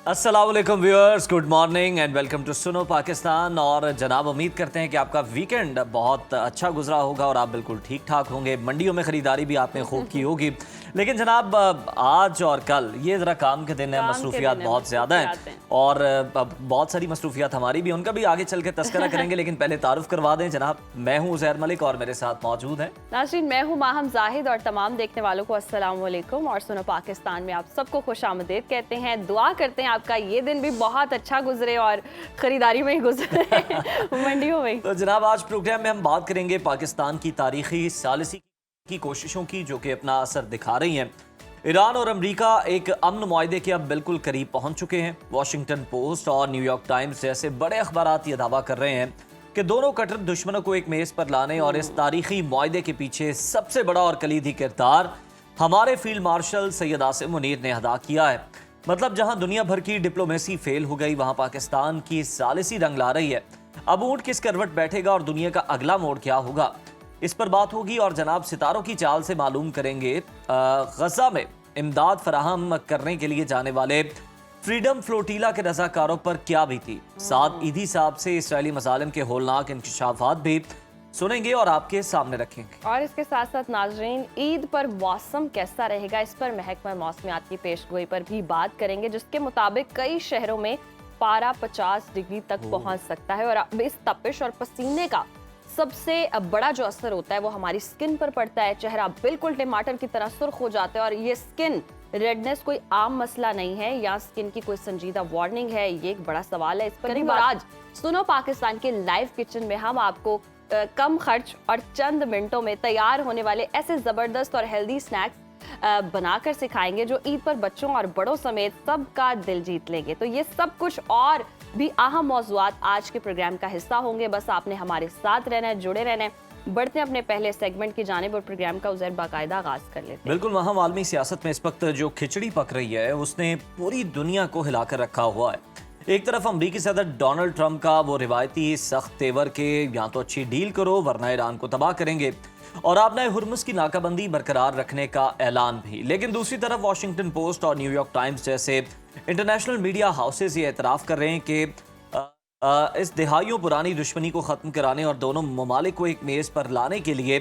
अस्सलाम वालेकुम viewers, good morning and welcome to Suno Pakistan. और जनाब, उम्मीद करते हैं कि आपका वीकेंड बहुत अच्छा गुजरा होगा और आप बिल्कुल ठीक ठाक होंगे। मंडियों में ख़रीदारी भी आपने खूब की होगी। लेकिन जनाब, आज और कल ये ज़रा काम के दिन है, मसरूफियात बहुत ज़्यादा हैं और बहुत सारी मसरूफियात हमारी भी, उनका भी आगे चल के तस्करा करेंगे। लेकिन पहले तारुफ करवा दें जनाब, मैं हूँ उज़ैर मलिक और मेरे साथ मौजूद हैं नाज़रीन, मैं हूँ माहम जाहिद और तमाम देखने वालों को अस्सलाम वालेकुम। और सुनो पाकिस्तान में आप सबको खुशामदीद कहते हैं। दुआ करते हैं आपका ये दिन भी बहुत अच्छा गुजरे और खरीदारी में ही गुजरे मंडियों में। तो जनाब, आज प्रोग्राम में हम बात करेंगे पाकिस्तान की तारीखी सालिसी की कोशिशों की, जो कि अपना असर दिखा रही हैं। ईरान और अमेरिका एक अमन मुआहदे के अब बिल्कुल करीब पहुंच चुके हैं। वॉशिंगटन पोस्ट और न्यूयॉर्क टाइम्स जैसे बड़े अखबारात ये दावा कर रहे हैं कि दोनों कट्टर दुश्मनों को एक मेज पर लाने और इस तारीखी मुआहदे के पीछे सबसे बड़ा और कलीदी किरदार हमारे फील्ड मार्शल सैयद आसिम मुनीर ने अदा किया है। मतलब, जहां दुनिया भर की डिप्लोमेसी फेल हो गई, वहां पाकिस्तान की सालिसी रंग ला रही है। अब ऊंट किस करवट बैठेगा और दुनिया का अगला मोड़ क्या होगा, इस पर बात होगी। और जनाब, सितारों की चाल से मालूम करेंगे गजा में इमदाद फराहम करने के लिए जाने वाले फ्रीडम फ्लोटीला के रजाकारों पर क्या बीती। साथ ईदी साहब से इसराइली मसालिम के होलनाक इंकशाफात भी सुनेंगे और आपके सामने रखेंगे। और इसके साथ साथ नाजरीन, ईद पर मौसम कैसा रहेगा, इस पर महकमा मौसमियात की पेशगोई पर भी बात करेंगे, जिसके मुताबिक कई शहरों में पारा 50 डिग्री तक पहुंच सकता है। और अब इस तपिश और पसीने का सबसे बड़ा जो असर होता है वो हमारी स्किन पर पड़ता है। चेहरा बिल्कुल टमाटर की तरह सुर्ख हो जाता है। और ये स्किन रेडनेस कोई आम मसला नहीं है या स्किन की कोई संजीदा वार्निंग है, ये एक बड़ा सवाल है। इस पर आज सुनो पाकिस्तान के लाइव किचन में हम आपको कम खर्च और चंद मिनटों में तैयार होने वाले ऐसे जबरदस्त और हेल्दी स्नैक्स बनाकर सिखाएंगे जो ईद पर बच्चों और बड़ों समेत सबका दिल जीत लेंगे। तो ये सब कुछ और भी अहम मौज़ूआत आज के प्रोग्राम का हिस्सा होंगे। बस आपने हमारे साथ रहना है, जुड़े रहना है। बढ़ते हैं अपने पहले सेगमेंट की जानिब और प्रोग्राम का उज़ैर बाकायदा आगाज कर लेते हैं। बिल्कुल, वहाँ आलमी सियासत में इस वक्त जो खिचड़ी पक रही है उसने पूरी दुनिया को हिलाकर रखा हुआ है। एक तरफ अमरीकी सदर डोनाल्ड ट्रंप का वो रिवायती सख्त तेवर के या तो अच्छी डील करो वरना ईरान को तबाह करेंगे, और आपने हुर्मुज़ की नाकाबंदी बरकरार रखने का ऐलान भी। लेकिन दूसरी तरफ वॉशिंगटन पोस्ट और न्यूयॉर्क टाइम्स जैसे इंटरनेशनल मीडिया हाउसेज ये एतराफ़ कर रहे हैं कि इस दिहाइयों पुरानी दुश्मनी को ख़त्म कराने और दोनों ममालिक को एक मेज़ पर लाने के लिए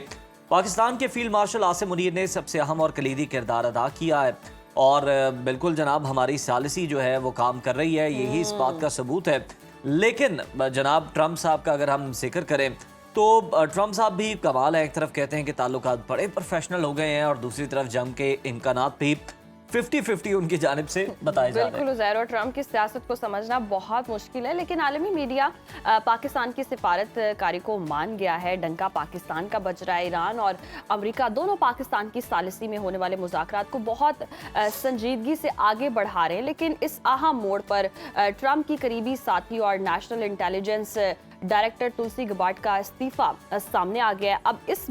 पाकिस्तान के फील्ड मार्शल आसिम मुनीर ने सबसे अहम और कलीदी किरदार अदा किया है। और बिल्कुल जनाब, हमारी सालिसी जो है वो काम कर रही है, यही इस बात का सबूत है। लेकिन जनाब, ट्रंप साहब का अगर हम जिक्र करें तो ट्रंप साहब भी कमाल है। एक तरफ कहते हैं कि ताल्लुकात बड़े प्रोफेशनल हो गए हैं और दूसरी तरफ जम के इम्कानात भी 50-50 उनकी जानिब से बताए जा रहे हैं। बिल्कुल उज़ैर, और ट्रंप की सियासत को समझना बहुत मुश्किल है। लेकिन आलमी मीडिया पाकिस्तान की सिफारतकारी को मान गया है। डंका पाकिस्तान का बज रहा है। ईरान और अमेरिका दोनों पाकिस्तान की सालिसी में होने वाले मुज़ाकरात को बहुत संजीदगी से आगे बढ़ा रहे हैं। लेकिन इस अहम मोड़ पर ट्रंप की करीबी साथी और नेशनल इंटेलिजेंस डायरेक्टर तुलसी गबार्ड का इस्तीफा सामने आ गया है। अब इस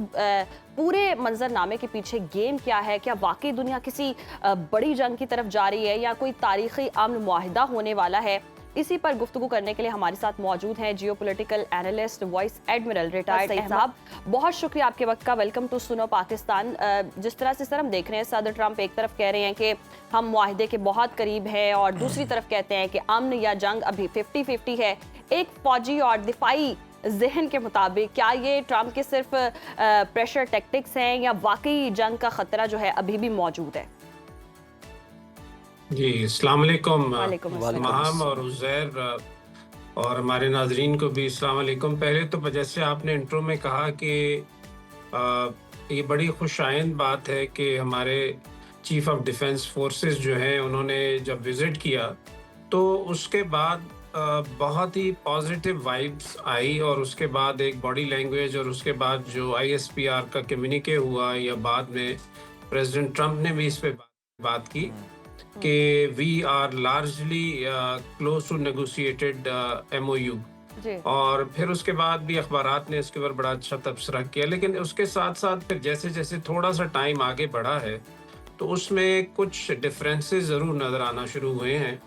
पूरे मंजरनामे के पीछे गेम क्या है? क्या वाकई दुनिया किसी बड़ी जंग की तरफ जा रही है या कोई तारीखी अमन मुआहिदा होने वाला है? इसी पर गुफ्तगू करने के लिए हमारे साथ मौजूद हैं geopolitical analyst vice admiral retired Saeed साहब। बहुत शुक्रिया आपके वक्त का। Welcome to Suno Pakistan. जिस तरह से सर हम देख रहे हैं, सदर ट्रंप एक तरफ कह रहे हैं कि हम मुआहिदे के बहुत करीब हैं और दूसरी तरफ कहते हैं कि अमन या जंग अभी 50-50 है। एक फौजी और दिफाई जहन के मुताबिक क्या ये ट्रंप के सिर्फ प्रेशर टैक्टिक्स हैं या वाकई जंग का खतरा जो है अभी भी मौजूद है? जी, अस्सलाम वालेकुम वालेकुम महाम और उज़ैर और हमारे नाजरीन को भी अस्सलाम वालेकुम। पहले तो जैसे आपने इंट्रो में कहा कि ये बड़ी खुशाइंद बात है कि हमारे चीफ ऑफ डिफेंस फोर्सेस जो हैं उन्होंने जब विज़िट किया तो उसके बाद बहुत ही पॉजिटिव वाइब्स आई, और उसके बाद एक बॉडी लैंग्वेज और उसके बाद जो ISPR का कम्युनिके हुआ या बाद में प्रेसिडेंट ट्रंप ने भी इस पे बात की कि we are largely close to negotiated MOU। और फिर उसके बाद भी अखबारात ने इसके ऊपर बड़ा अच्छा तबसरा किया। लेकिन उसके साथ साथ फिर जैसे जैसे थोड़ा सा टाइम आगे बढ़ा है तो उसमें कुछ डिफरेंसेस ज़रूर नज़र आना शुरू हुए हैं।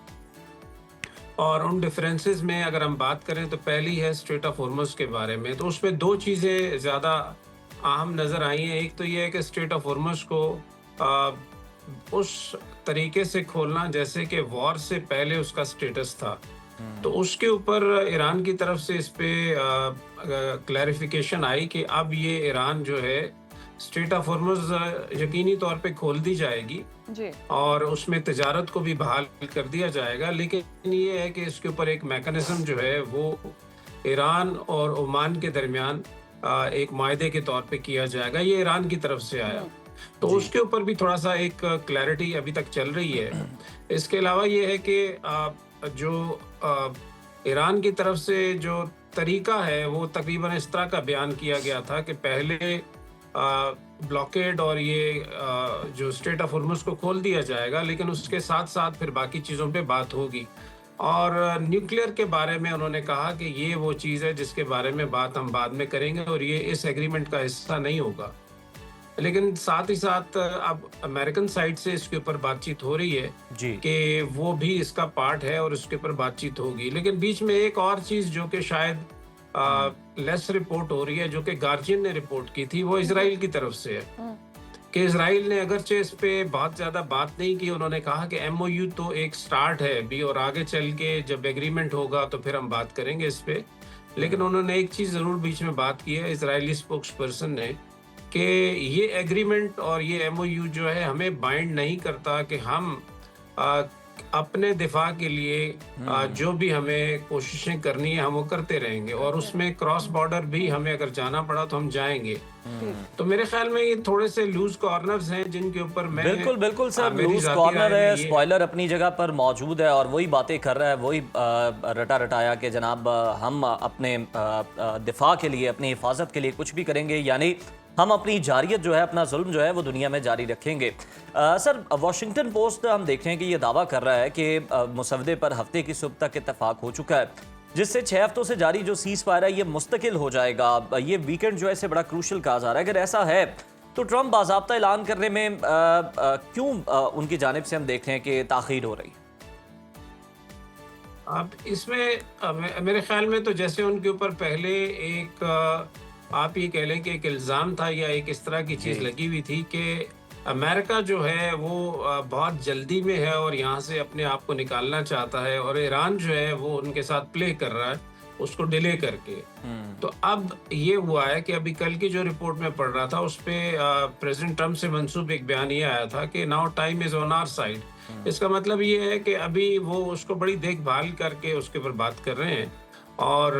और उन डिफरेंसेस में अगर हम बात करें तो पहली है स्ट्रेट ऑफ हॉर्मुज़ के बारे में। तो उसमें दो चीज़ें ज़्यादा अहम नज़र आई हैं। एक तो ये है कि स्ट्रेट ऑफ हॉर्मुज़ को उस तरीके से खोलना जैसे कि वॉर से पहले उसका स्टेटस था, तो उसके ऊपर ईरान की तरफ से इस पे क्लैरिफिकेशन आई कि अब ये ईरान जो है स्ट्रेट ऑफ हॉर्मुज़ यकीनी तौर पे खोल दी जाएगी जी। और उसमें तिजारत को भी बहाल कर दिया जाएगा। लेकिन ये है कि इसके ऊपर एक मैकेनिज्म जो है वो ईरान और ओमान के दरमियान एक मायदे के तौर पे किया जाएगा। ये ईरान की तरफ से आया, तो उसके ऊपर भी थोड़ा सा एक क्लैरिटी अभी तक चल रही है। इसके अलावा ये है कि जो ईरान की तरफ से जो तरीका है वो तकरीबन इस तरह का बयान किया गया था कि पहले ब्लॉकेड और ये जो स्ट्रेट ऑफ हॉर्मुज़ को खोल दिया जाएगा, लेकिन उसके साथ साथ फिर बाकी चीज़ों पे बात होगी। और न्यूक्लियर के बारे में उन्होंने कहा कि ये वो चीज़ है जिसके बारे में बात हम बाद में करेंगे और ये इस एग्रीमेंट का हिस्सा नहीं होगा। लेकिन साथ ही साथ अब अमेरिकन साइड से इसके ऊपर बातचीत हो रही है जी। कि वो भी इसका पार्ट है और उसके ऊपर बातचीत होगी। लेकिन बीच में एक और चीज़ जो कि शायद लेस रिपोर्ट हो रही है, जो कि गार्जियन ने रिपोर्ट की थी, वो इजराइल की तरफ से है कि इजराइल ने अगरचे इस पे बहुत ज़्यादा बात नहीं की। उन्होंने कहा कि एमओयू तो एक स्टार्ट है अभी और आगे चल के जब एग्रीमेंट होगा तो फिर हम बात करेंगे इस पे। लेकिन उन्होंने एक चीज़ ज़रूर बीच में बात की है इजरायली स्पोक्स पर्सन ने कि ये एग्रीमेंट और ये एमओयू जो है हमें बाइंड नहीं करता कि हम अपने दिफा के लिए जो भी हमें कोशिशें करनी है हम वो करते रहेंगे और उसमें क्रॉस बॉर्डर भी हमें अगर जाना पड़ा तो हम जाएंगे। तो मेरे ख्याल में ये थोड़े से लूज कॉर्नर्स हैं जिनके ऊपर मैं बिल्कुल बिल्कुल सर, मेरी लूज जाती कॉर्नर राय में है, ये स्पॉइलर अपनी जगह पर मौजूद है और वही बातें कर रहा है, वही रटा रटाया कि जनाब हम अपने दिफा के लिए, अपनी हिफाजत के लिए कुछ भी करेंगे, यानी हम अपनी जारियत जो है, अपना जुल्म जो है वो दुनिया में जारी रखेंगे। सर, वॉशिंगटन पोस्ट हम देख रहे हैं कि ये दावा कर रहा है कि मुसवदे पर हफ्ते की सुबह तक इत्तेफाक हो चुका है, जिससे 6 हफ्तों से जारी जो सीज फायर है ये मुस्तकिल हो जाएगा। ये वीकेंड जो है इसे बड़ा क्रूशल कहा जा रहा है। अगर ऐसा है तो ट्रंप बाज़ाब्ता ऐलान करने में क्यों उनकी जानिब से हम देख रहे हैं कि ताख़ीर हो रही है? अब इसमें मेरे ख्याल में तो जैसे उनके ऊपर पहले एक आप ये कह लें कि एक इल्ज़ाम था या एक इस तरह की चीज़ लगी हुई थी कि अमेरिका जो है वो बहुत जल्दी में है और यहाँ से अपने आप को निकालना चाहता है और ईरान जो है वो उनके साथ प्ले कर रहा है उसको डिले करके। तो अब ये हुआ है कि अभी कल की जो रिपोर्ट में पढ़ रहा था उस पे प्रेसिडेंट ट्रम्प से मंसूब एक बयान ये आया था कि now time is on our side. इसका मतलब ये है कि अभी वो उसको बड़ी देखभाल करके उसके ऊपर बात कर रहे हैं। और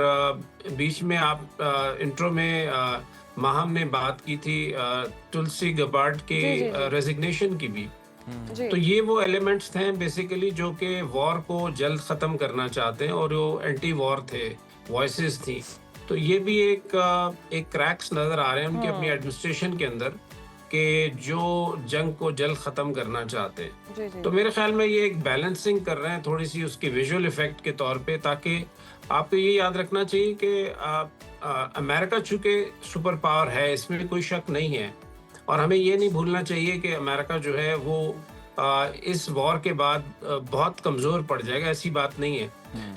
बीच में आप इंट्रो में माहम ने बात की थी तुलसी गबार्ड के रेजिग्नेशन की भी। तो ये वो एलिमेंट्स थे बेसिकली जो कि वॉर को जल्द ख़त्म करना चाहते हैं और वो एंटी वॉर थे, वॉइसेस थी। तो ये भी एक क्रैक्स नज़र आ रहे हैं उनकी अपनी एडमिनिस्ट्रेशन के अंदर कि जो जंग को जल्द ख़त्म करना चाहते हैं। तो मेरे ख्याल में ये एक बैलेंसिंग कर रहे हैं थोड़ी सी उसकी विजुअल इफेक्ट के तौर पे, ताकि आपको ये याद रखना चाहिए कि अमेरिका चूँकि सुपर पावर है, इसमें कोई शक नहीं है, और हमें ये नहीं भूलना चाहिए कि अमेरिका जो है वो इस वॉर के बाद बहुत कमज़ोर पड़ जाएगा, ऐसी बात नहीं है।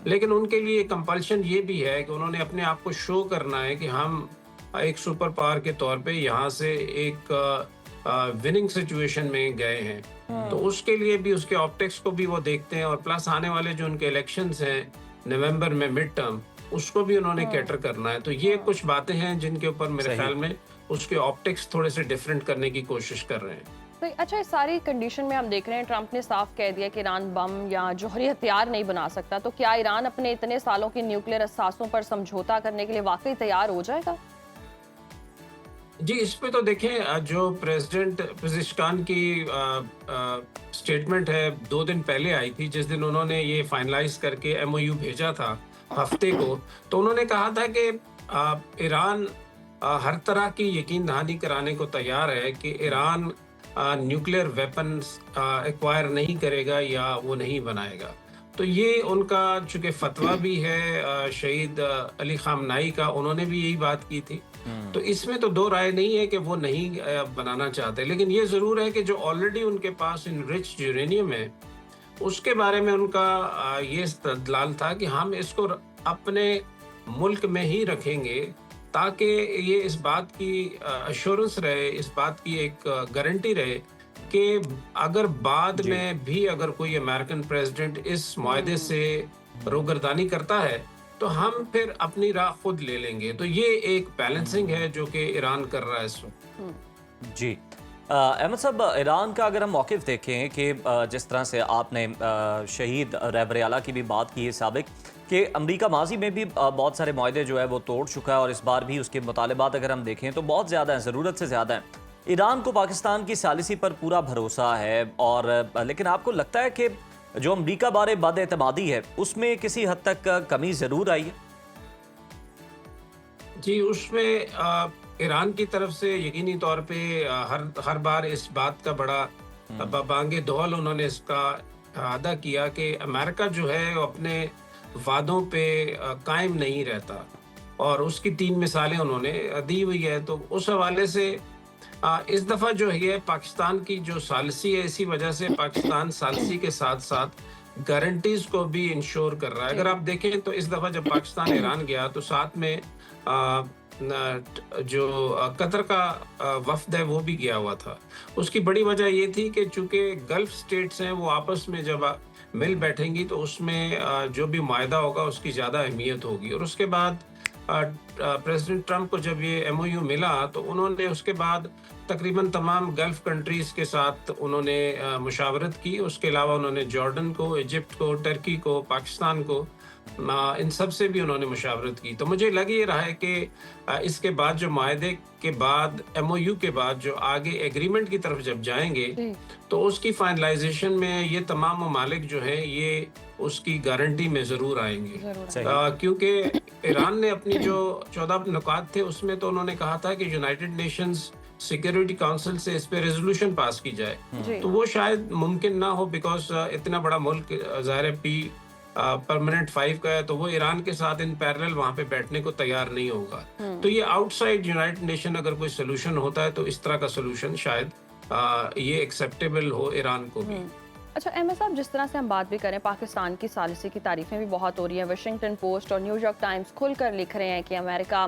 लेकिन उनके लिए कंपल्शन ये भी है कि उन्होंने अपने आप को शो करना है कि हम एक सुपर पावर के तौर पे यहाँ से एक विनिंग सिचुएशन में गए हैं। तो उसके लिए भी उसके ऑप्टिक्स को भी वो देखते हैं और प्लस आने वाले जो उनके इलेक्शंस हैं नवंबर में मिड टर्म, उसको भी उन्होंने कैटर करना है। तो ये कुछ बातें हैं जिनके ऊपर मेरे ख्याल में उसके ऑप्टिक्स थोड़े से डिफरेंट करने की कोशिश कर रहे हैं। तो अच्छा, इस सारी कंडीशन में हम देख रहे हैं ट्रंप ने साफ कह दिया कि ईरान बम या जौहरी हथियार नहीं बना सकता। तो क्या ईरान अपने इतने सालों की न्यूक्लियर असासों पर समझौता करने के लिए वाकई तैयार हो जाएगा? जी, इस पे तो देखें जो प्रेसिडेंट पेज़ेश्कियान की स्टेटमेंट है 2 दिन पहले आई थी, जिस दिन उन्होंने ये फाइनलाइज करके एमओयू भेजा था हफ्ते को। तो उन्होंने कहा था कि ईरान हर तरह की यकीन दहानी कराने को तैयार है कि ईरान न्यूक्लियर वेपन्स एक्वायर नहीं करेगा या वो नहीं बनाएगा। तो ये उनका चूँकि फतवा भी है शहीद अली खामनाई का, उन्होंने भी यही बात की थी। तो इसमें तो दो राय नहीं है कि वो नहीं बनाना चाहते, लेकिन ये ज़रूर है कि जो ऑलरेडी उनके पास इनरिच्ड यूरेनियम है उसके बारे में उनका ये इस्तदलाल था कि हम इसको अपने मुल्क में ही रखेंगे ताकि ये इस बात की अश्योरेंस रहे, इस बात की एक गारंटी रहे कि अगर बाद जी। में भी अगर कोई अमेरिकन प्रेसिडेंट इस मुआहदे से रोगर्दानी करता है तो हम फिर अपनी राह खुद ले लेंगे। तो ये एक बैलेंसिंग है जो कि ईरान कर रहा है इस वक्त। जी। अहमद साहब, ईरान का अगर हम मौक़िफ़ देखें कि जिस तरह से आपने शहीद रहबर-ए-आला की भी बात की है साबिक, कि अमेरिका माजी में भी बहुत सारे मुआहदे जो है वो तोड़ चुका है और इस बार भी उसके मुतालबात अगर हम देखें तो बहुत ज़्यादा हैं, ज़रूरत से ज़्यादा हैं। ईरान को पाकिस्तान की सालिसी पर पूरा भरोसा है और लेकिन आपको लगता है कि जो अमेरिका बारे बद-एतमादी है उसमें किसी हद तक कमी ज़रूर आई है? जी, उसमें ईरान की तरफ से यकीनी तौर पे हर बार इस बात का बड़ा बांगे दौल उन्होंने इसका अदा किया कि अमेरिका जो है वो अपने वादों पे कायम नहीं रहता और उसकी 3 मिसालें उन्होंने दी हुई है। तो उस हवाले से इस दफ़ा जो है पाकिस्तान की जो सालिसी है, इसी वजह से पाकिस्तान सालिसी के साथ-साथ गारंटीज़ को भी इंश्योर कर रहा है। अगर आप देखें तो इस दफ़ा जब पाकिस्तान ईरान गया तो साथ में जो कतर का वफ़द है वो भी गया हुआ था। उसकी बड़ी वजह ये थी कि चूँकि गल्फ़ स्टेट्स हैं वो आपस में जब मिल बैठेंगी तो उसमें जो भी मुआहदा होगा उसकी ज़्यादा अहमियत होगी। और उसके बाद प्रेसिडेंट ट्रंप को जब ये एमओयू मिला तो उन्होंने उसके बाद तकरीबन तमाम गल्फ़ कंट्रीज़ के साथ उन्होंने मुशावरत की। उसके अलावा उन्होंने जॉर्डन को, इजिप्ट को, टर्की को, पाकिस्तान को, इन सब से भी उन्होंने मुशावरत की। तो मुझे लग ये रहा है कि इसके बाद जो मुआहदे के बाद, एमओयू के बाद जो आगे एग्रीमेंट की तरफ जब जाएंगे तो उसकी फाइनलाइजेशन में ये तमाम ममालिक जो हैं ये उसकी गारंटी में ज़रूर आएंगे। क्योंकि ईरान ने अपनी जो 14 नुकात थे उसमें तो उन्होंने कहा था कि यूनाइटेड नेशंस सिक्योरिटी काउंसिल से इस पे रेजोल्यूशन पास की जाए। तो वो शायद मुमकिन ना हो बिकॉज इतना बड़ा मुल्क ज़ाहिर है परमानेंट 5 का है तो वो ईरान के साथ इन पैरेलल वहां पे बैठने को तैयार नहीं होगा। तो ये आउटसाइड यूनाइटेड नेशन अगर कोई सोल्यूशन होता है तो इस तरह का सोल्यूशन शायद ये एक्सेप्टेबल हो ईरान को भी। अच्छा अहमद साहब, जिस तरह से हम बात भी करें, पाकिस्तान की सालिसी की तारीफें भी बहुत हो रही हैं। वाशिंगटन पोस्ट और न्यूयॉर्क टाइम्स खुलकर लिख रहे हैं कि अमेरिका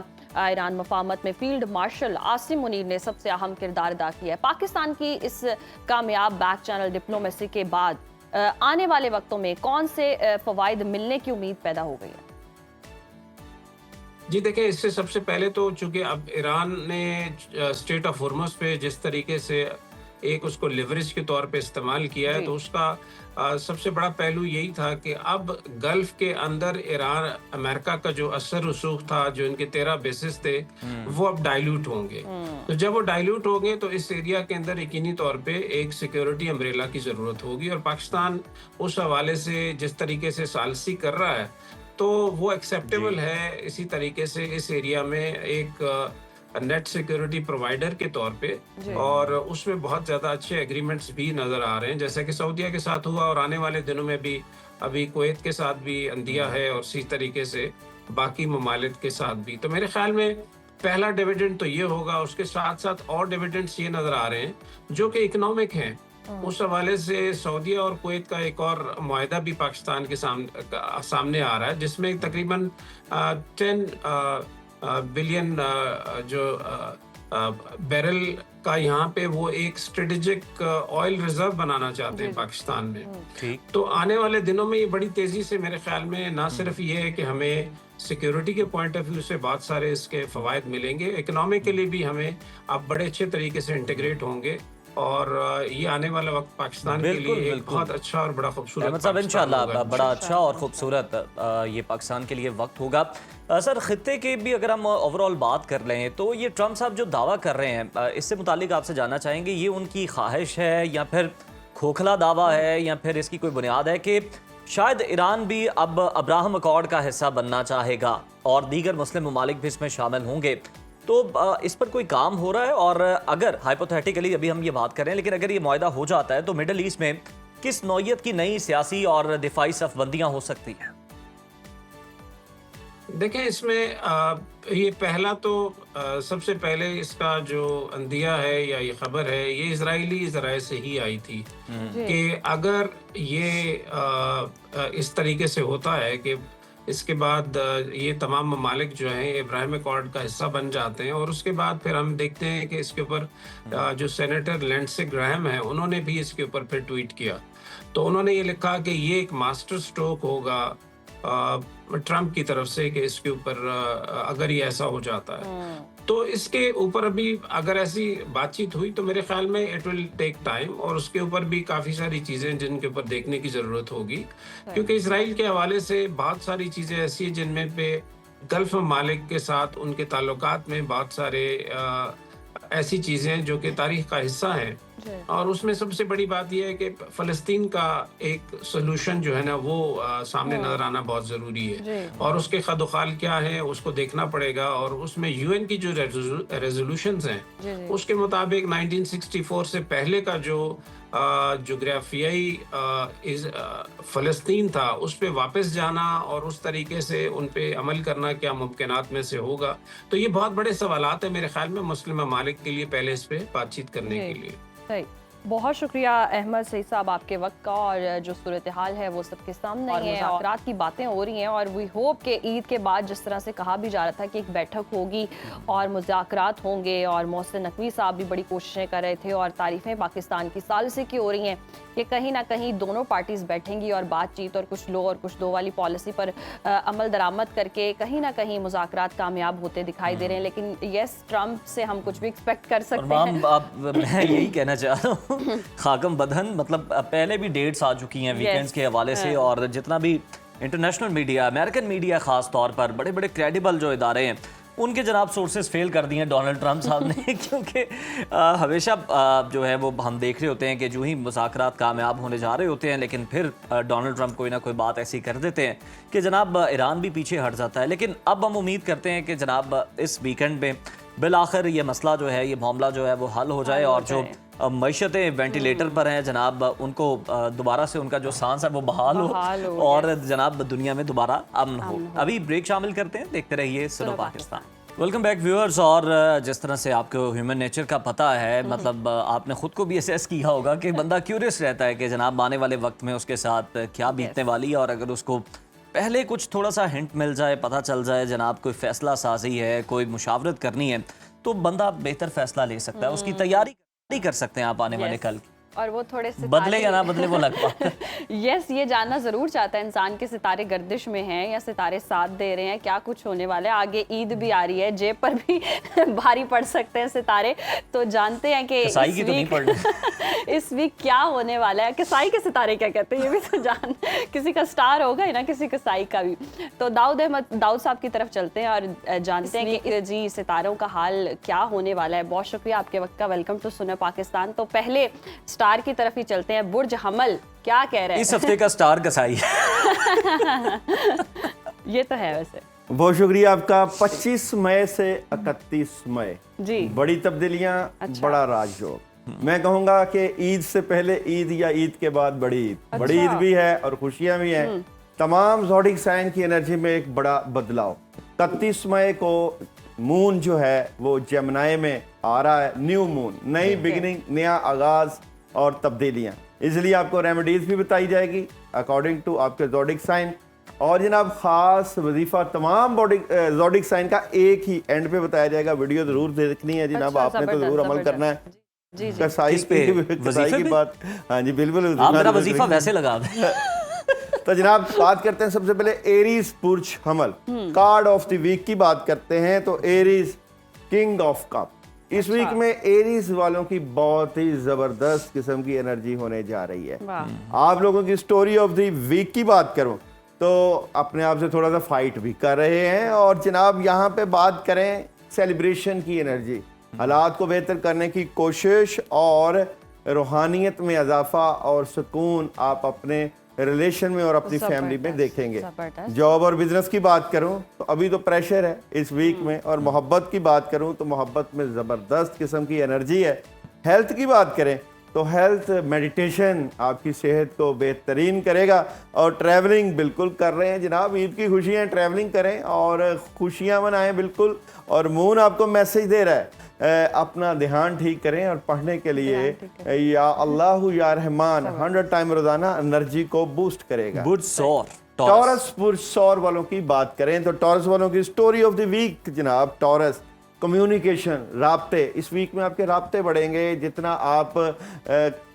ईरान मफाहमत में फील्ड मार्शल आसिम मुनीर ने सबसे अहम किरदार अदा किया है। पाकिस्तान की इस कामयाब बैक चैनल डिप्लोमेसी के बाद आने वाले वक्तों में कौन से फवाइद मिलने की उम्मीद पैदा हो गई है? जी देखिए, इससे सबसे पहले तो चूंकि अब ईरान ने स्टेट ऑफ हॉर्मुज़ पे जिस तरीके से एक उसको लिवरेज के तौर पे इस्तेमाल किया है तो उसका सबसे बड़ा पहलू यही था कि अब गल्फ के अंदर ईरान अमेरिका का जो असर रसूख था, जो इनके 13 बेसिस थे, वो अब डाइल्यूट होंगे। तो जब वो डाइल्यूट होंगे तो इस एरिया के अंदर यकीनी तौर पे एक सिक्योरिटी अम्ब्रेला की जरूरत होगी और पाकिस्तान उस हवाले से जिस तरीके से सालसी कर रहा है तो वो एक्सेप्टेबल है। इसी तरीके से इस एरिया में एक नेट सिक्योरिटी प्रोवाइडर के तौर पे और उसमें बहुत ज़्यादा अच्छे एग्रीमेंट्स भी नज़र आ रहे हैं, जैसे कि सऊदीया के साथ हुआ और आने वाले दिनों में भी अभी कुवैत के साथ भी अंदिया है और इसी तरीके से बाकी ममालिक के साथ भी। तो मेरे ख्याल में पहला डिविडेंड तो ये होगा, उसके साथ साथ और डिविडेंड्स ये नज़र आ रहे हैं जो कि इकोनॉमिक हैं। उस हवाले से सऊदीया और कुवैत का एक और मुआहदा भी पाकिस्तान के सामने आ रहा है जिसमें तकरीबन 10 बिलियन जो बैरल का यहाँ पे वो एक स्ट्रेटेजिक ऑयल रिजर्व बनाना चाहते हैं पाकिस्तान में। तो आने वाले दिनों में ये बड़ी तेजी से मेरे ख्याल में ना सिर्फ ये है कि हमें सिक्योरिटी के पॉइंट ऑफ व्यू से बहुत सारे इसके फवायद मिलेंगे, इकोनॉमिकली भी हमें अब बड़े अच्छे तरीके से इंटीग्रेट होंगे और ये आने वाला वक्त पाकिस्तान के लिए एक बहुत अच्छा और बड़ा खूबसूरत मतलब इंशाल्लाह बड़ा अच्छा और खूबसूरत ये पाकिस्तान के लिए वक्त होगा। सर, खित्ते की भी अगर हम ओवरऑल बात कर लें तो ये ट्रम्प साहब जो दावा कर रहे हैं इससे मुतालिक आपसे जानना चाहेंगे, ये उनकी ख्वाहिश है या फिर खोखला दावा है या फिर इसकी कोई बुनियाद है कि शायद ईरान भी अब अब्राहम अकॉर्ड का हिस्सा बनना चाहेगा और दीगर मुस्लिम ममालिक भी इसमें शामिल होंगे? तो इस पर कोई काम हो रहा है? और अगर हाइपोथेटिकली अभी हम ये बात करें, लेकिन अगर ये मुआहदा हो जाता है तो मिडल ईस्ट में किस नौयत की नई सियासी और दिफाई सफबंदियां हो सकती हैं? देखें, इसमें ये पहला तो सबसे पहले इसका जो अंदिया है या ये खबर है ये इजरायली ज़राए से ही आई थी कि अगर ये इस तरीके से होता है कि इसके बाद ये तमाम ममालिक जो हैं इब्राहिम अकॉर्ड का हिस्सा बन जाते हैं, और उसके बाद फिर हम देखते हैं कि इसके ऊपर जो सेनेटर लिंडसे ग्राहम है, उन्होंने भी इसके ऊपर फिर ट्वीट किया। तो उन्होंने ये लिखा कि ये एक मास्टर स्ट्रोक होगा ट्रंप की तरफ से कि इसके ऊपर अगर ये ऐसा हो जाता है तो इसके ऊपर अभी अगर ऐसी बातचीत हुई तो मेरे ख्याल में इट विल टेक टाइम, और उसके ऊपर भी काफ़ी सारी चीज़ें जिनके ऊपर देखने की ज़रूरत होगी, क्योंकि इसराइल के हवाले से बहुत सारी चीज़ें ऐसी हैं जिनमें पे गल्फ ममालिक के साथ उनके ताल्लुकात में बहुत सारे ऐसी चीज़ें जो कि तारीख का हिस्सा हैं, और उसमें सबसे बड़ी बात यह है कि फ़लस्तीन का एक सोल्यूशन जो है ना वो सामने नज़र आना बहुत ज़रूरी है, और उसके खदोखाल क्या है उसको देखना पड़ेगा। और उसमें यूएन की जो रेजोल्यूशंस हैं उसके मुताबिक 1964 से पहले का जो जोग्राफियाई फ़लस्तीन था उस पे वापस जाना और उस तरीके से उन पे अमल करना क्या मुमकिनात में से होगा। तो ये बहुत बड़े सवालात हैं मेरे ख्याल में मुस्लिम ममालिक के लिए पहले इस पे बातचीत करने के लिए। सही, बहुत शुक्रिया अहमद सईद साहब आपके वक्त का, और जो सूरत हाल है वो सबके सामने है, मुज़ाकरात की बातें हो रही हैं, और वी होप कि ईद के बाद जिस तरह से कहा भी जा रहा था कि एक बैठक होगी और मुज़ाकरात होंगे, और मोहसिन नकवी साहब भी बड़ी कोशिशें कर रहे थे और तारीफ़ें पाकिस्तान की सालिसी की हो रही हैं कि कहीं ना कहीं दोनों पार्टीज़ बैठेंगी और बातचीत और कुछ लो और कुछ दो वाली पॉलिसी पर अमल दरामद करके कहीं ना कहीं मुज़ाकरात कामयाब होते दिखाई दे रहे हैं। लेकिन यस, ट्रंप से हम कुछ भी एक्सपेक्ट कर सकते हैं। मैं यही कहना चाह रहा हूँ खाकम बदन, मतलब पहले भी डेट्स आ चुकी हैं वीकेंड्स के हवाले से, और जितना भी इंटरनेशनल मीडिया, अमेरिकन मीडिया ख़ास तौर पर, बड़े बड़े क्रेडिबल जो इदारे हैं उनके जनाब सोर्सेज फेल कर दिए हैं डोनाल्ड ट्रंप साहब ने क्योंकि हमेशा जो है वो हम देख रहे होते हैं कि जो ही मुज़ाकरात कामयाब होने जा रहे होते हैं लेकिन फिर डोनाल्ड ट्रंप कोई ना कोई बात ऐसी कर देते हैं कि जनाब ईरान भी पीछे हट जाता है। लेकिन अब हम उम्मीद करते हैं कि जनाब इस वीकेंड में बिलाखिर ये मसला जो है, ये मामला जो है वो हल हो जाए, और जो मईशतें वेंटिलेटर पर हैं जनाब उनको दोबारा से उनका जो सांस है वो बहाल हो और जनाब दुनिया में दोबारा अमन हो। अभी ब्रेक शामिल करते हैं, देखते रहिए सुनो पाकिस्तान। Welcome back viewers. और जिस तरह से आपको ह्यूमन नेचर का पता है, मतलब आपने खुद को भी असेस किया होगा कि बंदा क्यूरियस रहता है कि जनाब आने वाले वक्त में उसके साथ क्या बीतने वाली है, और अगर उसको पहले कुछ थोड़ा सा हिंट मिल जाए, पता चल जाए जनाब कोई फैसला साजी है, कोई मुशावरत करनी है, तो बंदा बेहतर फैसला ले सकता है, उसकी तैयारी कर सकते हैं आप आने वाले कल की। और वो थोड़े से बदले या ना बदले वो लगता यस, ये जानना जरूर चाहता है इंसान के सितारे गर्दिश में हैं या सितारे साथ दे रहे हैं, क्या कुछ होने वाला है। आगे ईद भी आ रही है, जेब पर भी भारी पड़ सकते हैं सितारे, तो जानते हैं कि इस वीक क्या होने वाला है। किसाई के सितारे क्या कहते हैं ये भी तो जान, किसी का स्टार होगा ही ना, किसी किसाई का भी। तो दाऊद साहब की तरफ चलते हैं और जानते हैं कि जी सितारों का हाल क्या होने वाला है। बहुत शुक्रिया आपके वक्त का, वेलकम टू सुनो पाकिस्तान। तो पहले स्टार की तरफ ही चलते हैं। बुर्ज हमल क्या कह रहे हैं? इस हफ्ते का स्टार कसाई ये तो है वैसे। बहुत शुक्रिया आपका। 25 मई से 31 मई जी बड़ी तब्दीलियां, अच्छा। बड़ा राजयोग। मैं कहूंगा कि ईद से पहले ईद या ईद के बाद बड़ी ईद। अच्छा। बड़ी ईद भी है और खुशियां भी हैं। तमाम ज़ोडिक साइन की एनर्जी में एक बड़ा बदलाव। 31 मई को मून जो है वो जेमिनी में आ रहा है, न्यू मून, नई बिगिनिंग, नया आगाज और तब्दीलियां। इसलिए आपको रेमेडीज भी बताई जाएगी अकॉर्डिंग टू आपके ज़ोडिक साइन। और जनाब खास वजीफा तमाम ज़ोडिक साइन का एक ही एंड पे बताया जाएगा। वीडियो जरूर देखनी है जनाब, अच्छा, आपने तो जरूर अमल करना है। जी जी। कसाई की बात, हाँ जी बिल्कुल, आप मेरा वजीफा वैसे लगा दें। तो जनाब बात करते हैं सबसे पहले एरीज बुर्ज हमल, कार्ड ऑफ द वीक की बात करते हैं। तो एरीज किंग ऑफ कप, इस वीक में एरीज वालों की बहुत ही जबरदस्त किस्म की एनर्जी होने जा रही है। आप लोगों की स्टोरी ऑफ द वीक की बात करूं तो अपने आप से थोड़ा सा फाइट भी कर रहे हैं। और जनाब यहाँ पे बात करें सेलिब्रेशन की एनर्जी, हालात को बेहतर करने की कोशिश और रूहानियत में इजाफा और सुकून आप अपने रिलेशन में और अपनी फैमिली में देखेंगे। जॉब और बिजनेस की बात करूं तो अभी तो प्रेशर है इस वीक में। और मोहब्बत की बात करूं तो मोहब्बत में ज़बरदस्त किस्म की एनर्जी है। हेल्थ की बात करें तो हेल्थ मेडिटेशन आपकी सेहत को बेहतरीन करेगा। और ट्रैवलिंग बिल्कुल कर रहे हैं जनाब, ईद की खुशियाँ, ट्रैवलिंग करें और खुशियाँ मनाएं बिल्कुल। और मून आपको मैसेज दे रहा है अपना ध्यान ठीक करें और पढ़ने के लिए या अल्लाह या रहमान 100 टाइम रोजाना एनर्जी को बूस्ट करेगा। गुड सॉर टॉरस पुरुष सौर वालों की बात करें तो टॉरस वालों की स्टोरी ऑफ द वीक जनाब, टॉरस कम्युनिकेशन, राब्ते। इस वीक में आपके राब्ते बढ़ेंगे, जितना आप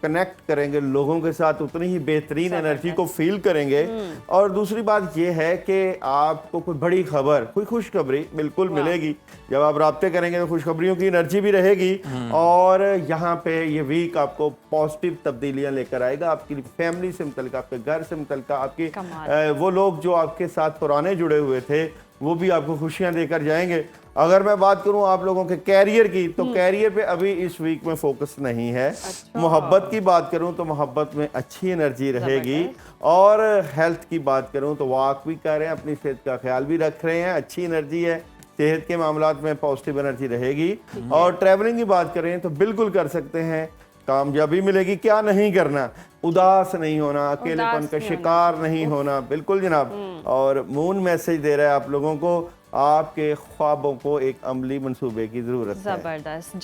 कनेक्ट करेंगे लोगों के साथ उतनी ही बेहतरीन एनर्जी को फील करेंगे। और दूसरी बात यह है कि आपको कोई बड़ी खबर, कोई खुशखबरी बिल्कुल मिलेगी। जब आप राब्ते करेंगे तो खुशखबरियों की एनर्जी भी रहेगी। और यहाँ पे ये वीक आपको पॉजिटिव तब्दीलियां लेकर आएगा, आपकी फैमिली से मुतल्लिक, आपके घर से मुतल्लिक, आपके वो लोग जो आपके साथ पुराने जुड़े हुए थे वो भी आपको खुशियां देकर जाएंगे। अगर मैं बात करूं आप लोगों के कैरियर की, तो कैरियर पे अभी इस वीक में फोकस नहीं है। मोहब्बत की बात करूं तो मोहब्बत में अच्छी एनर्जी रहेगी। और हेल्थ की बात करूं तो वॉक भी कर रहे हैं, अपनी सेहत का ख्याल भी रख रहे हैं, अच्छी एनर्जी है, सेहत के मामलात में पॉजिटिव एनर्जी रहेगी। और ट्रैवलिंग की बात करें तो बिल्कुल कर सकते हैं, कामयाबी मिलेगी। क्या नहीं करना, उदास नहीं होना, अकेलेपन का शिकार नहीं होना, बिल्कुल जनाब। और मून मैसेज दे रहा है आप लोगों को, आपके ख्वाबों को एक अमली मंसूबे की जरूरत है। जबरदस्त।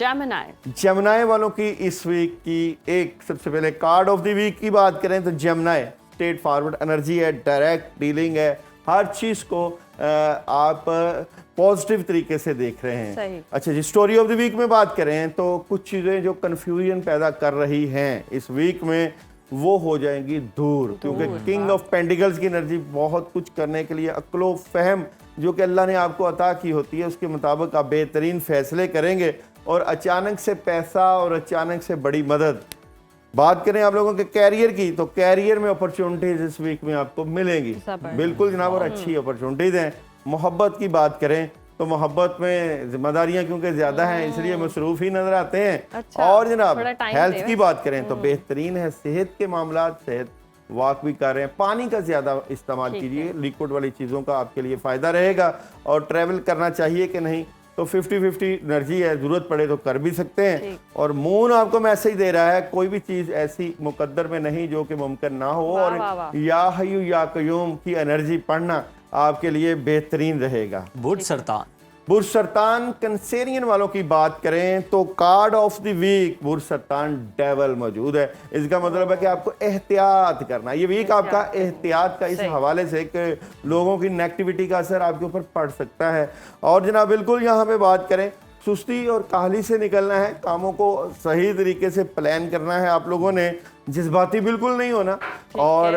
जेमिनी वालों की इस वीक की एक सबसे पहले कार्ड ऑफ द वीक की बात करें तो जेमिनी स्ट्रेट फॉरवर्ड एनर्जी है, डायरेक्ट डीलिंग है, हर चीज को आप पॉजिटिव तरीके से देख रहे हैं। सही। अच्छा जी, स्टोरी ऑफ द वीक में बात करें तो कुछ चीजें जो कंफ्यूजन पैदा कर रही हैं इस वीक में वो हो जाएंगी दूर, क्योंकि किंग ऑफ पेंटिकल्स की एनर्जी बहुत कुछ करने के लिए अक्लो फहम जो कि अल्लाह ने आपको अता की होती है उसके मुताबिक आप बेहतरीन फैसले करेंगे। और अचानक से पैसा और अचानक से बड़ी मदद। बात करें आप लोगों के कैरियर की तो कैरियर में अपॉर्चुनिटीज इस वीक में आपको मिलेंगी, बिल्कुल जनाब, और अच्छी अपॉर्चुनिटीज हैं। मोहब्बत की बात करें तो मोहब्बत में जिम्मेदारियां क्योंकि ज्यादा हैं इसलिए मसरूफ ही नजर आते हैं। अच्छा, और जनाब हेल्थ की बात करें तो बेहतरीन है, सेहत के मामलात, सेहत वॉक भी कर रहे हैं, पानी का ज्यादा इस्तेमाल कीजिए, लिक्विड वाली चीजों का आपके लिए फायदा रहेगा। और ट्रैवल करना चाहिए कि नहीं तो 50-50 एनर्जी है, जरूरत पड़े तो कर भी सकते हैं। और मून आपको मैसेज दे रहा है कोई भी चीज ऐसी मुकद्दर में नहीं जो कि मुमकिन ना हो। और या हय्यू या कयूम की एनर्जी पढ़ना आपके लिए बेहतरीन रहेगा। बुर्ज सरतान कंसेरियन वालों की बात करें तो कार्ड ऑफ द वीक बुर्ज सरतान डेवल मौजूद है। इसका मतलब है कि आपको एहतियात करना। ये वीक आपका एहतियात का इस हवाले से कि लोगों की नेगेटिविटी का असर आपके ऊपर पड़ सकता है। और जनाब बिल्कुल यहाँ पे बात करें सुस्ती और काहली से निकलना है, कामों को सही तरीके से प्लान करना है। आप लोगों ने जज्बाती बिल्कुल नहीं होना। और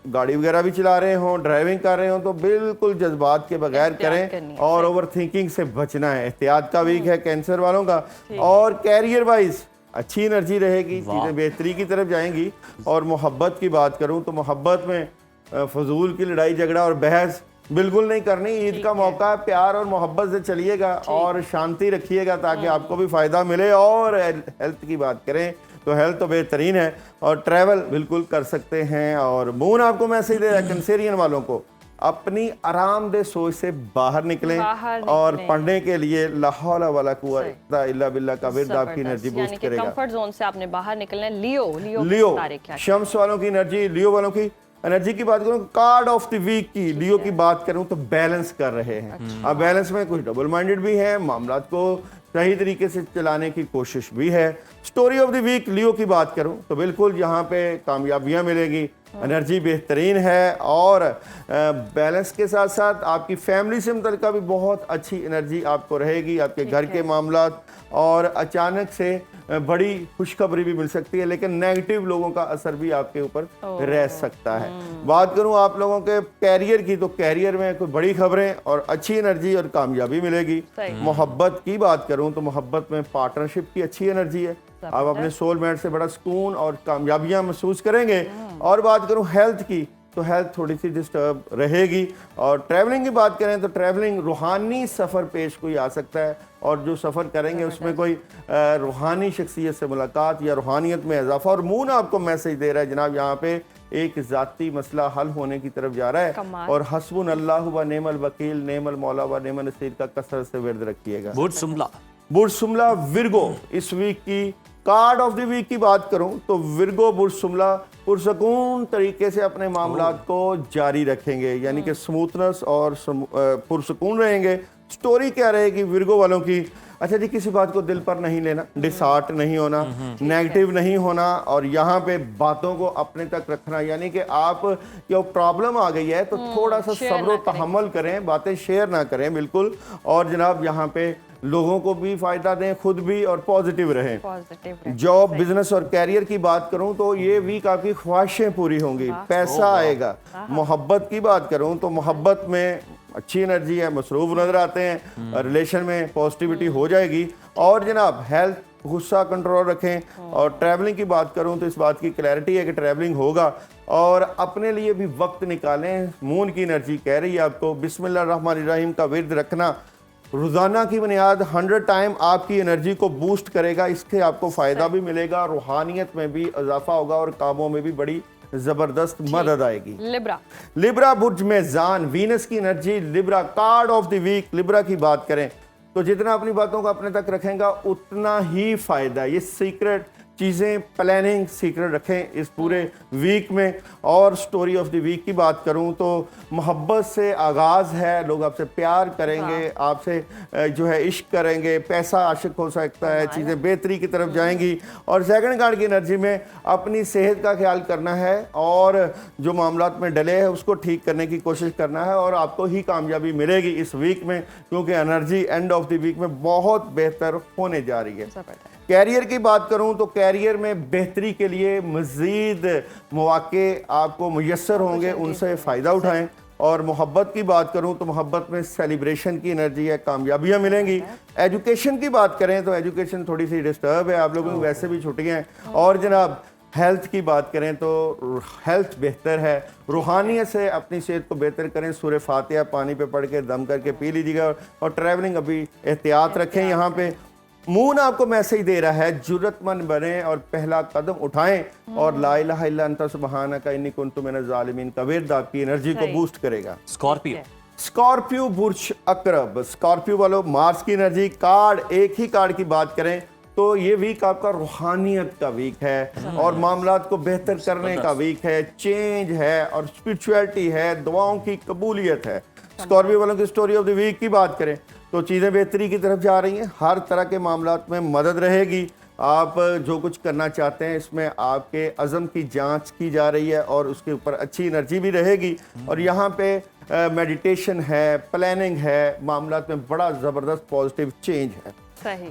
गाड़ी वगैरह भी चला रहे हों, ड्राइविंग कर रहे हों तो बिल्कुल जज्बात के बगैर करें और ओवर थिंकिंग से बचना है। एहतियात का वीक है कैंसर वालों का। और कैरियर वाइज अच्छी एनर्जी रहेगी, चीज़ें बेहतरी की तरफ जाएंगी। और मोहब्बत की बात करूं तो मोहब्बत में फजूल की लड़ाई झगड़ा और बहस बिल्कुल नहीं करनी। ईद का मौका है, प्यार और मोहब्बत से चलिएगा और शांति रखिएगा ताकि आपको भी फायदा मिले। और हेल्थ की बात करें तो हेल्थ तो बेहतरीन है और ट्रैवल बिल्कुल कर सकते हैं। और मून आपको मैसेज दे रहा है कंसेरियन वालों को अपनी आरामदेह सोच से बाहर निकलें और पढ़ने के लिए ला हौला वला कुव्वता इल्ला बिल्लाह का विर्द आपकी एनर्जी बूस्ट करेगा। कंफर्ट जोन से आपने बाहर निकलना है। लियो शम्स वालों की एनर्जी, लियो वालों की एनर्जी की बात करूं, कार्ड ऑफ द वीक की लियो की बात करूं तो बैलेंस कर रहे हैं। अब बैलेंस में कुछ डबल माइंडेड भी है, मामलात को सही तरीके से चलाने की कोशिश भी है। स्टोरी ऑफ द वीक लियो की बात करूं तो बिल्कुल यहाँ पे कामयाबियां मिलेगी, एनर्जी बेहतरीन है। और बैलेंस के साथ साथ आपकी फैमिली से मुतल्लिका भी बहुत अच्छी एनर्जी आपको रहेगी, आपके घर के मामलात। और अचानक से बड़ी खुशखबरी भी मिल सकती है, लेकिन नेगेटिव लोगों का असर भी आपके ऊपर रह सकता है। बात करूं आप लोगों के कैरियर की तो कैरियर में कोई बड़ी खबरें और अच्छी एनर्जी और कामयाबी मिलेगी। मोहब्बत की बात करूं तो मोहब्बत में पार्टनरशिप की अच्छी एनर्जी है, आप अपने सोलमेट से बड़ा सुकून और कामयाबियां महसूस करेंगे। और बात करूं हेल्थ की तो हेल्थ थोड़ी सी डिस्टर्ब रहेगी। और ट्रैवलिंग की बात करें तो ट्रैवलिंग रूहानी सफ़र पेश कोई आ सकता है और जो सफ़र करेंगे उसमें कोई रूहानी शख्सियत से मुलाकात या रूहानियत में इजाफा। और मून आपको मैसेज दे रहा है जनाब यहाँ पे एक ज़ाती मसला हल होने की तरफ जा रहा है। और हस्बुन अल्लाह व नेमल वकील नेमल मौला व नेमल नसीर का कसरत से विर्द रखिएगा। बुर्ज सुमला विर्गो इस वीक की कार्ड ऑफ द वीक की बात करूं तो विर्गो बुर्ज सुमला पुरसकून तरीके से अपने मामलात को जारी रखेंगे, यानी कि स्मूथनेस और पुरसकून रहेंगे, स्टोरी क्या रहेगी विर्गो वालों की? अच्छा जी, किसी बात को दिल पर नहीं लेना, डिसहार्ट नहीं होना, नेगेटिव नहीं होना, और यहाँ पे बातों को अपने तक रखना, यानी कि आप जो प्रॉब्लम आ गई है तो थोड़ा सा शेयर सब्र ना तहम्मुल करें, बातें शेयर ना करें बिल्कुल, और जनाब यहाँ पे लोगों को भी फायदा दें, खुद भी, और पॉजिटिव रहें। पॉजिटिव जॉब, बिजनेस और कैरियर की बात करूं तो ये वीक आपकी ख्वाहिशें पूरी होंगी, पैसा आएगा। मोहब्बत की बात करूं तो मोहब्बत में अच्छी एनर्जी है, मसरूफ नजर आते हैं, रिलेशन में पॉजिटिविटी हो जाएगी। और जनाब हेल्थ, गुस्सा कंट्रोल रखें। और ट्रैवलिंग की बात करूं तो इस बात की क्लैरिटी है कि ट्रैवलिंग होगा, और अपने लिए भी वक्त निकालें। मून की एनर्जी कह रही है आपको बिस्मिल्लाहिर्रहमानिर्रहीम का विर्द रखना रोज़ाना की बुनियाद 100 टाइम आपकी एनर्जी को बूस्ट करेगा। इससे आपको फ़ायदा भी मिलेगा, रूहानियत में भी इजाफा होगा, और कामों में भी बड़ी ज़बरदस्त मदद आएगी। लिब्रा बुर्ज में जान, वीनस की energy, Libra card of the week. Libra की बात करें तो जितना अपनी बातों को अपने तक रखेगा उतना ही फ़ायदा। ये सीक्रेट चीज़ें, प्लानिंग सीक्रेट रखें इस पूरे वीक में। और स्टोरी ऑफ द वीक की बात करूं तो मोहब्बत से आगाज़ है, लोग आपसे प्यार करेंगे, आपसे जो है इश्क करेंगे, पैसा आशिक हो सकता है, चीज़ें बेहतरी की तरफ जाएंगी। और सेकंड कार्ड की एनर्जी में अपनी सेहत का ख्याल करना है, और जो मामलात में डले हैं उसको ठीक करने की कोशिश करना है, और आपको ही कामयाबी मिलेगी इस वीक में, क्योंकि energy end of the week में बहुत बेहतर होने जा रही है। कैरियर की बात करूं तो कैरियर में बेहतरी के लिए मज़ीद मौके आपको मुयस्सर होंगे, उनसे फ़ायदा उठाएं। और मोहब्बत की बात करूं तो मोहब्बत में सेलिब्रेशन की एनर्जी है, कामयाबियां मिलेंगी। एजुकेशन की बात करें तो एजुकेशन थोड़ी सी डिस्टर्ब है, आप लोगों की वैसे भी छुट्टियां हैं। और जनाब हेल्थ की बात करें तो हेल्थ बेहतर है, रूहानियत से अपनी सेहत को बेहतर करें। सूरह फातिहा पानी पे पढ़ के दम करके पी लीजिएगा। और ट्रैवलिंग अभी एहतियात रखें। यहाँ पे मून आपको मैसेज दे रहा है जुर्रतमंद बने और पहला कदम उठाएं, और ला इलाहा इल्ला अंता सुब्हानका इन्नी कुन्तु मिनज़ ज़ालिमीन का विर्द आपकी एनर्जी को बूस्ट करेगा। स्कॉर्पियो बुर्ज अकरब, स्कॉर्पियो वालों मार्स की एनर्जी कार्ड, एक ही कार्ड की बात करें तो ये वीक आपका रूहानियत का वीक है, और मामलात को बेहतर करने का वीक है, चेंज है, और स्पिरिचुअलिटी है, दुआओं की कबूलियत है। स्कॉर्पियो वालों की स्टोरी ऑफ द वीक की बात करें तो चीज़ें बेहतरी की तरफ जा रही हैं, हर तरह के मामलात में मदद रहेगी। आप जो कुछ करना चाहते हैं इसमें आपके अज़म की जांच की जा रही है, और उसके ऊपर अच्छी एनर्जी भी रहेगी। और यहाँ पे मेडिटेशन है, प्लानिंग है, मामलात में बड़ा ज़बरदस्त पॉजिटिव चेंज है।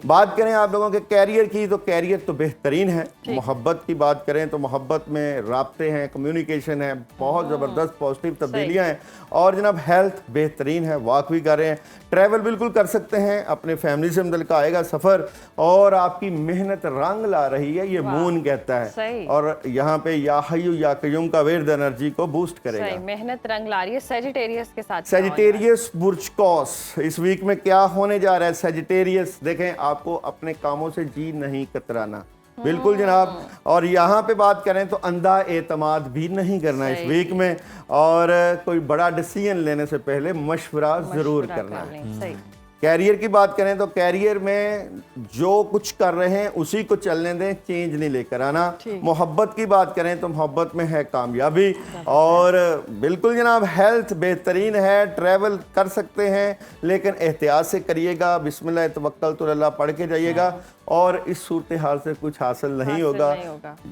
बात करें आप लोगों के कैरियर की तो कैरियर तो बेहतरीन है। मोहब्बत की बात करें तो मोहब्बत में राब्ते हैं, कम्युनिकेशन है, बहुत ज़बरदस्त पॉजिटिव तब्दीलियां हैं। और जनाब हेल्थ बेहतरीन है, वॉक भी कर रहे हैं, ट्रैवल बिल्कुल कर सकते हैं, अपने फैमिली से मुतल्लिक़ आएगा सफ़र, और आपकी मेहनत रंग ला रही है, ये मून कहता है। और यहाँ पे या हय्यु या क़य्यूम का विर्द एनर्जी को बूस्ट करेगा। मेहनत रंग ला रही है। सेजिटेरियस के साथ, सेजिटेरियस बुर्ज कॉस इस वीक में क्या होने जा रहा है? सेजिटेरियस देखें, आपको अपने कामों से जी नहीं कतराना, बिल्कुल जनाब। और यहाँ पे बात करें तो अंधा एतमाद भी नहीं करना इस वीक में, और कोई बड़ा डिसीजन लेने से पहले मशवरा जरूर करना है। कैरियर की बात करें तो कैरियर में जो कुछ कर रहे हैं उसी को चलने दें, चेंज नहीं लेकर आना। मोहब्बत की बात करें तो मोहब्बत में है कामयाबी। और बिल्कुल जनाब हेल्थ बेहतरीन है, ट्रैवल कर सकते हैं लेकिन एहतियात से करिएगा, बिस्मिल्लाह तवक्कलतु अल्लाह पढ़ के जाइएगा, और इस सूरत हाल से कुछ हासिल नहीं होगा,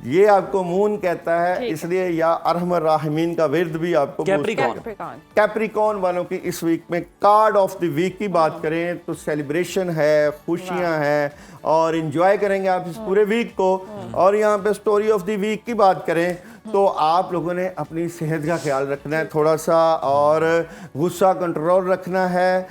ये आपको मून कहता है। इसलिए या अरहमर राहिमीन का विर्द भी आपको। कैप्रिकॉन वालों की इस वीक में कार्ड ऑफ द वीक की बात करें तो सेलिब्रेशन है, खुशियां हैं, और एंजॉय करेंगे आप इस पूरे वीक को। और यहाँ पे स्टोरी ऑफ द वीक की बात करें तो आप लोगों ने अपनी सेहत का ख्याल रखना है थोड़ा सा, और गुस्सा कंट्रोल रखना है।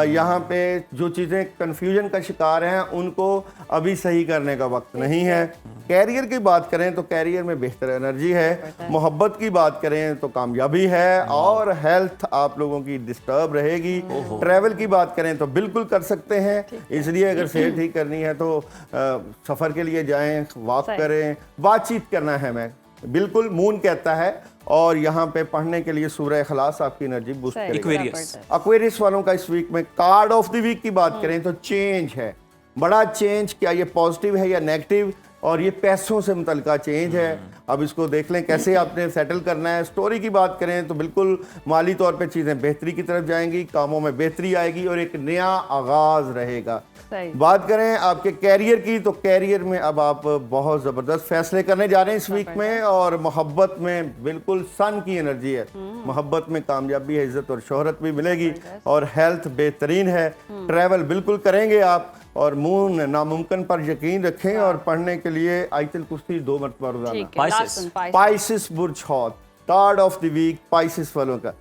यहाँ पे जो चीज़ें कन्फ्यूजन का शिकार हैं उनको अभी सही करने का वक्त नहीं है। कैरियर की बात करें तो कैरियर में बेहतर एनर्जी है। मोहब्बत की बात करें तो कामयाबी है, और हेल्थ आप लोगों की डिस्टर्ब रहेगी। ट्रैवल की बात करें तो बिल्कुल कर सकते हैं, इसलिए अगर सेहत ठीक करनी है तो सफ़र के लिए जाएं, वॉक करें, बातचीत करना है, मैं बिल्कुल मून कहता है। और यहाँ पे पढ़ने के लिए सूरह इखलास आपकी एनर्जी बूस्ट करेगा। एक्वेरियस वालों का इस वीक में कार्ड ऑफ द वीक की बात करें तो चेंज है, बड़ा चेंज। क्या ये पॉजिटिव है या नेगेटिव, और ये पैसों से मुतल्लिका चेंज है। अब इसको देख लें कैसे आपने सेटल करना है। स्टोरी की बात करें तो बिल्कुल माली तौर पे चीज़ें बेहतरी की तरफ जाएंगी, कामों में बेहतरी आएगी और एक नया आगाज़ रहेगा। सही। बात करें आपके कैरियर की तो कैरियर में अब आप बहुत ज़बरदस्त फैसले करने जा रहे हैं इस वीक में, और मोहब्बत में बिल्कुल सन की एनर्जी है। मोहब्बत में कामयाबी है, इज्जत और शोहरत भी मिलेगी, और हेल्थ बेहतरीन है। ट्रैवल बिल्कुल करेंगे आप, और मून नामुमकिन पर यकीन रखें, और पढ़ने के लिए आयतुल कुर्सी 2 मरतबा रोजाना। ठीक है, Pisces। Last one, Pisces। Pisces बुर्ज हौत, card of the week Pisces वालों का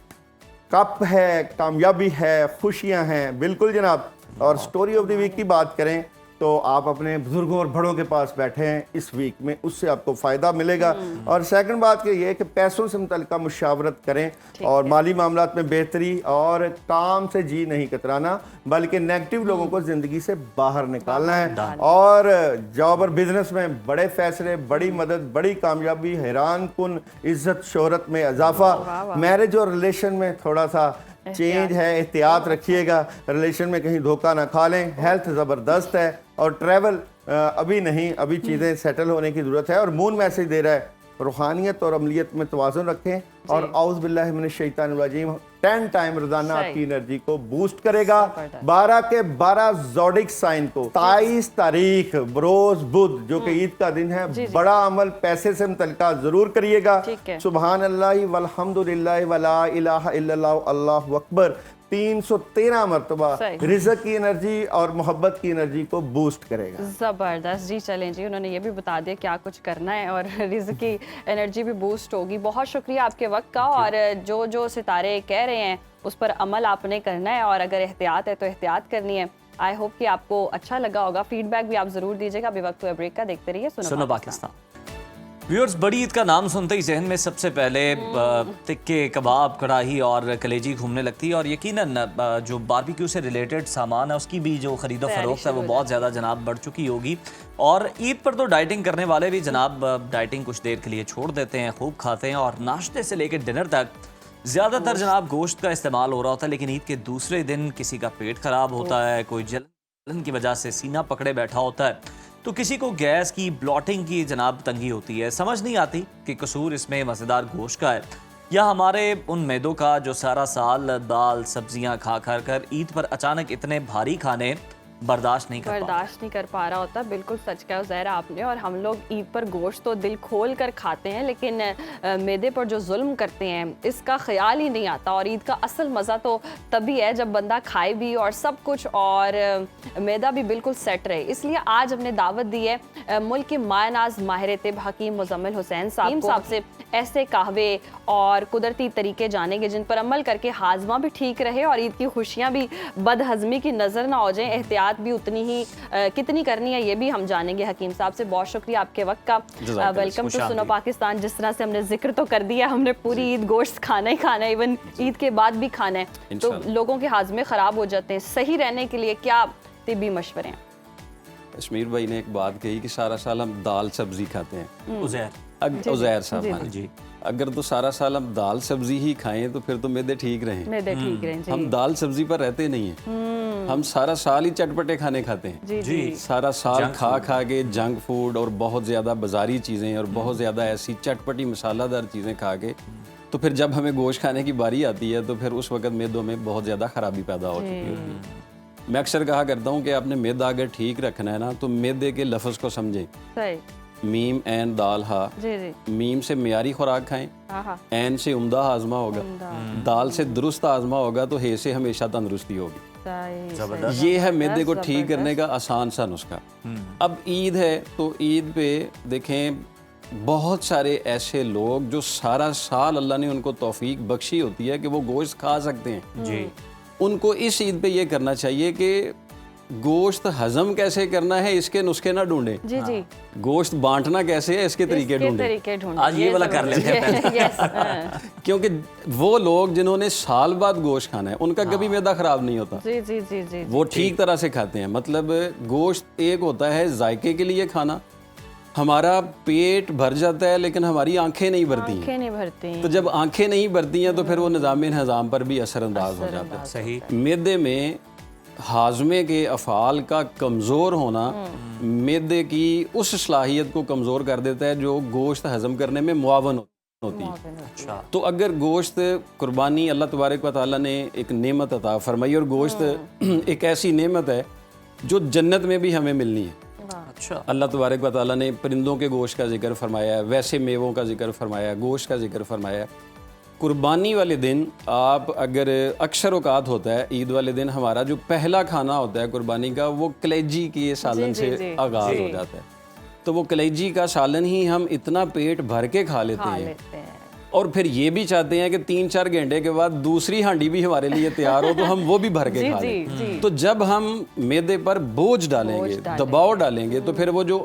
कप है, कामयाबी है, खुशियां हैं, बिल्कुल जनाब। और स्टोरी ऑफ द वीक की बात करें तो आप अपने बुजुर्गों और बड़ों के पास बैठे हैं इस वीक में, उससे आपको फ़ायदा मिलेगा। और सेकंड बात ये है कि पैसों से मुतल्लिका मुशावरत करें, और माली मामलात में बेहतरी, और काम से जी नहीं कतराना, बल्कि नेगेटिव लोगों को ज़िंदगी से बाहर निकालना है। और जॉब और बिजनेस में बड़े फैसले, बड़ी मदद, बड़ी कामयाबी, हैरान कुन इज्जत शोहरत में इजाफा। मैरिज और रिलेशन में थोड़ा सा चेंज है, एहतियात रखिएगा, रिलेशन में कहीं धोखा ना खा लें। हेल्थ ज़बरदस्त है, और ट्रैवल अभी नहीं, अभी चीज़ें सेटल होने की ज़रूरत है। और मून मैसेज दे रहा है रूहानियत और अमलियत में तवाज़ुन रखें, और औज़ु बिल्लाहि मिनश शैतानिर रजीम 10 टाइम रोजाना सही। आपकी एनर्जी को बूस्ट करेगा। जबरदस्त। 12 के 12 ज़ोडिक साइन को 23 तारीख बरोज बुध जो कि ईद का दिन है, जी, जी। बड़ा अमल पैसे से मुतल्लिका जरूर करिएगा। ठीक है। सुबहान अल्लाह वल्हम्दुलिल्लाह वला इलाहा इल्लल्लाह अल्लाहु अकबर 313 मरतबा सही। रिज़्क़ की एनर्जी और मोहब्बत की एनर्जी को बूस्ट करेगा। ज़बरदस्त जी। चलें जी, उन्होंने ये भी बता दिया क्या कुछ करना है, और रिज़्क़ की एनर्जी भी बूस्ट होगी। बहुत शुक्रिया आपके वक्त का, और जो जो सितारे कह रहे हैं उस पर अमल आपने करना है, और अगर एहतियात है तो एहतियात करनी है। आई होप कि आपको अच्छा लगा होगा। फीडबैक भी आप ज़रूर दीजिएगा। अभी वक्त हुआ ब्रेक का, देखते रहिए सुनो पाकिस्तान। व्यूअर्स, बड़ी ईद का नाम सुनते ही जहन में सबसे पहले टिक्के, कबाब, कढ़ाई और कलेजी घूमने लगती है, और यकीनन जो बारबेक्यू से रिलेटेड सामान है उसकी भी जो खरीदो फरोख्त है वो बहुत ज़्यादा जनाब बढ़ चुकी होगी। और ईद पर तो डाइटिंग करने वाले भी जनाब डाइटिंग कुछ देर के लिए छोड़ देते हैं, खूब खाते हैं, और नाश्ते से लेकर डिनर तक ज़्यादातर जनाब गोश्त का इस्तेमाल हो रहा होता है। लेकिन ईद के दूसरे दिन किसी का पेट खराब होता है, कोई जलन की वजह से सीना पकड़े बैठा होता है, तो किसी को गैस की, ब्लॉटिंग की जनाब तंगी होती है। समझ नहीं आती कि कसूर इसमें मज़ेदार गोश्त का है या हमारे उन मैदों का जो सारा साल दाल सब्जियां खा खा कर ईद पर अचानक इतने भारी खाने बर्दाश्त नहीं कर पा रहा होता। बिल्कुल सच कहा ज़हरा आपने। और हम लोग ईद पर गोश्त तो दिल खोल कर खाते हैं, लेकिन मैदे पर जो जुल्म करते हैं इसका ख्याल ही नहीं आता। और ईद का असल मज़ा तो तभी है जब बंदा खाए भी और सब कुछ, और मैदा भी बिल्कुल सेट रहे। इसलिए आज हमने दावत दी है मुल्क के मायनाज माहिर तिब हकीम मुजम्मिल हुसैन साहब से ऐसे कहवे और कुदरती तरीके जानेंगे जिन पर अमल करके हाजमा भी ठीक रहे, और ईद की खुशियाँ भी बदहजमी की नज़र ना हो जाए। एहतियात भी उतनी ही कितनी करनी है ये भी हम जानेंगे हकीम साहब से। बहुत शुक्रिया आपके वक्त का। Welcome to Suno Pakistan. जिस तरह से हमने जिक्र तो कर दिया, हमने पूरी ईद गोश्त खाना ही खाना है, इवन ईद के बाद भी खाना है, तो लोगों के हाजमे ख़राब हो जाते हैं। सही रहने के लिए क्या तिब्बी मशवरे हैं? कश्मीर भाई ने एक बात कही कि सारा साल हम दाल सब्जी खाते हैं। उज़ैर साहब, हाँ जी, अगर तो सारा साल हम दाल सब्जी ही खाएं तो फिर तो मैदे ठीक रहें। हम दाल सब्जी पर रहते नहीं हैं, हम सारा साल ही चटपटे खाने खाते हैं जी। सारा साल खा खा के जंक फूड और बहुत ज़्यादा बाजारी चीज़ें और बहुत ज़्यादा ऐसी चटपटी मसालादार चीज़ें खा के, तो फिर जब हमें गोश्त खाने की बारी आती है तो फिर उस वक्त मैदों में बहुत ज़्यादा ख़राबी पैदा हो चुकी होती है। मैं अक्सर कहा करता हूँ कि आपने मैदा अगर ठीक रखना है ना तो मैदे के लफ्ज़ को समझें। मीम एन दाल हा, मीम से मियारी खुराक खाएं, एन से उम्दा हाजमा होगा, दाल से दुरुस्त हाजमा होगा, तो हे से हमेशा तंदुरुस्ती होगी। ये है मैदे को ठीक करने का आसान सा नुस्खा। अब ईद है तो ईद पे देखें बहुत सारे ऐसे लोग जो सारा साल अल्लाह ने उनको तौफीक बख्शी होती है कि वो गोश्त खा सकते हैं जी। उनको इस ईद पे ये करना चाहिए कि गोश्त हजम कैसे करना है इसके नुस्खे ना ढूंढें जी। गोश्त बांटना कैसे है इसके तरीके ढूंढें। आज ये वाला कर लेते हैं क्योंकि वो लोग जिन्होंने साल बाद गोश्त खाना है उनका कभी मैदा खराब नहीं होता जी। वो ठीक तरह से खाते हैं। मतलब गोश्त एक होता है जायके के लिए खाना, हमारा पेट भर जाता है लेकिन हमारी आंखें नहीं भरती। तो जब आंखें नहीं भरती हैं तो फिर वो निज़ाम-ए-हज़ाम पर भी असरअंदाज हो जाता है। सही। मैदे में हाजमे के अफ़ाल का कमज़ोर होना मैदे की उस सलाहियत को कमज़ोर कर देता है जो गोश्त हज़म करने में मुआवन होती है। अच्छा। तो अगर गोश्त कुर्बानी अल्लाह तबारक व तआला ने एक नेमत अता फरमाई, और गोश्त एक ऐसी नेमत है जो जन्नत में भी हमें मिलनी है। अच्छा। अल्लाह तबारक व तआला ने परिंदों के गोश्त का जिक्र फरमाया है, वैसे मेवों का जिक्र फरमाया है, गोश्त का जिक्र फरमाया है। कुर्बानी वाले दिन आप अगर अक्सर औकात होता है ईद वाले दिन हमारा जो पहला खाना होता है कुर्बानी का, वो कलेजी के सालन जी, जी, से आगाज़ जी। हो जाता है। तो वो कलेजी का सालन ही हम इतना पेट भर के खा लेते हैं, और फिर ये भी चाहते हैं कि 3-4 घंटे के बाद दूसरी हांडी भी हमारे लिए तैयार हो तो हम वो भी भर के खा लें। तो जब हम मैदे पर बोझ डालेंगे, दबाव डालेंगे, तो फिर वो जो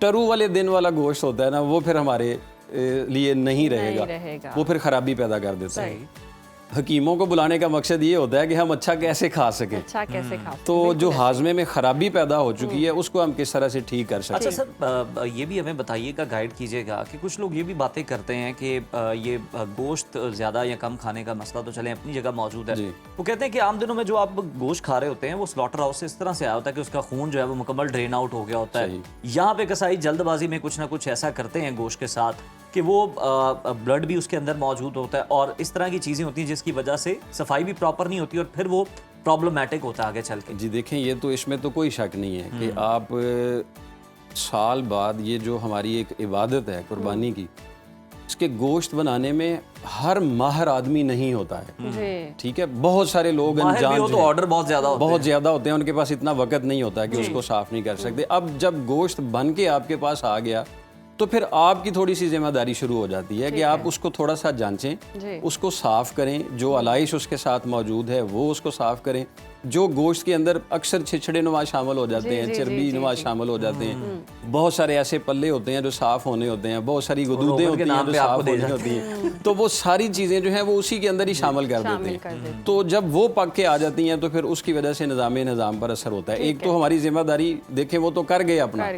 टरू वाले दिन वाला गोश्त होता है ना, वो फिर हमारे लिए नहीं रहेगा, वो फिर खराबी पैदा कर देता है। हकीमों को बुलाने का मकसद ये होता है कि हम अच्छा कैसे खा सकें, अच्छा कैसे खा सकें। तो जो हाजमे में खराबी पैदा हो चुकी है उसको हम किस तरह से ठीक कर सकते अच्छा हैं। सर, ये भी हमें बताइएगा, गाइड कीजिएगा कि कुछ लोग ये भी बातें करते हैं कि ये गोश्त ज़्यादा या कम खाने का मसला तो चले अपनी जगह मौजूद है। वो कहते हैं कि आम दिनों में जो आप गोश्त खा रहे होते हैं वो स्लॉटर हाउस से इस तरह से आया होता है कि उसका खून जो है वो मुकम्मल ड्रेन आउट हो गया होता है। यहाँ पे कसाई जल्दबाजी में कुछ ना कुछ ऐसा करते हैं गोश्त के साथ कि वो ब्लड भी उसके अंदर मौजूद होता है और इस तरह की चीज़ें होती हैं जिसकी वजह से सफाई भी प्रॉपर नहीं होती और फिर वो प्रॉब्लमैटिक होता है आगे चल के। जी देखें, ये तो इसमें तो कोई शक नहीं है कि आप साल बाद ये जो हमारी एक इबादत है कुर्बानी की, इसके गोश्त बनाने में हर माहिर आदमी नहीं होता है। ठीक है, बहुत सारे लोग अनजान तो ऑर्डर बहुत ज़्यादा होते हैं, उनके पास इतना वक्त नहीं होता कि उसको साफ नहीं कर सकते। अब जब गोश्त बन के आपके पास आ गया तो फिर आपकी थोड़ी सी जिम्मेदारी शुरू हो जाती है कि आप उसको थोड़ा सा जांचें, उसको साफ़ करें, जो अलाइश उसके साथ मौजूद है वो उसको साफ़ करें। जो गोश्त के अंदर अक्सर छिछड़े नुमा शामिल हो जाते हैं, चर्बी नुमा शामिल हो जाते हैं, बहुत सारे ऐसे पल्ले होते हैं जो साफ़ होने होते हैं, बहुत सारी गदूदें होती हैं जो साफ़ होनी होती हैं, तो वो सारी चीज़ें जो हैं वो उसी के अंदर ही शामिल कर देते हैं। तो जब वो पक के आ जाती हैं तो फिर उसकी वजह से निज़ाम पर असर होता है। एक तो हमारी जिम्मेदारी देखें वो तो कर गए अपना,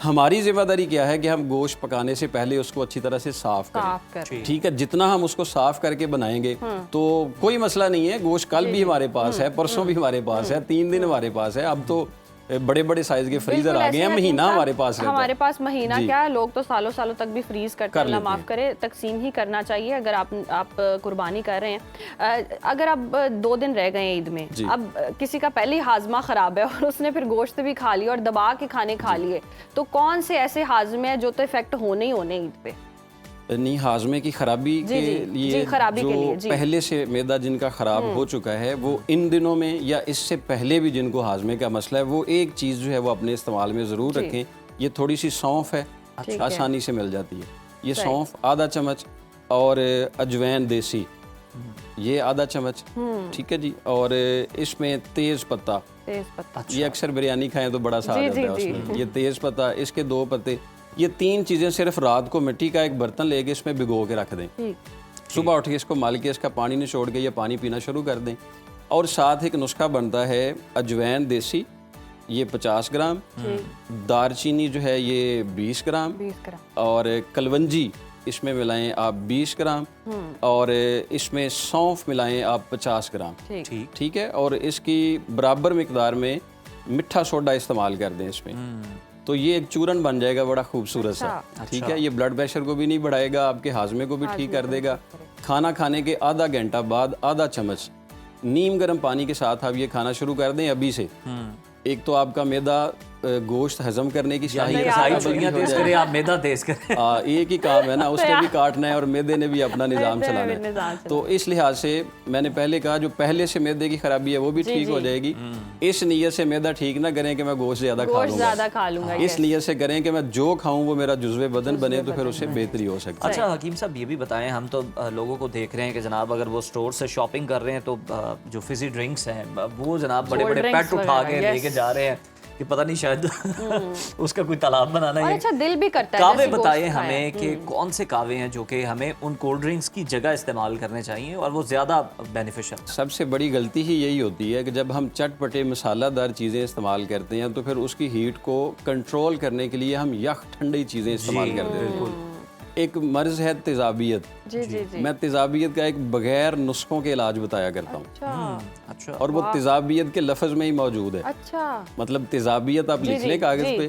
हमारी जिम्मेदारी क्या है कि हम गोश्त पकाने से पहले उसको अच्छी तरह से साफ करें। ठीक है, जितना हम उसको साफ करके बनाएंगे तो कोई मसला नहीं है। गोश्त कल भी हमारे पास है, परसों भी हमारे पास है, 3 दिन हमारे पास है। अब तो बड़े बड़े साइज के फ्रीजर आ गए हैं, महीना हमारे पास रहता है। हमारे पास महीना क्या है, लोग तो सालों सालों तक भी फ्रीज करते हैं। अल्लाह माफ करे, तकसीम ही करना चाहिए अगर आप कुर्बानी कर रहे हैं। अगर अब 2 दिन रह गए ईद में, अब किसी का पहले ही हाजमा खराब है और उसने फिर गोश्त भी खा लिया और दबा के खाने खा लिए, तो कौन से ऐसे हाजमे हैं जो तो इफेक्ट होने ही होने ईद पे? नहीं, हाजमे की खराबी के लिए जो पहले से मैदा जिनका ख़राब हो चुका है वो इन दिनों में या इससे पहले भी जिनको हाजमे का मसला है वो एक चीज़ जो है वो अपने इस्तेमाल में ज़रूर रखें। ये थोड़ी सी सौंफ है, आसानी से मिल जाती है। ये सौंफ आधा चम्मच और अजवैन देसी ये आधा चम्मच, ठीक है जी। और इसमें तेज़ पत्ता, ये अक्सर बिरयानी खाएं तो बड़ा सा आ जाता है उसमें। ये तेज़ पत्ता, इसके 2 पत्ते, ये 3 चीज़ें सिर्फ रात को मिट्टी का एक बर्तन लेके इसमें भिगो के रख दें। सुबह उठ के इसको माल के इसका पानी निचोड़ के ये पानी पीना शुरू कर दें। और साथ एक नुस्खा बनता है अजवैन देसी, ये 50 ग्राम, दारचीनी जो है ये 20 ग्राम, और कलवंजी इसमें मिलाएं आप 20 ग्राम, और इसमें सौंफ मिलाएं आप 50 ग्राम। ठीक है, और इसकी बराबर मिकदार में मीठा सोडा इस्तेमाल कर दें इसमें, तो ये एक चूरन बन जाएगा बड़ा खूबसूरत सा। ठीक है, ये ब्लड प्रेशर को भी नहीं बढ़ाएगा, आपके हाजमे को भी ठीक कर देगा। खाना खाने के आधा घंटा बाद आधा चम्मच नीम गर्म पानी के साथ आप ये खाना शुरू कर दें अभी से। एक तो आपका मैदा गोश्त हजम करने की तेज करें, आप मैदा तेज करें। एक ही काम है ना, उसने भी काटना है और मैदे ने भी अपना निज़ाम चलाना है। तो इस लिहाज से मैंने पहले कहा जो पहले से मैदे की खराबी है वो भी ठीक हो जाएगी। इस नीयत से मैदा ठीक ना करें कि मैं गोश्त ज़्यादा खा लूँगा, इस नीयत से करें कि मैं जो खाऊँ वो मेरा जुज़्वे बदन बने, तो फिर उससे बेहतरी हो सकती है। अच्छा हकीम साहब, ये भी बताएं, हम तो लोगों को देख रहे हैं कि जनाब अगर वो स्टोर से शॉपिंग कर रहे हैं तो जो फिजी ड्रिंक्स हैं वो जनाब बड़े बड़े पैट उठा के लेके जा रहे हैं कि पता नहीं शायद उसका कोई तालाब बनाना है। अच्छा, दिल भी करता है। कावे बताएं हमें कि कौन से कावे हैं जो कि हमें उन कोल्ड ड्रिंक्स की जगह इस्तेमाल करने चाहिए और वो ज़्यादा बेनिफिशियल। सबसे बड़ी गलती ही यही होती है कि जब हम चटपटे मसालादार चीज़ें इस्तेमाल करते हैं तो फिर उसकी हीट को कंट्रोल करने के लिए हम यख ठंडी चीज़ें इस्तेमाल करते हैं। एक मर्ज है तेजाबियत। जी जी जी। मैं तेजाबियत का एक बगैर नुस्खों के इलाज बताया करता हूँ, अच्छा अच्छा। और वो तेजाबियत के लफ्ज में ही मौजूद है। अच्छा, मतलब तेजाबियत आप जी, लिख जी, लें कागज जी। पे,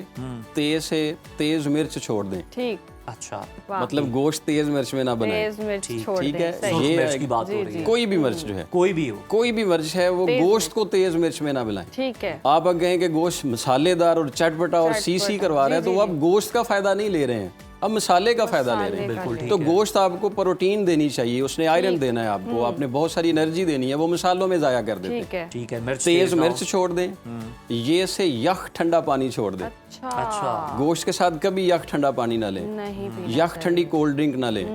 तेज से तेज मिर्च छोड़ दें। ठीक, अच्छा, वाह। मतलब गोश्त तेज मिर्च में ना बनाए। तेज मिर्च ठीक, छोड़ ठीक दें, है, सही। ये ये मिर्च की बात जी, हो रही जी। है, कोई भी मिर्च जो है, कोई भी हो। कोई भी मिर्च है, वो तेज गोश्त मिर्च। को तेज मिर्च में ना मिलाएं। ठीक है, आप अगर कहें कि गोश्त मसालेदार और चटपटा और सीसी चटपटा, करवा रहे हैं, जी, तो जी, आप गोश्त का फायदा नहीं ले रहे हैं, अब मसाले का फायदा ले रहे मसाले हैं। का बिल्कुल ले। ठीक तो है। गोश्त आपको प्रोटीन देनी चाहिए, उसने आयरन देना है आपको, आपने बहुत सारी एनर्जी देनी है, वो मसालों में जाया कर देते ठीक हैं। है। ठीक है, मिर्च तेज ना हो। मिर्च छोड़ दें, ये से यख ठंडा पानी छोड़ दें। अच्छा, अच्छा, गोश्त के साथ कभी यख ठंडा पानी ना लें, नहीं भी यख ठंडी कोल्ड ड्रिंक ना लें।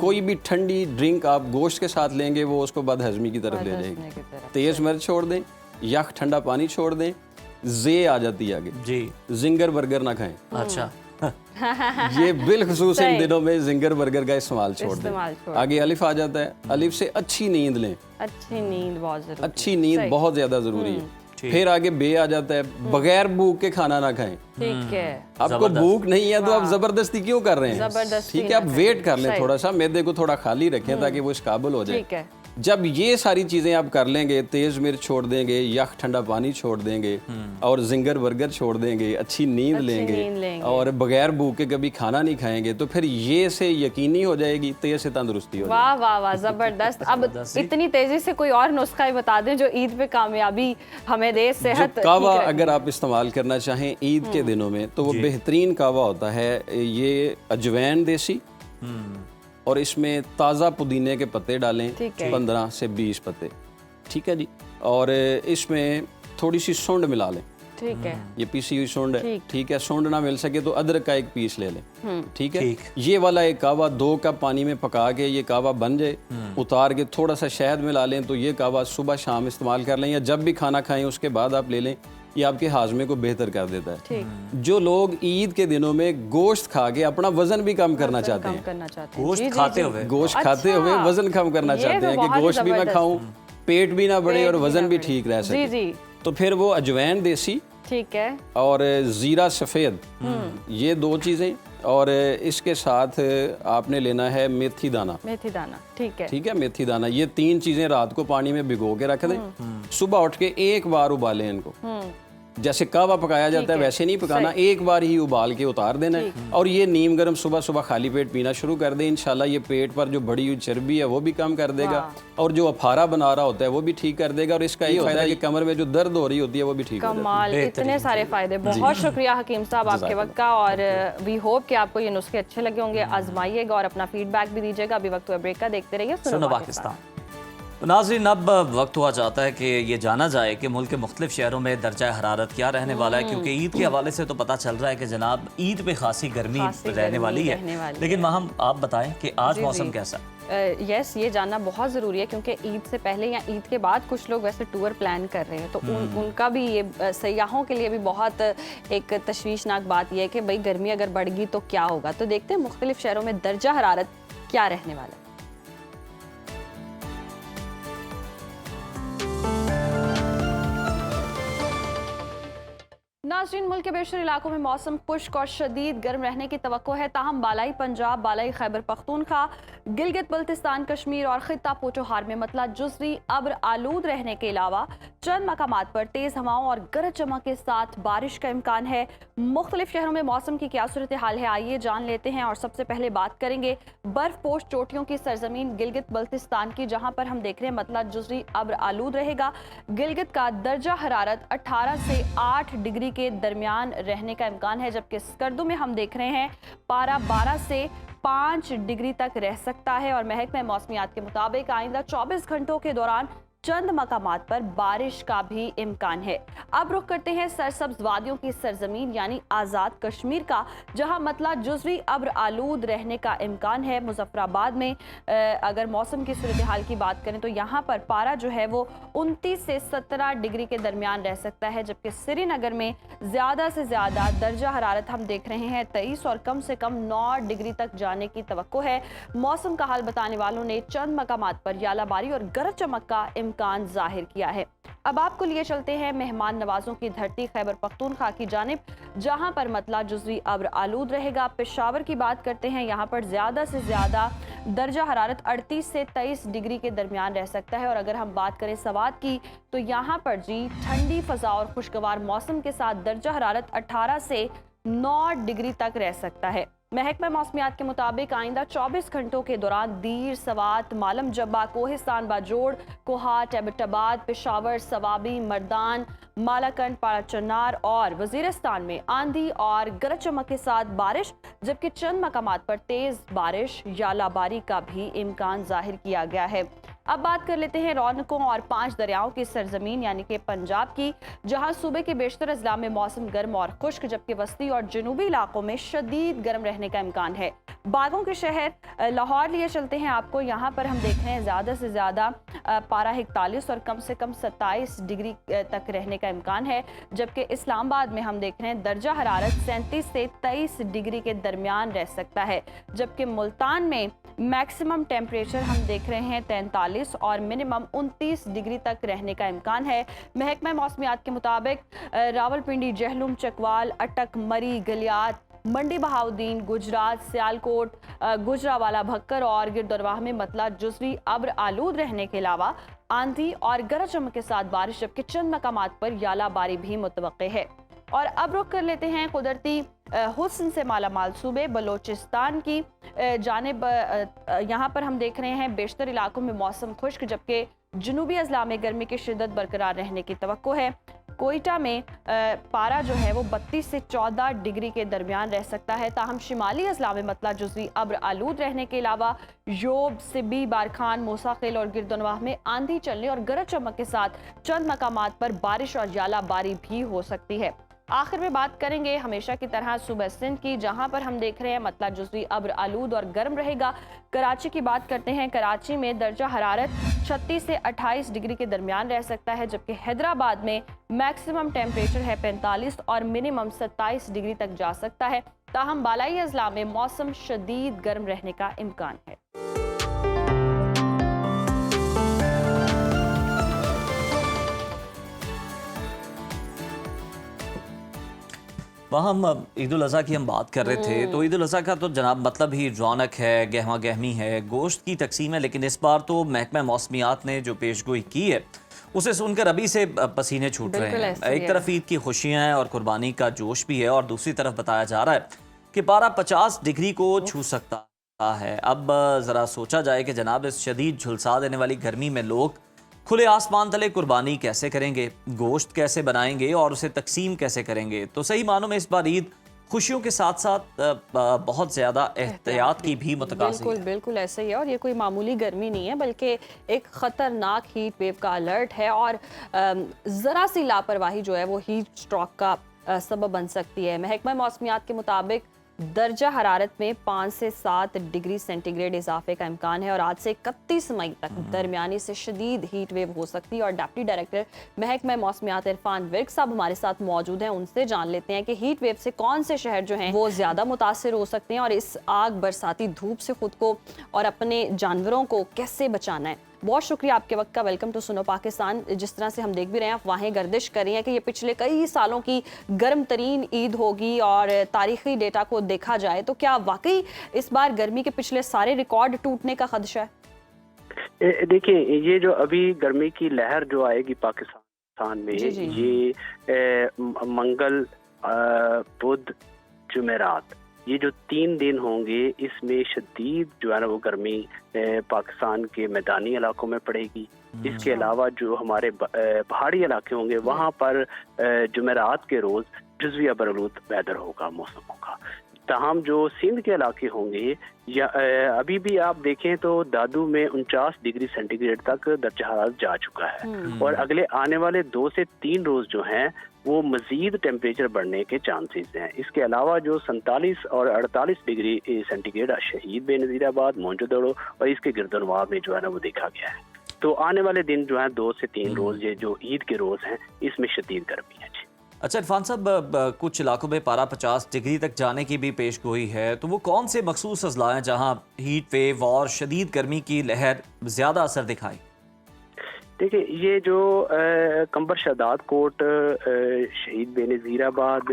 कोई भी ठंडी ड्रिंक आप गोश्त के साथ लेंगे वो उसको बदहजमी की तरफ ले जाएगी। की तरफ। तेज मिर्च छोड़ दें, यख ठंडा पानी छोड़ दें, जे आ जाती है आगे, जी, जिंगर बर्गर ना खाएं। अच्छा, ये बिलखसूस इन सही। दिनों में जिंगर बर्गर का इस्तेमाल छोड़ इस्तेमाल छोड़ दें। आगे अलिफ आ जाता है, अलिफ से अच्छी नींद लें, अच्छी नींद बहुत जरूरी। अच्छी नींद सही। बहुत ज्यादा जरूरी है। ठीक। फिर आगे बे आ जाता है, बगैर भूख के खाना ना खाएं। ठीक है, आपको जबरदस्त। भूख नहीं है तो आप जबरदस्ती क्यों कर रहे हैं? जबरदस्ती ठीक है, आप ना वेट करें। कर लें सही। थोड़ा सा, मैदे को थोड़ा खाली रखें ताकि वो इस काबिल हो जाए। ठीक है, जब ये सारी चीजें आप कर लेंगे, तेज मिर्च छोड़ देंगे, यख ठंडा पानी छोड़ देंगे, और जिंगर बर्गर छोड़ देंगे, अच्छी नींद नींद लेंगे, लेंगे। और बगैर भूख के कभी खाना नहीं खाएंगे, तो फिर ये से यकीनी हो जाएगी, तेज से तंदुरुस्ती हो जाएगी। वाह वाह वाह, जबरदस्त। अब जबरदस्त जी। इतनी तेजी से कोई और नुस्खा ही बता दें जो ईद पे कामयाबी हमें दे, जो सेहत कावा ठीक रखे। अगर आप इस्तेमाल करना चाहें ईद के दिनों में, तो वो बेहतरीन कावा होता है। ये अजवैन देसी, और इसमें ताज़ा पुदीने के पत्ते डालें, ठीक है। 15 से 20 पत्ते, ठीक है जी। और इसमें थोड़ी सी सूंड मिला लें, ठीक है, ये पीसी हुई सूंड है, ठीक। ठीक है। सूंड ना मिल सके तो अदरक का एक पीस ले लें, ठीक है। ठीक। ये वाला एक कावा 2 कप पानी में पका के ये कावा बन जाए, उतार के थोड़ा सा शहद मिला लें, तो ये कावा सुबह शाम इस्तेमाल कर लें, या जब भी खाना खाएं उसके बाद आप ले लें। ये आपके हाजमे को बेहतर कर देता है। ठीक। जो लोग ईद के दिनों में गोश्त खा के अपना वजन भी कम करना चाहते कम हैं, करना चाहते हैं। गोश्त जी, जी, खाते जी। हुए। गोश्त अच्छा, खाते हुए वजन कम करना ये चाहते तो हैं कि बहुत ही गोश्त भी मैं जबरदस्त। खाऊं, पेट भी ना बढ़े पेट और भी वजन ना भी बढ़े। ठीक रह जी सके। जी, तो फिर वो अजवैन देसी ठीक है, और ज़ीरा सफ़ेद, ये 2 चीज़ें, और इसके साथ आपने लेना है मेथी दाना, मेथी दाना, ठीक है, ठीक है। मेथी दाना, ये 3 चीज़ें रात को पानी में भिगो के रख दें, सुबह उठ के एक बार उबालें इनको। जैसे कावा पकाया जाता है वैसे नहीं पकाना, एक बार ही उबाल के उतार देना है, और ये नीम गर्म सुबह सुबह खाली पेट पीना शुरू कर दें। इंशाल्लाह ये पेट पर जो बढ़ी हुई चर्बी है वो भी कम कर देगा, और जो अफारा बना रहा होता है वो भी ठीक कर देगा, और इसका ये फायदा है कि कमर में जो दर्द हो रही होती है वो भी ठीक हो जाती है। कमाल, इतने सारे फायदे। बहुत शुक्रिया हकीम साहब आपके वक्त का, और वी होप कि आपको ये नुस्खे अच्छे लगे होंगे। आजमाइएगा और अपना फीडबैक भी दीजिएगा। अभी वक्त हुआ ब्रेक का, देखते रहिए सुनो पाकिस्तान। तो नाज़रीन, अब वक्त हुआ चाहता है कि ये जाना जाए कि मुल्क के मुख्तलिफ शहरों में दर्जा हरारत क्या रहने वाला है, क्योंकि ईद के हवाले से तो पता चल रहा है कि जनाब ईद पे खासी गर्मी रहने वाली है। लेकिन माहम, आप बताएं कि आज मौसम कैसा है? यस, ये जानना बहुत ज़रूरी है, क्योंकि ईद से पहले या ईद के बाद कुछ लोग वैसे टूर प्लान कर रहे हैं, तो उनका भी ये सयाहों के लिए भी बहुत एक तशवीशनाक बात यह है कि भाई गर्मी अगर बढ़ गई तो क्या होगा। तो देखते हैं मुख्तलिफ शहरों में दर्जा हरारत क्या रहने वाला है। नाज़रीन, मुल्क के बेशतर इलाकों में मौसम खुश्क और शदीद गर्म रहने की तवक्को है, ताहम बालाई पंजाब, बालाई खैबर पख्तूनख्वा, गिलगित बल्तिस्तान, कश्मीर और खित्ता पोठोहार में मतला जुज़वी अब्र आलूद रहने के अलावा चंद मकामात पर तेज़ हवाओं और गरज चमक के साथ बारिश का इम्कान है। मुख्तलिफ शहरों में मौसम की क्या सूरत हाल है, आइए जान लेते हैं। और सबसे पहले बात करेंगे बर्फ पोश चोटियों की सरजमीन गिलगित बल्तिस्तान की, जहाँ पर हम देख रहे हैं मतला जुज़वी अब्र आलूद रहेगा। गिलगित का दर्जा हरारत 18 से 8 डिग्री के दरमियान रहने का इम्कान है, जबकि स्कर्दू में हम देख रहे हैं पारा 12 से 5 डिग्री तक रह सकता है। और महकमा मौसमियात के मुताबिक आइंदा 24 घंटों के दौरान चंद मकामात पर बारिश का भी इम्कान है। अब रुख करते हैं सरसब्ज वादियों की सरजमीन यानी आज़ाद कश्मीर का, जहां मतला जुज़वी अब्र आलूद रहने का इम्कान है। मुजफ्फराबाद में अगर मौसम की सूरत हाल की बात करें तो यहाँ पर पारा जो है वो 29 से 17 डिग्री के दरमियान रह सकता है, जबकि श्रीनगर में ज़्यादा से ज़्यादा दर्जा हरारत हम देख रहे हैं 23 और कम से कम 9 डिग्री तक जाने की तवक्को है। मौसम का हाल बताने वालों ने चंद मकामात पर यालाबारी और गरज चमक का इम्कान जाहिर किया है। अब आपको लिए चलते हैं मेहमान नवाजों की धरती खैबर पख्तूनख्वा की जानिब, जहां पर मतला जुज़वी अब्र आलूद रहेगा। पेशावर की बात करते हैं, यहां पर ज़्यादा से ज़्यादा दर्जा हरारत 38 से 23 डिग्री के दरमियान रह सकता है। और अगर हम बात करें सवात की, तो यहाँ पर जी ठंडी फ़ज़ा और खुशगवार मौसम के साथ दर्जा हरारत 18 से 9 डिग्री तक रह सकता है। महकमा मौसमियात के मुताबिक आइंदा 24 घंटों के दौरान दीर, सवात, मालम जब्बा, कोहिस्तान, बाजोड़, कोहाट, एबटाबाद, पेशावर, सवाबी, मर्दान, मालाकंड, पारा चन्नार और वजीरिस्तान में आंधी और गरज चमक के साथ बारिश, जबकि चंद मकामात पर तेज बारिश या लाबारी का भी इम्कान जाहिर किया गया है। अब बात कर लेते हैं रौनकों और 5 दरियाओं की सरजमीन यानी कि पंजाब की, जहां सूबे के बेशतर अजला में मौसम गर्म और खुश्क, जबकि वस्ती और जनूबी इलाकों में शदीद गर्म रहने का इम्कान है। बागों के शहर लाहौर लिए चलते हैं आपको, यहाँ पर हम देख रहे हैं ज़्यादा से ज़्यादा पारा 41 और कम से कम 27 डिग्री तक रहने का इम्कान है, जबकि इस्लामाबाद में हम देख रहे हैं दर्जा हरारत 37 से 23 डिग्री के दरमियान रह सकता है, जबकि मुल्तान में मैक्सिमम टेम्परेचर हम देख रहे हैं 43 और मिनिमम 29 डिग्री तक रहने का इम्कान है। महकमा मौसमियात के मुताबिक रावलपिंडी, जहलुम, चकवाल, अटक, मरी, गलियात, मंडी बहाउद्दीन, गुजरात, सियालकोट, गुजरावाला, भक्कर और गिरदरवाह में मतला जुज़वी अब्र आलूद रहने के अलावा आंधी और गरज चमक के साथ बारिश, जबकि चंद मकामात पर यालाबारी भी मुतवक्के है। और अब रुख कर लेते हैं कुदरती हुस्न से मालामाल सूबे बलोचिस्तान की जानिब। यहाँ पर हम देख रहे हैं बेशतर इलाकों में मौसम खुश्क, जबकि जनूबी अजला में गर्मी की शिद्दत बरकरार रहने की तवक्को है। कोयटा में पारा जो है वो 32 से 14 डिग्री के दरमियान रह सकता है। ताहम शिमाली अजला में मतला जुज़वी अब्र आलूद रहने के अलावा योब, सिब्बी, बारखान, मूसाखिल और गिरदनवाह में आंधी चलने और गरज चमक के साथ चंद मकामात पर बारिश और यालाबारी भी हो सकती है। आखिर में बात करेंगे हमेशा की तरह सूबा सिंध की, जहां पर हम देख रहे हैं मतला जुज़वी अब्र आलूद और गर्म रहेगा। कराची की बात करते हैं, कराची में दर्जा हरारत 36 से 28 डिग्री के दरमियान रह सकता है, जबकि हैदराबाद में मैक्सिमम टेम्परेचर है 45 और मिनिमम 27 डिग्री तक जा सकता है। ताहम बालाई अजला में मौसम शदीद गर्म रहने का इम्कान है। वहाँ हम ईद उल अज़हा की हम बात कर रहे थे, तो ईद उल अज़हा का तो जनाब मतलब ही रौनक है, गहमा गहमी है, गोश्त की तकसीम है। लेकिन इस बार तो महकमा मौसमियात ने जो पेशगोई की है उसे सुनकर अभी से पसीने छूट रहे हैं। एक तरफ ईद की खुशियाँ हैं और कुर्बानी का जोश भी है, और दूसरी तरफ बताया जा रहा है कि पारा 50 डिग्री को छू सकता है। अब ज़रा सोचा जाए कि जनाब इस शदीद झुलसा देने वाली गर्मी में लोग खुले आसमान तले कुर्बानी कैसे करेंगे, गोश्त कैसे बनाएंगे और उसे तकसीम कैसे करेंगे। तो सही मानों में इस बार ईद खुशियों के साथ साथ बहुत ज़्यादा एहतियात की भी मुतकासी है। बिल्कुल बिल्कुल ऐसे ही है, और ये कोई मामूली गर्मी नहीं है बल्कि एक ख़तरनाक हीट वेव का अलर्ट है, और ज़रा सी लापरवाही जो है वो हीट स्ट्रोक का सबब बन सकती है। महकमा मौसमियात के मुताबिक दर्जा हरारत में 5 से 7 डिग्री सेंटीग्रेड इजाफे का इम्कान है, और आज से 31 मई तक दरमियानी से शदीद हीट वेव हो सकती है। और डिप्टी डायरेक्टर महकमा मौसमियात इरफान विर्क साहब हमारे साथ मौजूद हैं, उनसे जान लेते हैं कि हीट वेव से कौन से शहर जो हैं वो ज़्यादा मुतासिर हो सकते हैं, और इस आग बरसाती धूप से खुद को और अपने जानवरों को कैसे बचाना है। बहुत शुक्रिया आपके वक्त का। Welcome to Suno Pakistan. जिस तरह से हम देख भी रहे हैं, अफवाहें गर्दिश कर रही हैं कि ये पिछले कई सालों की गर्म तरीन ईद होगी, और तारीखी डेटा को देखा जाए तो क्या वाकई इस बार गर्मी के पिछले सारे रिकॉर्ड टूटने का खदशा है? देखिए, ये जो अभी गर्मी की लहर जो आएगी पाकिस्तान में, ये मंगल, बुध, जुमेरात, ये जो 3 दिन होंगे, इसमें शदीद जो है ना वो गर्मी पाकिस्तान के मैदानी इलाकों में पड़ेगी। इसके अलावा जो हमारे पहाड़ी इलाके होंगे, वहाँ पर जुमेरात के रोज़ जुज़वी अब्र-आलूद वेदर होगा, मौसम होगा। ताहम जो सिंध के इलाके होंगे, या अभी भी आप देखें तो दादू में 49 डिग्री सेंटीग्रेड तक दर्जा हरारत जा चुका है, और अगले आने वाले 2 से 3 रोज़ जो हैं वो मजीद टेम्परेचर बढ़ने के चांसेस हैं। इसके अलावा जो 47 और 48 डिग्री सेंटीग्रेड शहीद बेनज़ीराबाद, मोइनजोदड़ो और इसके गिरदनवाह में जो है ना वो देखा गया है। तो आने वाले दिन जो है 2 से 3 रोज़, ये जो ईद के रोज़ हैं, इसमें शदीद गर्मी है। जी अच्छा इरफान साहब, कुछ इलाकों में पारा 50 डिग्री तक जाने की भी पेश गोई है, तो वो कौन से मखसूस अजला हैं जहाँ हीट वेव और शदीद गर्मी की लहर ज़्यादा असर दिखाई? देखिए, ये जो कंबर शहदाद कोट, शहीद बेनज़ीराबाद,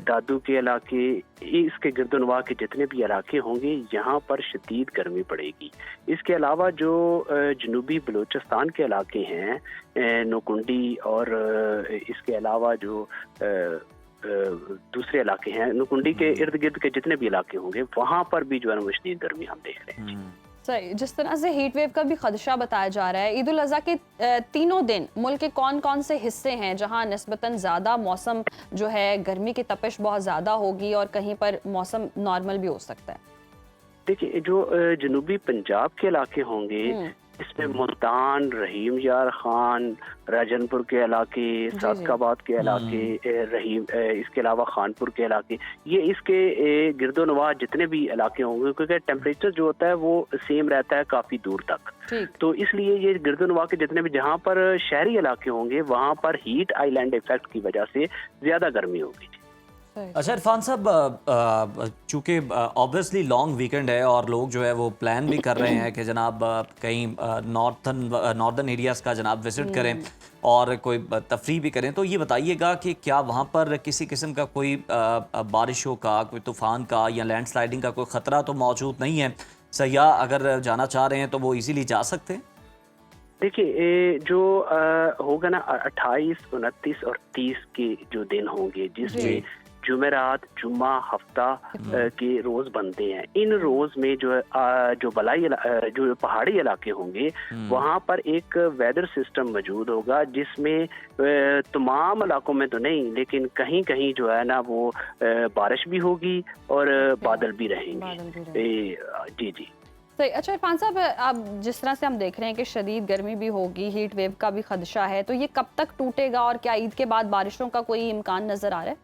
दादू के इलाके, इसके गिरदोनवा के जितने भी इलाके होंगे, यहाँ पर शदीद गर्मी पड़ेगी। इसके अलावा जो जनूबी बलूचिस्तान के इलाके हैं, नोकुंडी, और इसके अलावा जो दूसरे इलाके हैं, नुकुंडी के इर्द गिर्द के जितने भी इलाके होंगे, वहाँ पर भी जो है वो शदीद गर्मी हम देख रहे हैं। सही, जिस तरह से हीट वेव का भी खदशा बताया जा रहा है, ईद उल अज़हा के तीनों दिन मुल्क के कौन कौन से हिस्से हैं जहां निस्बतन ज़्यादा मौसम जो है गर्मी की तपिश बहुत ज़्यादा होगी और कहीं पर मौसम नॉर्मल भी हो सकता है? देखिए, जो जनूबी पंजाब के इलाके होंगे, इसमें मुल्तान, रहीम यार खान, राजनपुर के इलाके, सादकाबाद के इलाके, इसके अलावा खानपुर के इलाके, ये इसके गिरदोनवा जितने भी इलाके होंगे, क्योंकि टेम्परेचर जो होता है वो सेम रहता है काफ़ी दूर तक, तो इसलिए ये गिरदोनवा के जितने भी, जहाँ पर शहरी इलाके होंगे, वहाँ पर हीट आइलैंड इफेक्ट की वजह से ज़्यादा गर्मी होगी। अच्छा इरफान साहब, चूँकि ऑब्वियसली लॉन्ग वीकेंड है और लोग जो है वो प्लान भी कर रहे हैं कि जनाब कहीं नॉर्दर्न एरियाज़ का जनाब विज़िट करें और कोई तफरी भी करें, तो ये बताइएगा कि क्या वहाँ पर किसी किस्म का कोई बारिशों का, कोई तूफ़ान का या लैंडस्लाइडिंग का कोई ख़तरा तो मौजूद नहीं है? सयाह अगर जाना चाह रहे हैं तो वो इजीली जा सकते हैं? देखिए, जो होगा ना 28, 29 और 30 के जो दिन होंगे, जिसमें जुमेरात, जुम्मा, हफ्ता के रोज बनते हैं, इन रोज में जो जो पहाड़ी इलाके होंगे, वहाँ पर एक वेदर सिस्टम मौजूद होगा, जिसमें तमाम इलाकों में तो नहीं, लेकिन कहीं कहीं जो है ना वो बारिश भी होगी और बादल भी रहेंगे। जी जी। सही। अच्छा इरफान साहब, अब जिस तरह से हम देख रहे हैं कि शदीद गर्मी भी होगी, हीट वेव का भी खदशा है, तो ये कब तक टूटेगा और क्या ईद के बाद बारिशों का कोई इम्कान नजर आ रहा है?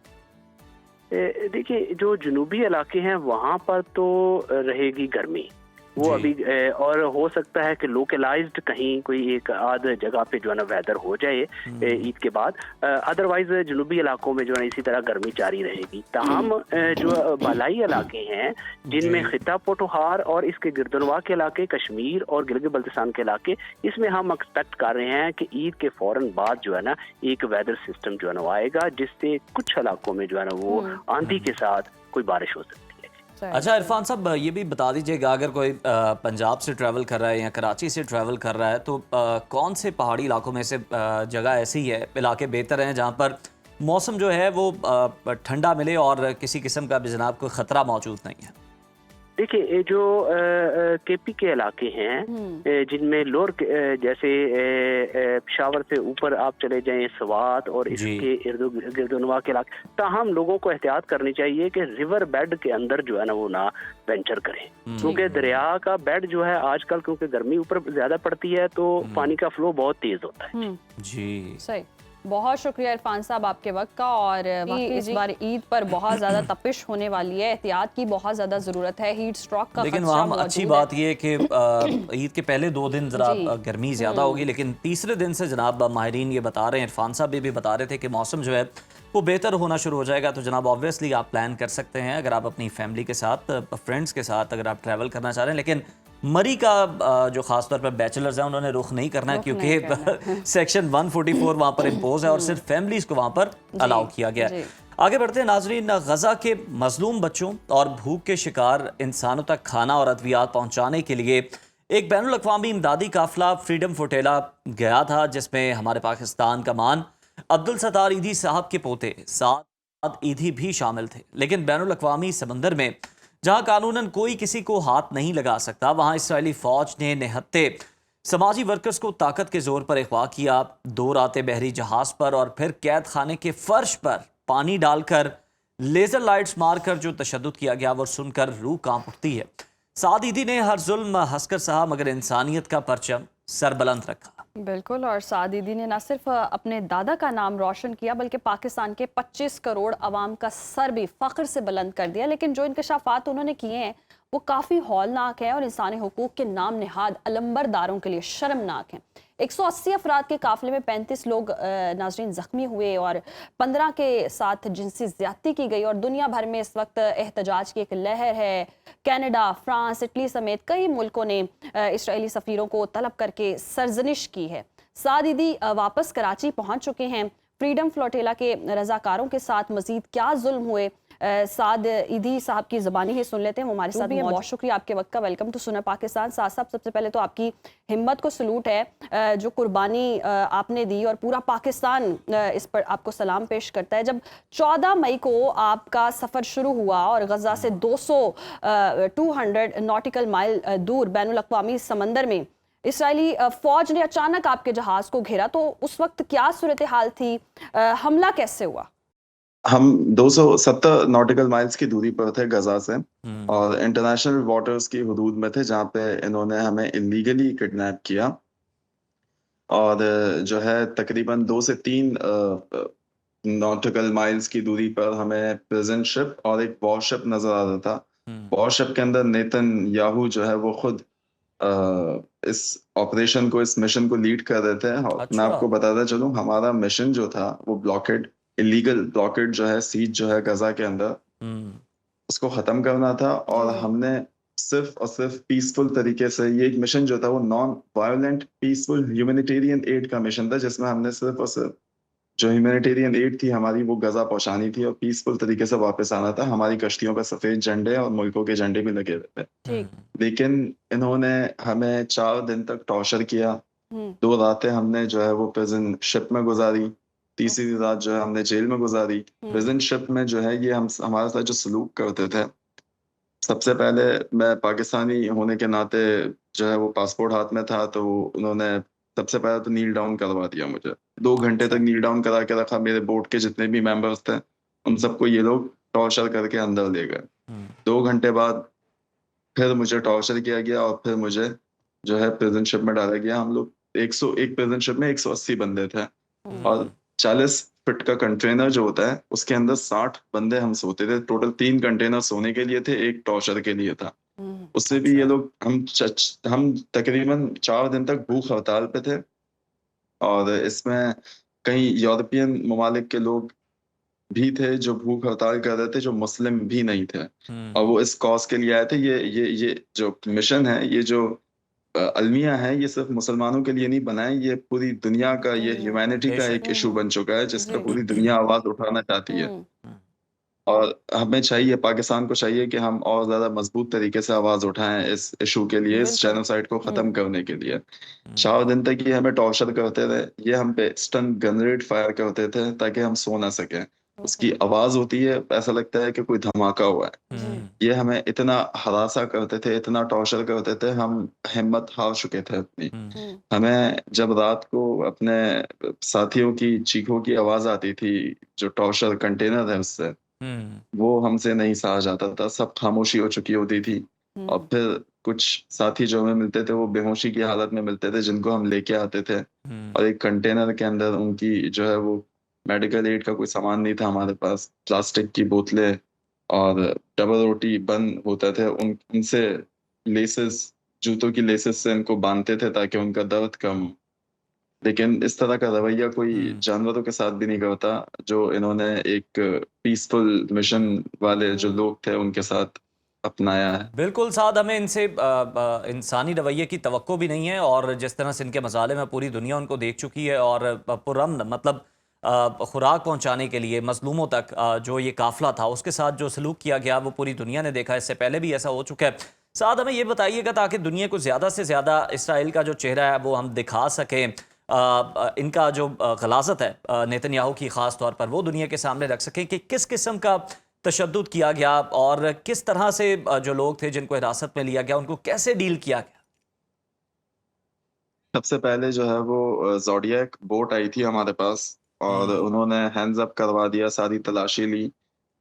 देखिए, जो जनूबी इलाके हैं वहाँ पर तो रहेगी गर्मी, वो अभी, और हो सकता है कि लोकलाइज्ड कहीं कोई एक आध जगह पे जो है ना वेदर हो जाए ईद के बाद, अदरवाइज जनूबी इलाकों में जो है इसी तरह गर्मी जारी रहेगी। ताहम जो बालाई इलाके हैं, जिनमें खिता पोटोहार और इसके गिरदनवा के इलाके, कश्मीर और गिलगित बल्तिस्तान के इलाके, इसमें हम एक्सपेक्ट कर रहे हैं कि ईद के फौरन बाद जो है ना एक वेदर सिस्टम जो है ना आएगा, जिससे कुछ इलाकों में जो है ना वो आंधी के साथ कोई बारिश हो सकती है। अच्छा इरफान साहब, ये भी बता दीजिएगा, अगर कोई पंजाब से ट्रैवल कर रहा है या कराची से ट्रैवल कर रहा है, तो कौन से पहाड़ी इलाकों में से जगह ऐसी है, इलाके बेहतर हैं जहाँ पर मौसम जो है वो ठंडा मिले और किसी किस्म का भी जनाब कोई ख़तरा मौजूद नहीं है? देखिए, जो केपी के इलाके हैं, जिनमें लोअर जैसे पेशावर से ऊपर आप चले जाएं, स्वात और इसके इर्द गिर्दनवा के इलाके, ताहम लोगों को एहतियात करनी चाहिए कि रिवर बेड के अंदर जो है ना वो ना वेंचर करें, क्योंकि दरिया का बेड जो है आजकल, क्योंकि गर्मी ऊपर ज्यादा पड़ती है, तो पानी का फ्लो बहुत तेज होता है। जी सही। बहुत शुक्रिया इरफान साहब आपके वक्त का, और इस बार ईद पर बहुत ज़्यादा तपिश होने वाली है, एहतियात की बहुत ज़्यादा ज़रूरत है, हीट स्ट्रोक का। लेकिन वहाँ अच्छी बात यह है कि ईद के पहले 2 दिन ज़रा गर्मी ज़्यादा होगी, लेकिन तीसरे दिन से जनाब माहिरीन ये बता रहे हैं, इरफान साहब भी बता रहे थे कि मौसम जो है वो बेहतर होना शुरू हो जाएगा। तो जनाब ऑब्वियसली आप प्लान कर सकते हैं, अगर आप अपनी फैमिली के साथ, फ्रेंड्स के साथ अगर आप ट्रैवल करना चाह रहे हैं। लेकिन मरी का जो खासतौर पर बैचलर्स हैं उन्होंने रुख नहीं करना, क्योंकि सेक्शन 144 वहाँ पर इम्पोज है और सिर्फ फैमिलीज को वहाँ पर अलाउ किया गया है। आगे बढ़ते हैं नाजरीन, गजा के मजलूम बच्चों और भूख के शिकार इंसानों तक खाना और अद्वियात पहुँचाने के लिए एक बैनुल अक़वामी इमदादी काफिला फ्रीडम फोटेला गया था, जिसमें हमारे पाकिस्तान का मान अब्दुल सत्तार ईदी साहब के पोते साद ईदी भी शामिल थे। लेकिन बैनुल अक़वामी समंदर में जहां कानूनन कोई किसी को हाथ नहीं लगा सकता, वहां इसराइली फौज ने निहत्ते समाजी वर्कर्स को ताकत के जोर पर अगवा किया। 2 रातें बहरी जहाज पर और फिर कैद खाने के फर्श पर पानी डालकर लेजर लाइट्स मारकर जो तशद्दुद किया गया वो सुनकर रूह कांप उठती है। साद ईदी ने हर जुल्म हंसकर सहा, मगर इंसानियत का परचम सरबुलंद रखा। बिल्कुल, और साद ईदी ने न सिर्फ अपने दादा का नाम रोशन किया, बल्कि पाकिस्तान के 25 करोड़ अवाम का सर भी फ़ख्र से बुलंद कर दिया। लेकिन जो इंकशाफात उन्होंने किए हैं वो काफ़ी हौलनाक है और इंसानी हुकूक के नाम निहाद अलंबरदारों के लिए शर्मनाक हैं। 180 अफराद के काफिले में 35 लोग नाजरीन ज़ख्मी हुए और 15 के साथ जिनसी ज़्यादती की गई। और दुनिया भर में इस वक्त एहतजाज की एक लहर है। कनाडा, फ्रांस, इटली समेत कई मुल्कों ने इसराइली सफ़ीरों को तलब करके सरजनिश की है। साद ईदी वापस कराची पहुंच चुके हैं। फ्रीडम फ्लोटेला के रजाकारों के साथ मजीद क्या जुल्म हुए, साद ईदी साहब की ज़बानी ही सुन लेते हैं, वो हमारे साथ भी हैं। बहुत शुक्रिया आपके वक्त का। वेलकम टू सुना पाकिस्तान। साद साहब, सबसे पहले तो आपकी हिम्मत को सलूट है, जो कुर्बानी आपने दी, और पूरा पाकिस्तान इस पर आपको सलाम पेश करता है। जब 14 मई को आपका सफ़र शुरू हुआ और गज़ा से 200 नॉटिकल माइल दूर बैनुल अक़वामी समंदर में इसराइली फ़ौज ने अचानक आपके जहाज़ को घेरा, तो उस वक्त क्या सूरत हाल थी, हमला कैसे हुआ? हम 270 नॉटिकल माइल्स की दूरी पर थे गजा से और इंटरनेशनल वाटर्स की हदूद में थे, जहाँ पे इन्होंने हमें इलीगली किडनैप किया और जो है तकरीबन 2 से 3 नॉटिकल माइल्स की दूरी पर हमें प्रिजन शिप और एक वॉरशिप नजर आ रहा था। वॉरशिप के अंदर नेतन याहू जो है वो खुद इस ऑपरेशन को, इस मिशन को लीड कर रहे थे। और मैं आपको बताता चलूं, हमारा मिशन जो था वो ब्लॉकेड, इलीगल ब्लॉकेड जो है, सीज जो है गजा के अंदर, उसको खत्म करना था। और हमने सिर्फ और सिर्फ पीसफुल तरीके से, ये एक मिशन जो था वो non violent peaceful humanitarian add का मिशन था, जिसमें हमने सिर्फ और सिर्फ जो ह्यूमैनिटेरियन एड थी हमारी, वो गजा पहुंचानी थी और पीसफुल तरीके से वापस आना था। हमारी कश्तियों पर सफेद झंडे और मुल्कों के झंडे भी लगे हुए थे। लेकिन इन्होंने हमें 4 दिन तक टॉर्चर किया। 2 रातें हमने जो है वो प्रिजन शिप में गुजारी, तीसरी रात जो है हमने जेल में गुजारी। प्रिजन शिप में जो है ये हमारे साथ जो सलूक करते थे, सबसे पहले मैं पाकिस्तानी होने के नाते जो है वो पासपोर्ट हाथ में था, तो उन्होंने सबसे पहले तो नील डाउन करवा दिया मुझे। 2 घंटे तक नील डाउन करा के रखा। मेरे बोट के जितने भी मेंबर्स थे उन सबको ये लोग टॉर्चर करके अंदर ले गए। 2 घंटे बाद फिर मुझे टॉर्चर किया गया और फिर मुझे जो है प्रिजन शिप में डाला गया। हम लोग 101 प्रिजन शिप में 180 बंदे थे और 40 फीट का कंटेनर जो होता है उसके अंदर 60 बंदे हम सोते थे। टोटल 3 कंटेनर सोने के लिए थे, 1 टॉर्चर के लिए था। उससे भी ये लोग, हम तकरीबन 4 दिन तक भूख हड़ताल पे थे और इसमें कई यूरोपियन ममालिक के लोग भी थे जो भूख हड़ताल कर रहे थे, जो मुस्लिम भी नहीं थे और वो इस कॉज के लिए आए थे। ये जो मिशन है, ये जो अलमिया है, ये सिर्फ मुसलमानों के लिए नहीं बनाए, ये पूरी दुनिया का, ये ह्यूमैनिटी का एक इशू बन चुका है जिसका पूरी दुनिया आवाज उठाना चाहती है। और हमें चाहिए, पाकिस्तान को चाहिए कि हम और ज्यादा मजबूत तरीके से आवाज उठाएं इस इशू के लिए, इस जेनोसाइड को खत्म करने के लिए। 4 दिन तक ये हमें टॉर्चर करते थे, ये हम पे स्टन गनरेट फायर करते थे ताकि हम सो ना सकें। उसकी आवाज होती है, ऐसा लगता है कि कोई धमाका हुआ है। ये हमें इतना हरासा करते थे, इतना टॉर्चर करते थे, हम हिम्मत हार चुके थे अपनी। हमें जब रात को अपने साथियों की चीखों की आवाज आती थी, जो टॉर्चर कंटेनर है उससे, वो हमसे नहीं सहा जाता था। सब खामोशी हो चुकी होती थी और फिर कुछ साथी जो हमें मिलते थे वो बेहोशी की हालत में मिलते थे, जिनको हम लेके आते थे और एक कंटेनर के अंदर उनकी जो है वो मेडिकल एड का कोई सामान नहीं था हमारे पास। प्लास्टिक की बोतलें और डबल रोटी बन होते थे, उनसे लेसेस, जूतों की लेसेस से इनको बांधते थे ताकि उनका दर्द कम हो। लेकिन इस तरह का रवैया कोई जानवरों के साथ भी नहीं करता, जो इन्होंने एक पीसफुल मिशन वाले जो लोग थे उनके साथ अपनाया है। बिल्कुल साद, हमें इनसे इंसानी रवैये की तवक्को भी नहीं है और जिस तरह से इनके मसाले में पूरी दुनिया उनको देख चुकी है और पुरअमन मतलब खुराक पहुंचाने के लिए मजलूमों तक जो ये काफिला था उसके साथ जो सलूक किया गया वो पूरी दुनिया ने देखा। इससे पहले भी ऐसा हो चुका है। साद, हमें ये बताइएगा ताकि दुनिया को ज़्यादा से ज़्यादा इसराइल का जो चेहरा है वो हम दिखा सकें, इनका जो गलाजत है नेतन्याहू की ख़ास तौर पर, वो दुनिया के सामने रख सकें कि किस किस्म का तशद्दुद किया गया और किस तरह से जो लोग थे जिनको हिरासत में लिया गया उनको कैसे डील किया गया। सबसे पहले जो है वो ज़ोडिएक बोट आई थी हमारे पास और उन्होंने हैंड्स अप करवा दिया, सारी तलाशी ली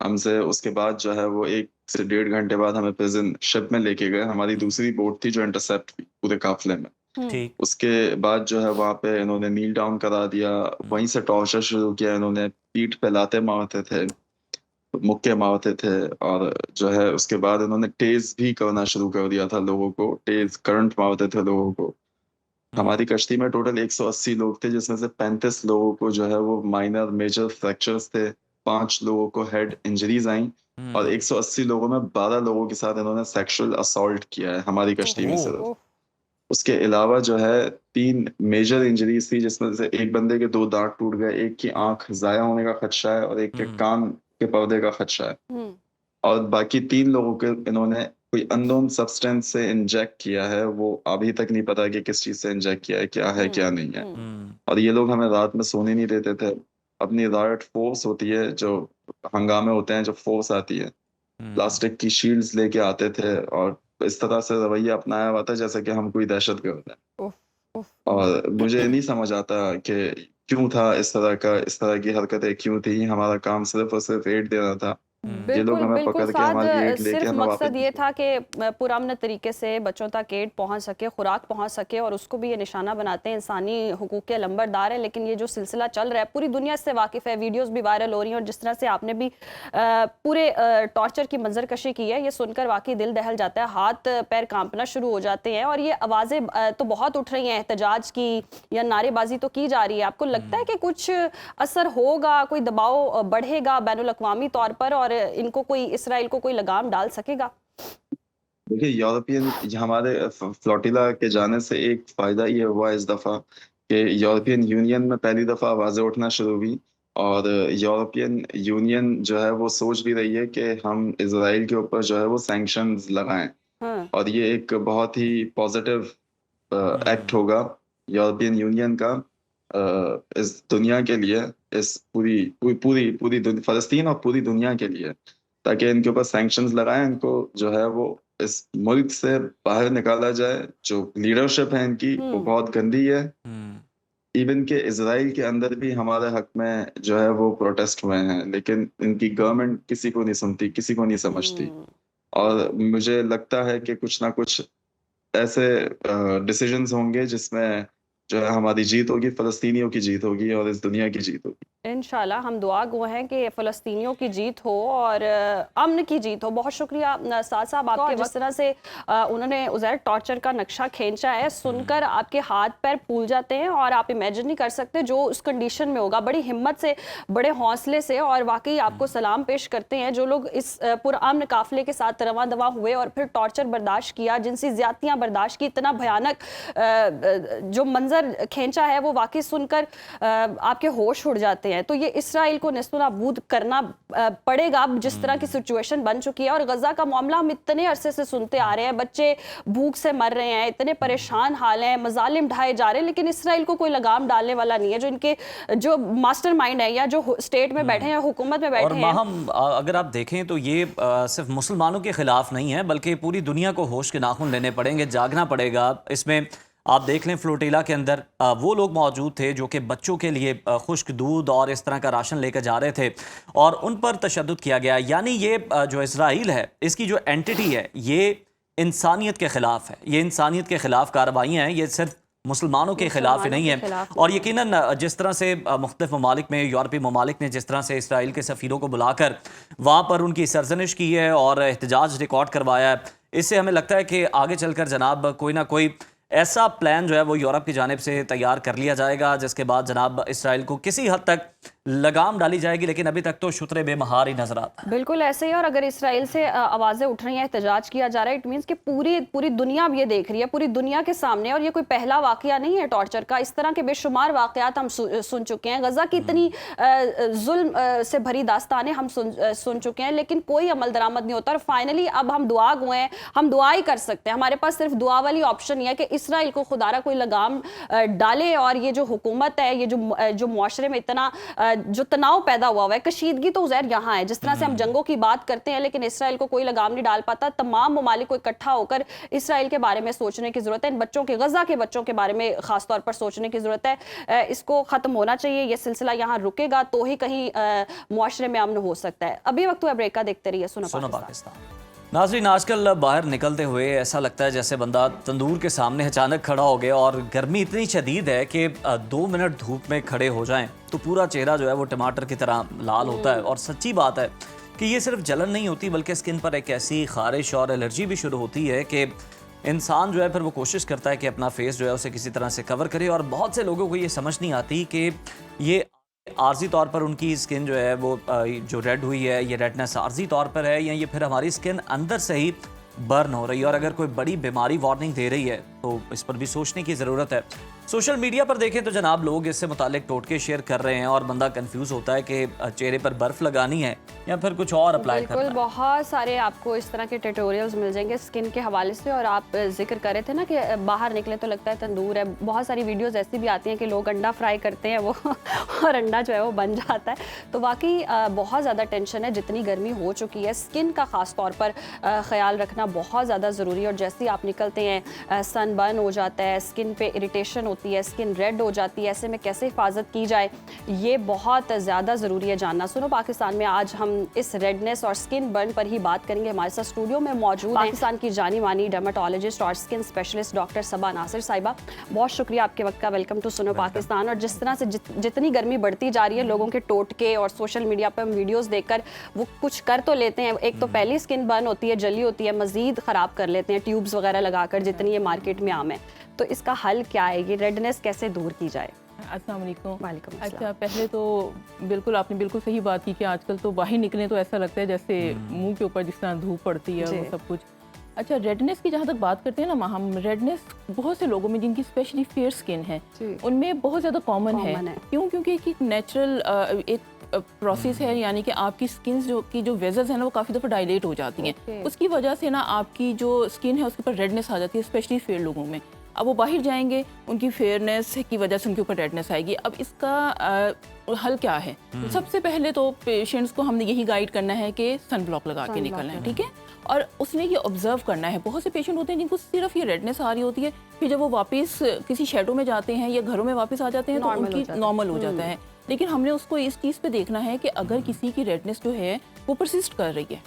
हमसे। उसके बाद जो है वो 1 से 1.5 घंटे बाद हमें प्रिजन शिप में लेके गए। हमारी दूसरी बोट थी जो इंटरसेप्ट हुई पूरे काफिले में। ठीक। उसके बाद जो है वहाँ पे इन्होंने नील डाउन करा दिया, वहीं से टॉर्चर शुरू किया। इन्होंने पीठ पे लाते मारते थे, मुक्के मारते थे और जो है उसके बाद इन्होंने टेज भी करना शुरू कर दिया था लोगों को, टेज करंट मारते थे लोगों को। हमारी कश्ती में टोटल 180 लोग थे, जिसमें से 35 लोगों को जो है वो माइनर मेजर फ्रैक्चर्स थे, 5 लोगों को हेड इंजरीज आई और 180 लोगों में 12 लोगों के साथ इन्होंने सेक्सुअल असॉल्ट किया है हमारी कश्ती में सिर्फ। उसके अलावा जो है 3 मेजर इंजरीज थी, जिसमें से एक बंदे के 2 दांत टूट गए, एक की आंख जाया होने का खदशा है और एक के कान के पर्दे का खदशा है। और बाकी 3 लोगों के इन्होंने कोई अननोन सब्सटेंस से इंजेक्ट किया है, वो अभी तक नहीं पता कि किस चीज से इंजेक्ट किया है, क्या है क्या नहीं है। और ये लोग हमें रात में सोने नहीं देते थे। अपनी रायट फोर्स होती है, जो हंगामे होते हैं, जो फोर्स आती है, प्लास्टिक की शील्ड्स लेके आते थे और इस तरह से रवैया अपनाया हुआ था जैसे कि हम कोई दहशतगर्द है। उफ, उफ, और मुझे नहीं समझ आता कि क्यों था इस तरह की हरकतें क्यों थी। हमारा काम सिर्फ और सिर्फ एड देना था। ये लोग बिल्कुल हमें बिल्कुल पकड़ के साद हमारी एड लेके सिर्फ हमें मकसद वापस ये था कि पुरअमन तरीके से बच्चों तक एड पहुंच सके, खुराक पहुंच सके, और उसको भी ये निशाना बनाते हैं। इंसानी हुकूक के लंबरदार है। लेकिन ये जो सिलसिला चल रहा है, पूरी दुनिया इससे वाकिफ़ है, वीडियोस भी वायरल हो रही हैं, और जिस तरह से आपने भी पूरे टॉर्चर की मंजरकशी की है, ये सुनकर वाकई दिल दहल जाता है, हाथ पैर कांपना शुरू हो जाते हैं। और ये आवाज़ें तो बहुत उठ रही हैं एहतजाज की, या नारेबाजी तो की जा रही है। आपको लगता है कि कुछ असर होगा, कोई दबाव बढ़ेगा बैनुल अक़वामी तौर पर, और इनको कोई इसराइल को कोई लगाम डाल सकेगा? देखिए, यूरोपियन हमारे फ्लोटिला के जाने से एक फायदा ये हुआ इस दफा कि यूरोपियन यूनियन में पहली दफा आवाजें उठना शुरू हुई। और यूरोपियन यूनियन जो है वो सोच भी रही है कि हम इजराइल के ऊपर जो है वो सैंक्शंस लगाएं। हाँ। और ये एक बहुत ही पॉजिटिव एक्ट होगा यूरोपियन यूनियन का इस दुनिया के लिए, इस पूरी पूरी पूरी पूरी फलस्तीन और पूरी दुनिया के लिए, ताकि इनके ऊपर सैंक्शंस लगाएं, इनको जो है वो इस मुल्क से बाहर निकाला जाए। जो लीडरशिप है इनकी वो बहुत गंदी है। इवन के इजराइल के अंदर भी हमारे हक में जो है वो प्रोटेस्ट हुए हैं, लेकिन इनकी गवर्नमेंट किसी को नहीं सुनती, किसी को नहीं समझती। और मुझे लगता है कि कुछ ना कुछ ऐसे डिसीजंस होंगे जिसमें जो है हमारी जीत होगी, फलस्तीनियों की जीत होगी और इस दुनिया की जीत होगी। इंशाल्लाह हम दुआ गो हैं कि फ़लस्तीनियों की जीत हो और अमन की जीत हो। बहुत शुक्रिया साद साहब आपके, जिस तरह से उन्होंने उज़ैर टॉर्चर का नक्शा खींचा है, सुनकर आपके हाथ पैर फूल जाते हैं। और आप इमेजिन नहीं कर सकते जो उस कंडीशन में होगा, बड़ी हिम्मत से, बड़े हौसले से, और वाकई आपको सलाम पेश करते हैं जो लोग इस पुरअमन काफिले के साथ रवां दवा हुए और फिर टॉर्चर बर्दाश्त किया, जिनसी ज़्यादतियाँ बर्दाश्त की। इतना भयानक जो मंजर खींचा है वो वाकई सुनकर आपके होश उड़ जाते हैं। तो ये इसराइल को नेस्तनाबूद करना पड़ेगा अब जिस तरह की सिचुएशन बन चुकी है। और गजा का मामला हम इतने अरसे से सुनते आ रहे हैं, बच्चे भूख से मर रहे हैं, इतने परेशान हाल हैं, मजालिम ढाए जा रहे हैं, लेकिन इसराइल को कोई लगाम डालने वाला नहीं है। जो इनके जो मास्टरमाइंड है या जो स्टेट में बैठे हैं, हुकूमत में बैठे हैं। और माहम अगर आप देखें तो ये सिर्फ मुसलमानों के खिलाफ नहीं है, बल्कि पूरी दुनिया को होश के नाखून लेने पड़ेंगे, जागना पड़ेगा। इसमें आप देख लें, फ्लोटिला के अंदर वो लोग मौजूद थे जो कि बच्चों के लिए खुश्क दूध और इस तरह का राशन लेकर जा रहे थे, और उन पर तशद्दुद किया गया। यानी ये जो इसराइल है, इसकी जो एंटिटी है, ये इंसानियत के ख़िलाफ़ है, ये इंसानियत के ख़िलाफ़ कार्रवाइयाँ हैं, ये सिर्फ मुसलमानों के खिलाफ ही नहीं है। और यकीनन जिस तरह से मुख्तलिफ ममालिक में, यूरोपीय ममालिक ने जिस तरह से इसराइल के सफ़ीरों को बुलाकर वहाँ पर उनकी सरजनिश की है और एहतजाज रिकॉर्ड करवाया है, इससे हमें लगता है कि आगे चलकर जनाब कोई ना कोई ऐसा प्लान जो है वो यूरोप की जानिब से तैयार कर लिया जाएगा, जिसके बाद जनाब इसराइल को किसी हद तक लगाम डाली जाएगी। लेकिन अभी तक तो शुतरे बेमहार ही नजर आता है। बिल्कुल ऐसे ही। और अगर इसराइल से आवाज़ें उठ रही हैं, एहतजाज किया जा रहा है, इट मीन्स कि पूरी दुनिया अब ये देख रही है, पूरी दुनिया के सामने। और ये कोई पहला वाकया नहीं है टॉर्चर का, इस तरह के बेशुमार वाकयात हम सुन चुके हैं। गजा की इतनी जुल्म से भरी दास्तानें हम सुन चुके हैं, लेकिन कोई अमल दरामद नहीं होता। और फाइनली अब हम दुआ हुए हैं, हम दुआ ही कर सकते हैं। हमारे पास सिर्फ दुआ वाली ऑप्शन ही है कि इसराइल को खुदारा कोई लगाम डाले। और ये जो हुकूमत है, ये जो मुआशरे में इतना जो तनाव पैदा हुआ है, कशीदगी तो उज़ैर यहाँ है। जिस तरह से हम जंगों की बात करते हैं, लेकिन इसराइल को कोई लगाम नहीं डाल पाता। तमाम ममालिक को इकट्ठा होकर इसराइल के बारे में सोचने की ज़रूरत है। इन बच्चों के, गजा के बच्चों के बारे में ख़ास तौर पर सोचने की ज़रूरत है। इसको ख़त्म होना चाहिए। ये सिलसिला यहाँ रुकेगा तो ही कहीं मुआशरे में अमन हो सकता है। अभी वक्त हुआ ब्रेक का, देखते रहिए सुनो पाकिस्तान। नाज़रीन, आजकल बाहर निकलते हुए ऐसा लगता है जैसे बंदा तंदूर के सामने अचानक खड़ा हो गया, और गर्मी इतनी शदीद है कि 2 मिनट धूप में खड़े हो जाएं तो पूरा चेहरा जो है वो टमाटर की तरह लाल होता है। और सच्ची बात है कि ये सिर्फ जलन नहीं होती, बल्कि स्किन पर एक ऐसी खारिश और एलर्जी भी शुरू होती है कि इंसान जो है फिर वो कोशिश करता है कि अपना फेस जो है उसे किसी तरह से कवर करे। और बहुत से लोगों को ये समझ नहीं आती कि ये आर्जी तौर पर उनकी स्किन जो है वो जो रेड हुई है, ये रेडनेस आर्जी तौर पर है, या ये फिर हमारी स्किन अंदर से ही बर्न हो रही है। और अगर कोई बड़ी बीमारी वार्निंग दे रही है तो इस पर भी सोचने की ज़रूरत है। सोशल मीडिया पर देखें तो जनाब लोग इससे मुतालिक टोटके शेयर कर रहे हैं और बंदा कंफ्यूज होता है कि चेहरे पर बर्फ़ लगानी है या फिर कुछ और अप्लाई करना बिल्कुल, है। बहुत सारे आपको इस तरह के ट्यूटोरियल्स मिल जाएंगे स्किन के हवाले से। और आप जिक्र कर रहे थे ना कि बाहर निकले तो लगता है तंदूर है। बहुत सारी वीडियोस ऐसी भी आती हैं कि लोग अंडा फ्राई करते हैं वो और अंडा जो है वो बन जाता है। तो वाकई बहुत ज़्यादा टेंशन है। जितनी गर्मी हो चुकी है, स्किन का ख़ास तौर पर ख्याल रखना बहुत ज़्यादा ज़रूरी है। और जैसे ही आप निकलते हैं सन बर्न हो जाता है, स्किन पे इरिटेशन होती है, स्किन रेड हो जाती है। ऐसे में कैसे हिफाजत की जाए, ये बहुत ज़्यादा ज़रूरी है जानना। सुनो पाकिस्तान में आज हम इस रेडनेस और स्किन बर्न पर ही बात करेंगे। हमारे साथ स्टूडियो में मौजूद पाकिस्तान की जानी मानी डर्माटोलॉजिस्ट और स्किन स्पेशलिस्ट डॉक्टर सबा नासिर साहिबा। बहुत शुक्रिया आपके वक्त का। Welcome to Suno Pakistan. और जिस तरह से जितनी गर्मी बढ़ती जा रही है, लोगों के टोटके और सोशल मीडिया पर हम वीडियोज़ देखकर वो कुछ कर तो लेते हैं। एक तो पहली स्किन बर्न होती है, जली होती है, मज़ीद ख़राब कर लेते हैं ट्यूब्स वगैरह लगाकर, जितनी ये मार्केट में आम है। तो इसका हल क्या है, ये रेडनेस कैसे दूर की जाए? अस्सलाम वालेकुम। वालेकुम अच्छा, अस्सलाम। पहले तो बिल्कुल आपने बिल्कुल सही बात की कि आजकल तो बाहर निकले तो ऐसा लगता है जैसे मुंह के ऊपर जिस तरह धूप पड़ती है जी। वो सब कुछ। अच्छा, रेडनेस की जहाँ तक बात करते हैं ना हम, रेडनेस बहुत से लोगों में जिनकी स्पेशली फेयर स्किन है जी। उनमें बहुत ज़्यादा कॉमन है। है। क्यों? क्योंकि एक नेचुरल एक प्रोसेस है, यानी कि आपकी स्किन जो वेजल्स है ना वो काफ़ी दफ़ा डायलेट हो जाती हैं। उसकी वजह से ना आपकी जो स्किन है उसके ऊपर रेडनेस आ जाती है, स्पेशली फेयर लोगों में। अब वो बाहर जाएंगे, उनकी फेयरनेस की वजह से उनके ऊपर रेडनेस आएगी। अब इसका हल क्या है? सबसे पहले तो पेशेंट्स को हमने यही गाइड करना है कि सन ब्लॉक लगा के निकलना है, ठीक है। और उसने ये ऑब्जर्व करना है, बहुत से पेशेंट होते हैं जिनको सिर्फ ये रेडनेस आ रही होती है, फिर जब वो वापस किसी शेडो में जाते हैं या घरों में वापस आ जाते हैं तो उनकी नॉर्मल हो जाता है। लेकिन हमने उसको इस चीज़ पे देखना है कि अगर किसी की रेडनेस जो है वो परसिस्ट कर रही है,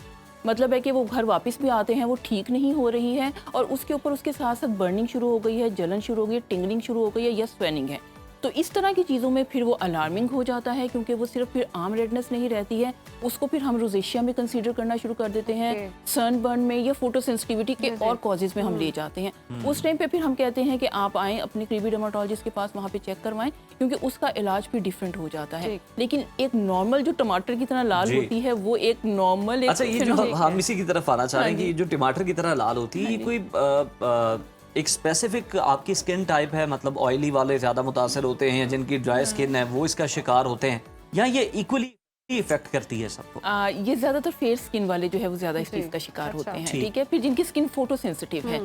मतलब है कि वो घर वापस भी आते हैं, वो ठीक नहीं हो रही है और उसके ऊपर उसके साथ साथ बर्निंग शुरू हो गई है, जलन शुरू हो गई है, टिंगलिंग शुरू हो गई है या स्वेनिंग है, तो इस तरह की चीज़ों में फिर वो अलार्मिंग हो जाता है। क्योंकि वो सिर्फ फिर आम रेडनेस नहीं रहती है, उसको फिर हम रोजेशिया में कंसीडर करना शुरू कर देते हैं, सनबर्न में या फोटो सेंसिटिविटी के और कॉजेज में हम ले जाते हैं। उस टाइम पे फिर हम कहते हैं कि आप आएँ अपने करीबी डर्माटोलॉजिस्ट के पास, वहाँ पे चेक करवाएं, क्योंकि उसका इलाज फिर डिफरेंट हो जाता है। लेकिन एक नॉर्मल जो टमाटर की तरह लाल होती है वो एक नॉर्मल अच्छा, ये जो हम इसी की तरफ आना चाह रहे हैं कि जो टमाटर की तरह लाल होती है, ये कोई एक स्पेसिफिक आपकी स्किन टाइप है, मतलब ऑयली वाले ज़्यादा मुतासर होते हैं, जिनकी ड्राई स्किन है वो इसका शिकार होते हैं, या ये इक्वली इफेक्ट करती है सबको? ये ज्यादातर फेयर स्किन वाले जो है वो ज्यादा इस चीज का शिकार होते हैं, ठीक है। फिर जिनकी स्किन फोटो सेंसिटिव है,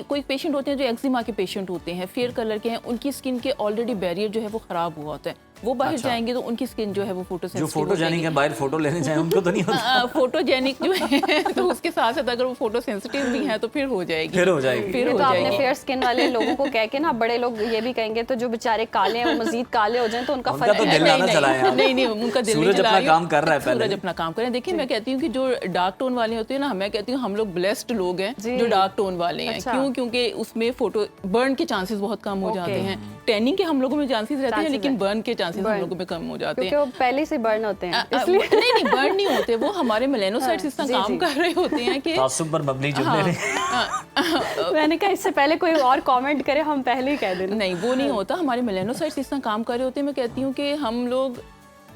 कोई पेशेंट होते हैं जो एक्जिमा के पेशेंट होते हैं, फेयर कलर के हैं, उनकी स्किन के ऑलरेडी बैरियर जो है वो खराब हुआ होता है, वो बाहर जाएंगे तो उनकी स्किन जो है वो फोटो जो फोटोजेनिक है बाहर फोटो लेने जाए उनको तो नहीं होता। फोटोजेनिक जो है तो उसके साथ साथ अगर वो फोटो सेंसिटिव भी है तो फिर हो जाएगी, फिर हो जाएगी। ये तो आपने फेयर स्किन वाले लोगों को कह के ना, बड़े लोग ये भी कहेंगे तो जो बेचारे काले हैं वो मजीद काले हो जाएं तो उनका उनका फर्क तो दिल ना चलाएं आप। नहीं, उनका दिल नहीं सूरज चला अपना रही, काम कर रहा है पहले। सूरज अपना काम कर रहे हैं। देखिए, मैं कहती हूँ कि जो डार्क टोन वाले होते हैं ना, मैं कहती हूँ हम लोग ब्लेस्ड लोग हैं जो डार्क टोन वाले हैं। क्यों? क्योंकि उसमें फोटो बर्न के चांसेस बहुत कम हो जाते हैं। टैनिंग के हम लोगों में चांसेस रहते हैं, लेकिन बर्न के चांसेस हम लोगों में कम हो जाते हैं, क्योंकि वो पहले से बर्न होते हैं इसलिए। नहीं, बर्न नहीं होते, वो हमारे मेलेनोसाइट्स इस तरह काम कर रहे होते हैं कि तासुब पर मबनी जुमले ने। मैंने कहा इससे पहले कोई और कमेंट करे हम पहले ही कह देना। नहीं, वो नहीं होता, हमारे मेलेनोसाइट्स इस तरह काम कर रहे होते हैं। मैं कहती हूँ कि हम लोग,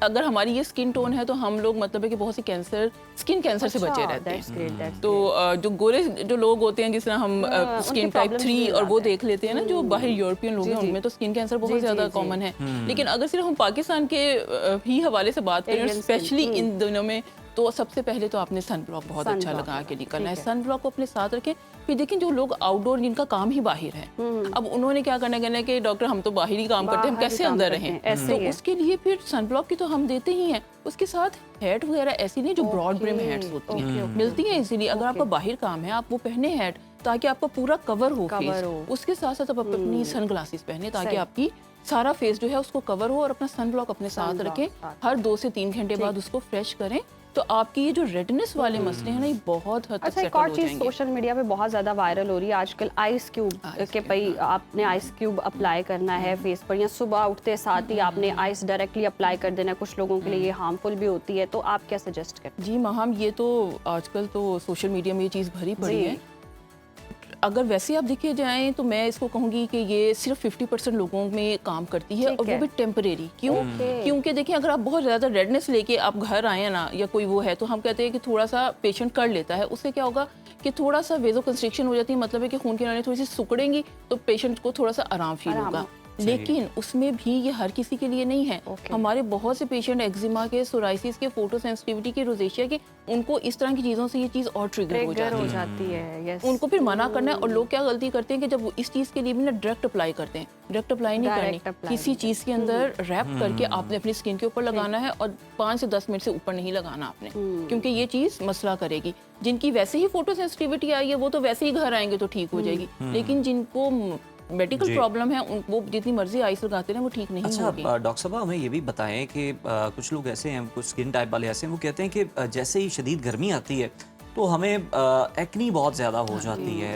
अगर हमारी ये स्किन टोन है तो हम लोग मतलब है कि बहुत सी स्किन कैंसर से बचे रहते हैं। तो जो गोरे जो लोग होते हैं, जिस तरह हम स्किन टाइप 3 और वो देख लेते हैं ना, जो बाहर यूरोपियन लोग हैं उनमें तो स्किन कैंसर बहुत ज्यादा कॉमन है। लेकिन अगर सिर्फ हम पाकिस्तान के ही हवाले से बात करें, स्पेशली इन दिनों में, तो सबसे पहले तो आपने सन ब्लॉक बहुत अच्छा लगा के निकलना है। सन ब्लॉक को अपने साथ रखें। फिर देखें जो लोग आउटडोर, जिनका काम ही बाहर है, अब उन्होंने क्या करना है कि डॉक्टर हम तो बाहर ही काम करते हैं, हम कैसे अंदर रहें, तो उसके लिए फिर सन ब्लॉक की तो हम देते ही हैं। उसके साथ हैट वगैरह ऐसी नहीं जो ब्रॉड ब्रिम हैट्स होती हैं, मिलती हैं इजीली। अगर आपका बाहर काम है, आप वो पहने हैट ताकि आपका पूरा कवर हो फेस। उसके साथ साथ आप अपनी सन ग्लासेस पहने ताकि आपकी सारा फेस जो है उसको कवर हो, और अपना सन ब्लॉक अपने साथ रखें। हर 2 से 3 घंटे बाद उसको फ्रेश करें, तो आपकी ये जो रेडनेस वाले मसले हैं ना, ये बहुत हद तक अच्छा, एक और चीज़ सोशल मीडिया पे बहुत ज़्यादा वायरल हो रही है आजकल, आइस क्यूब के पई आपने आइस क्यूब अप्लाई करना है फेस पर, या सुबह उठते साथ ही आपने आइस डायरेक्टली अप्लाई कर देना है। कुछ लोगों के लिए ये हार्मफुल भी होती है, तो आप क्या सजेस्ट करते हैं? जी माहम, ये तो आजकल तो सोशल मीडिया में ये चीज़ भरी पड़ी है। अगर वैसे आप देखे जाएं तो मैं इसको कहूँगी कि ये सिर्फ 50% लोगों में काम करती है, ठीक और वो है। भी टेम्परेरी। क्यों? क्योंकि देखिए अगर आप बहुत ज़्यादा रेडनेस लेके आप घर आए हैं ना, या कोई वो है, तो हम कहते हैं कि थोड़ा सा पेशेंट कर लेता है, उससे क्या होगा कि थोड़ा सा वेजो कंस्ट्रिक्शन हो जाती है, मतलब है कि खून की नालियाँ थोड़ी सी सिकुड़ेंगी तो पेशेंट को थोड़ा सा आराम फील होगा। लेकिन उसमें भी ये हर किसी के लिए नहीं है। हमारे बहुत से पेशेंट एक्जिमा के, सोराइसिस के, फोटो सेंसिटिविटी के, रोजेशिया के, उनको इस तरह की चीज़ों से ये चीज़ और ट्रिगर हो जाती है। यस। उनको फिर मना करना है। और लोग क्या गलती करते हैं कि जब वो इस चीज़ के लिए भी ना डायरेक्ट अप्लाई करते हैं। डायरेक्ट अप्लाई नहीं Direct करनी, apply किसी चीज़ के अंदर रैप करके आपने अपनी स्किन के ऊपर लगाना है, और 5 से 10 मिनट से ऊपर नहीं लगाना आपने, क्योंकि ये चीज़ मसला करेगी। जिनकी वैसे ही फोटो सेंसिटिविटी आई है वो तो वैसे ही घर आएंगे तो ठीक हो जाएगी, लेकिन जिनको मेडिकल प्रॉब्लम है वो जितनी मर्जी आइस लगाते हैं वो ठीक नहीं अच्छा होगी। डॉक्टर साहब हमें ये भी बताएं कि कुछ लोग ऐसे हैं, कुछ स्किन टाइप वाले ऐसे हैं, वो कहते हैं कि जैसे ही शदीद गर्मी आती है तो हमें एक्नी बहुत ज़्यादा हो जाती है।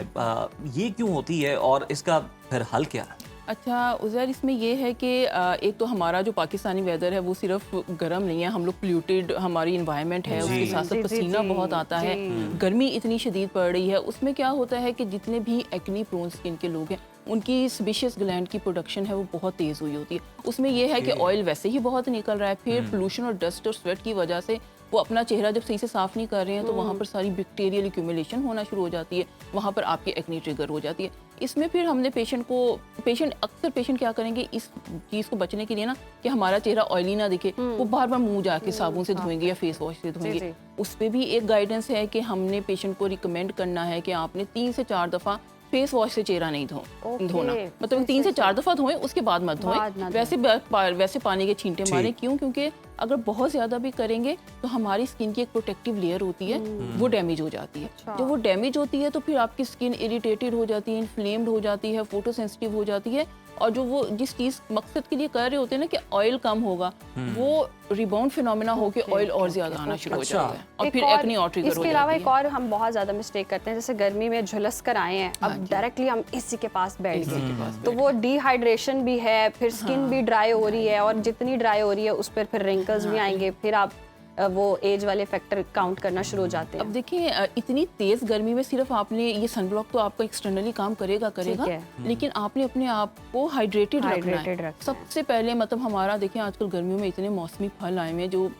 ये क्यों होती है और इसका फिर हल क्या है? अच्छा उज़ैर, इसमें ये है कि एक तो हमारा जो पाकिस्तानी वेदर है वो सिर्फ गर्म नहीं है, हम लोग पोल्यूटेड हमारी इन्वायरमेंट है, उसके साथ साथ पसीना बहुत आता है, गर्मी इतनी शदीद पड़ रही है। उसमें क्या होता है कि जितने भी एक्नी प्रोन स्किन के लोग हैं उनकी सेबेशियस ग्लैंड की प्रोडक्शन है वो बहुत तेज़ हुई होती है। उसमें यह है कि ऑयल वैसे ही बहुत निकल रहा है, फिर पोल्यूशन और डस्ट और स्वेट की वजह से वो अपना चेहरा जब सही से साफ़ नहीं कर रहे हैं तो वहाँ पर सारी बैक्टीरियल एक्यूमुलेशन होना शुरू हो जाती है, वहाँ पर आपकी एक्नी ट्रिगर हो जाती है। इसमें फिर हमने अक्सर पेशेंट क्या करेंगे इस चीज़ को बचने के लिए ना, कि हमारा चेहरा ऑयली ना दिखे, वो बार बार मुंह जाके साबुन से धोएंगे या फेस वॉश से धोएंगे। उस पर भी एक गाइडेंस है कि हमने पेशेंट को रिकमेंड करना है कि आपने 3 से 4 दफ़ा फेस वॉश से चेहरा नहीं धोना, मतलब 3 से 4 दफ़ा धोएं, उसके बाद मत धोएं। वैसे पानी के छींटे मारें। क्यों? क्योंकि अगर बहुत ज़्यादा भी करेंगे तो हमारी स्किन की एक प्रोटेक्टिव लेयर होती है वो डैमेज हो जाती है। जब वो डैमेज होती है तो फिर आपकी स्किन इरिटेटेड हो जाती है, इन्फ्लेम्ड हो जाती है, फोटो सेंसिटिव हो जाती है, और जो वो जिस चीज़ मकसद के लिए कर रहे होते हैं ना कि ऑयल कम होगा, वो रिबाउंड फिनोमेना हो के ऑयल और ज़्यादा आना शुरू हो जाता है, और फिर एक्नी और ट्रिगर हो जाती है। इसके अलावा एक और हम बहुत ज़्यादा मिस्टेक करते हैं, जैसे गर्मी में झुलस कर आए हैं, अब डायरेक्टली हम एसी के पास बैठ गए तो वो डिहाइड्रेशन भी है, फिर स्किन भी ड्राई हो रही है, और जितनी ड्राई हो रही है उस पर फिर रिंकल्स भी आएंगे, फिर आप वो एज वाले फैक्टर काउंट करना शुरू हो जाते हैं। अब देखिए इतनी तेज़ गर्मी में सिर्फ आपने ये सनब्लॉक तो आपका एक्सटर्नली काम करेगा, लेकिन आपने अपने आप को हाइड्रेटेड रखना है सबसे पहले। मतलब हमारा देखिए आजकल गर्मियों में इतने मौसमी फल आए हैं, जो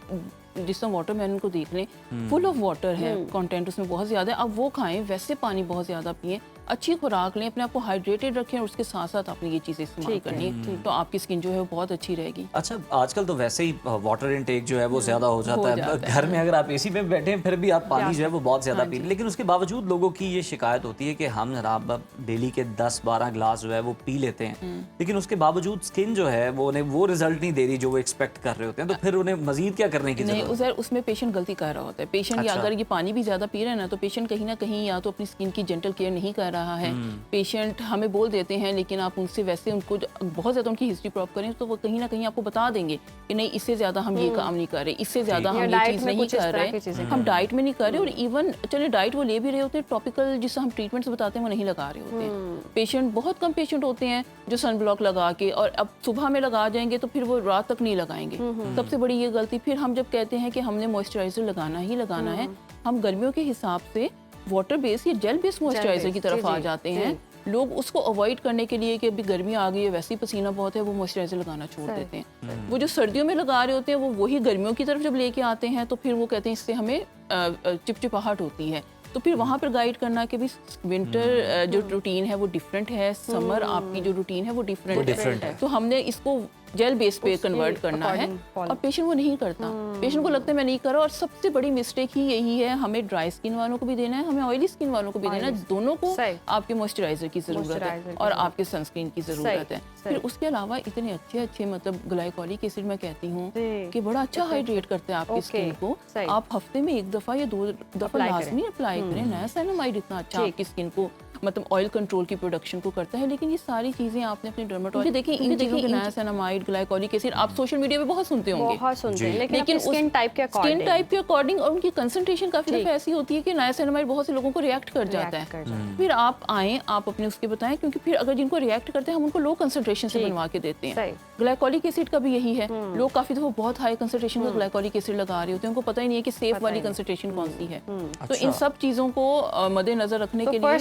जिस तरह वाटरमेलन को देख लें, फुल ऑफ वाटर है कंटेंट उसमें बहुत ज़्यादा है, अब वो खाएं, वैसे पानी बहुत ज़्यादा पिएं, अच्छी खुराक लें, अपने आप को हाइड्रेटेड रखें, और उसके साथ साथ आपने ये चीज़ें इस्तेमाल करनी है, तो आपकी स्किन जो है वो बहुत अच्छी रहेगी। अच्छा आजकल तो वैसे ही वाटर इनटेक जो है वो ज़्यादा हो जाता है। घर में अगर आप एसी में बैठे हैं फिर भी आप पानी जो है वो बहुत ज़्यादा पी, लेकिन उसके बावजूद लोगों की ये शिकायत होती है कि हम जनाब डेली के 10-12 ग्लास जो है वो पी लेते हैं, लेकिन उसके बावजूद स्किन जो है वो उन्हें वो रिजल्ट नहीं दे रही जो वो एक्सपेक्ट कर रहे होते हैं, तो फिर उन्हें मजीद क्या करने की जरूरत है? उसमें पेशेंट गलती कर रहा होता है। पेशेंट या अगर ये पानी भी ज़्यादा पी रहे हैं ना, तो पेशेंट कहीं ना कहीं या तो अपनी स्किन की जेंटल केयर नहीं कर रहा है। पेशेंट हमें बोल देते हैं, लेकिन आप उनसे वैसे उनको बहुत ज़्यादा उनकी हिस्ट्री प्रॉप करें तो वो कहीं ना कहीं आपको बता देंगे कि नहीं इससे ज़्यादा हम ये काम नहीं कर रहे, इससे ज़्यादा हम ये चीज़ नहीं कर रहे, हम डाइट में नहीं कर रहे, और इवन चले डाइट वो ले भी रहे होते हैं, टॉपिकल जिससे हम ट्रीटमेंट्स बताते हैं वो नहीं लगा रहे होते हैं। पेशेंट बहुत कम पेशेंट होते हैं जो सन ब्लॉक लगा के, और अब सुबह में लगा जाएंगे तो फिर वो रात तक नहीं लगाएंगे, सबसे बड़ी ये गलती। फिर हम जब कहते हैं कि हमने मॉइस्चराइजर लगाना ही लगाना है, हम गर्मियों के हिसाब से वाटर बेस्ड या जेल बेस्ड मॉइस्चराइजर की तरफ आ जाते हैं। लोग उसको अवॉइड करने के लिए कि अभी गर्मी आ गई है, वैसे ही पसीना बहुत है, वो मॉइस्चराइजर लगाना छोड़ देते हैं। वो जो सर्दियों में लगा रहे होते हैं वो वही गर्मियों की तरफ जब लेके आते हैं तो फिर वो कहते हैं इससे हमें चिपचिपाहट होती है, तो फिर वहाँ पर गाइड करना कि भी विंटर जो रूटीन है वो डिफरेंट है, समर आपकी जो रूटीन है वो डिफरेंट है, तो हमने इसको जेल बेस पे कन्वर्ट करना है, और पेशेंट वो नहीं करता। पेशेंट को लगता है मैं नहीं कर रहा, और सबसे बड़ी मिस्टेक ही यही है, हमें ड्राई स्किन वालों को भी देना है, हमें ऑयली स्किन वालों को भी देना है, दोनों को आपके मॉइस्चराइजर की ज़रूरत है और आपके सनस्क्रीन की ज़रूरत है। फिर उसके अलावा इतने अच्छे मतलब ग्लाइकोलिक एसिड मैं कहती हूँ कि बड़ा अच्छा हाइड्रेट करता है आपकी स्किन को। आप हफ्ते में 1 दफ़ा या 2 दफ़ा लाजमी अप्लाई करें। नायासिनामाइड इतना अच्छा आपकी स्किन को मतलब ऑयल कंट्रोल की प्रोडक्शन को करता है, लेकिन ये सारी चीजें आपने अपने डर्मेटोलॉजिस्ट देखिए, इन चीजों के नायासिनामाइड, ग्लाइकोलिक एसिड आप सोशल मीडिया पे बहुत सुनते होंगे, लेकिन स्किन टाइप के अकॉर्डिंग और उनकी कंसंट्रेशन काफी दफा ऐसी होती है कि नायासिनामाइड बहुत से लोगों को रिएक्ट कर जाता है। फिर आप आए, आप अपने उसके बताएं, क्योंकि फिर अगर जिनको रिएक्ट करते हैं हम उनको लो कंसंट्रेशन से बनवा के देते हैं। ग्लाइकोलिक एसिड का भी यही है, लोग काफी दफा बहुत हाई कंसंट्रेशन का ग्लाइकोलिक एसिड लगा रहे होते हैं, उनको पता ही नहीं है कि सेफ वाली कंसंट्रेशन कौन सी है। तो इन सब चीजों को मद्देनजर रखने के लिए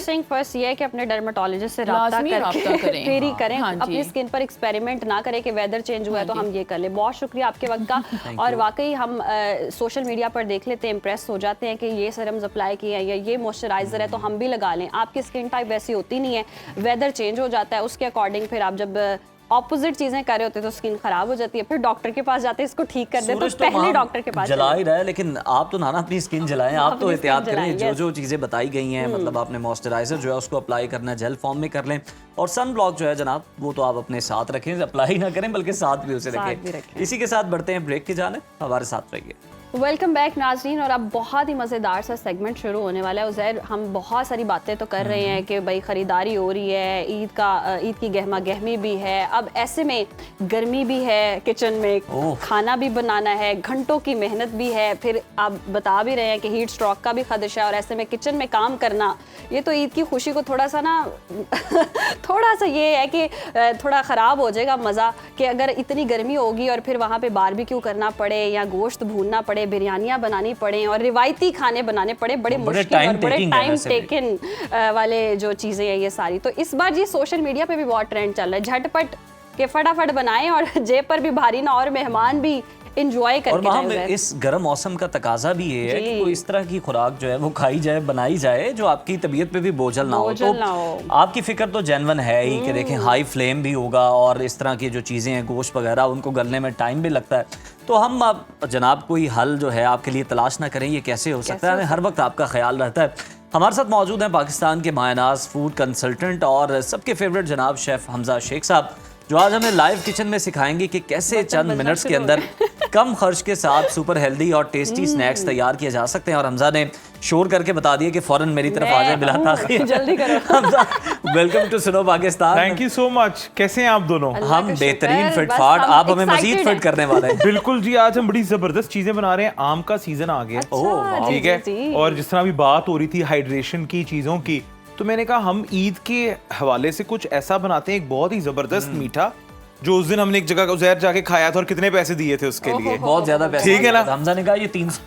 बस ये है कि अपने डर्मेटोलॉजिस्ट से रब्ता लाजमी रब्ता करके करें। फिर ही हाँ, करें, हाँ जी। अपनी स्किन पर एक्सपेरिमेंट ना करें कि वेदर चेंज हुआ है तो हम ये कर लें। बहुत शुक्रिया आपके वक्त का। और वाकई हम सोशल मीडिया पर देख लेते हैं, इम्प्रेस हो जाते हैं कि ये सीरम्स अप्लाई किए हैं या ये मॉइस्चराइजर है तो हम भी लगा लें। आपकी स्किन टाइप वैसी होती नहीं है, वेदर चेंज हो जाता है, उसके अकॉर्डिंग फिर आप जब ऑपोजिट चीजें कर रहे होते हैं तो स्किन खराब हो जाती है, फिर डॉक्टर के पास जाते हैं इसको ठीक कर दे, तो सूरज पहले वहाँ डॉक्टर के पास जला चले। ही रहा है, लेकिन आप तो ना अपनी स्किन जलाएं, आप तो अपनी एहतियात स्किन करें। जलाएं, जो चीज़ें बताई गई हैं, मतलब आपने मॉइस्चराइजर जो है उसको अप्लाई करना है, जेल फॉर्म में कर लें, और सन ब्लॉक जो है जनाब वो तो आप अपने साथ रखें, अप्लाई ना करें बल्कि साथ भी उसे साथ भी रखें। रखें। इसी के साथ बढ़ते हैं ब्रेक की जानिब, हमारे साथ रहिए। वेलकम बैक नाजरीन। और अब बहुत ही मज़ेदार सा सेगमेंट शुरू होने वाला है। उज़ैर, हम बहुत सारी बातें तो कर रहे हैं कि भाई ख़रीदारी हो रही है, ईद की गहमा गहमी भी है, अब ऐसे में गर्मी भी है, किचन में खाना भी बनाना है, घंटों की मेहनत भी है, फिर आप बता भी रहे हैं कि हीट स्ट्रोक का भी खदशा है, और ऐसे में किचन में काम करना, ये तो ईद की खुशी को थोड़ा सा ना थोड़ा सा ये है कि थोड़ा ख़राब हो जाएगा मज़ा, कि अगर इतनी गर्मी होगी और फिर वहाँ पे बारबेक्यू करना पड़े या गोश्त भूनना पड़े, बिरयानियाँ बनानी पड़े और रिवायती खाने बनाने पड़े, बड़े मुश्किल और बड़े टाइम टेकन वाले जो चीज़ें हैं ये सारी। तो इस बार ये सोशल मीडिया पे भी बहुत ट्रेंड चल रहा है, झटपट के फटाफट बनाएं और जेब पर भी भारी ना और मेहमान भी इंजॉय करके और वहाँ जाएं। इस गर्म मौसम का तकाजा भी ये है कि कोई इस तरह की खुराक जो है वो खाई जाए, बनाई जाए जो आपकी तबीयत पे भी बोझल ना हो। तो आपकी फिक्र तो जेन्युइन है ही कि देखें हाई फ्लेम भी होगा और इस तरह की जो चीज़ें हैं गोश्त वगैरह उनको गलने में टाइम भी लगता है। तो हम अब जनाब कोई हल जो है आपके लिए तलाश ना करें, ये कैसे हो सकता है, हमें हर वक्त आपका ख्याल रहता है। हमारे साथ मौजूद हैं पाकिस्तान के मायनाज फूड कंसल्टेंट और सबके फेवरेट जनाब शेफ़ हमजा शेख साहब, जो आज हमें लाइव किचन में सिखाएंगे कि कैसे चंद मिनट्स के अंदर कम खर्च के साथ सुपर हेल्दी और टेस्टी स्नैक्स तैयार किए जा सकते हैं। और हमजा ने शोर करके बता दिया कि फौरन मेरी तरफ आ जाए बिला ताख़ीर। जल्दी करो। Hamza, welcome to Suno Pakistan. Thank you so much. कैसे हैं आप दोनों? हम बेहतरीन फिटफाट, आप हमें मजीद फिट करने वाले हैं। बिल्कुल जी, आज हम बड़ी जबरदस्त चीजें बना रहे हैं। आम का सीजन आ गया, ठीक है, और जिस तरह अभी बात हो रही थी हाइड्रेशन की चीजों की, तो मैंने कहा हम ईद के हवाले से कुछ ऐसा बनाते हैं, एक बहुत ही जबरदस्त मीठा, जो उस दिन हमने एक जगह उज़ैर जाके खाया था और कितने पैसे दिए थे उसके लिए, बहुत ज्यादा पैसे, ठीक है ना? हमजा ने कहा ये 300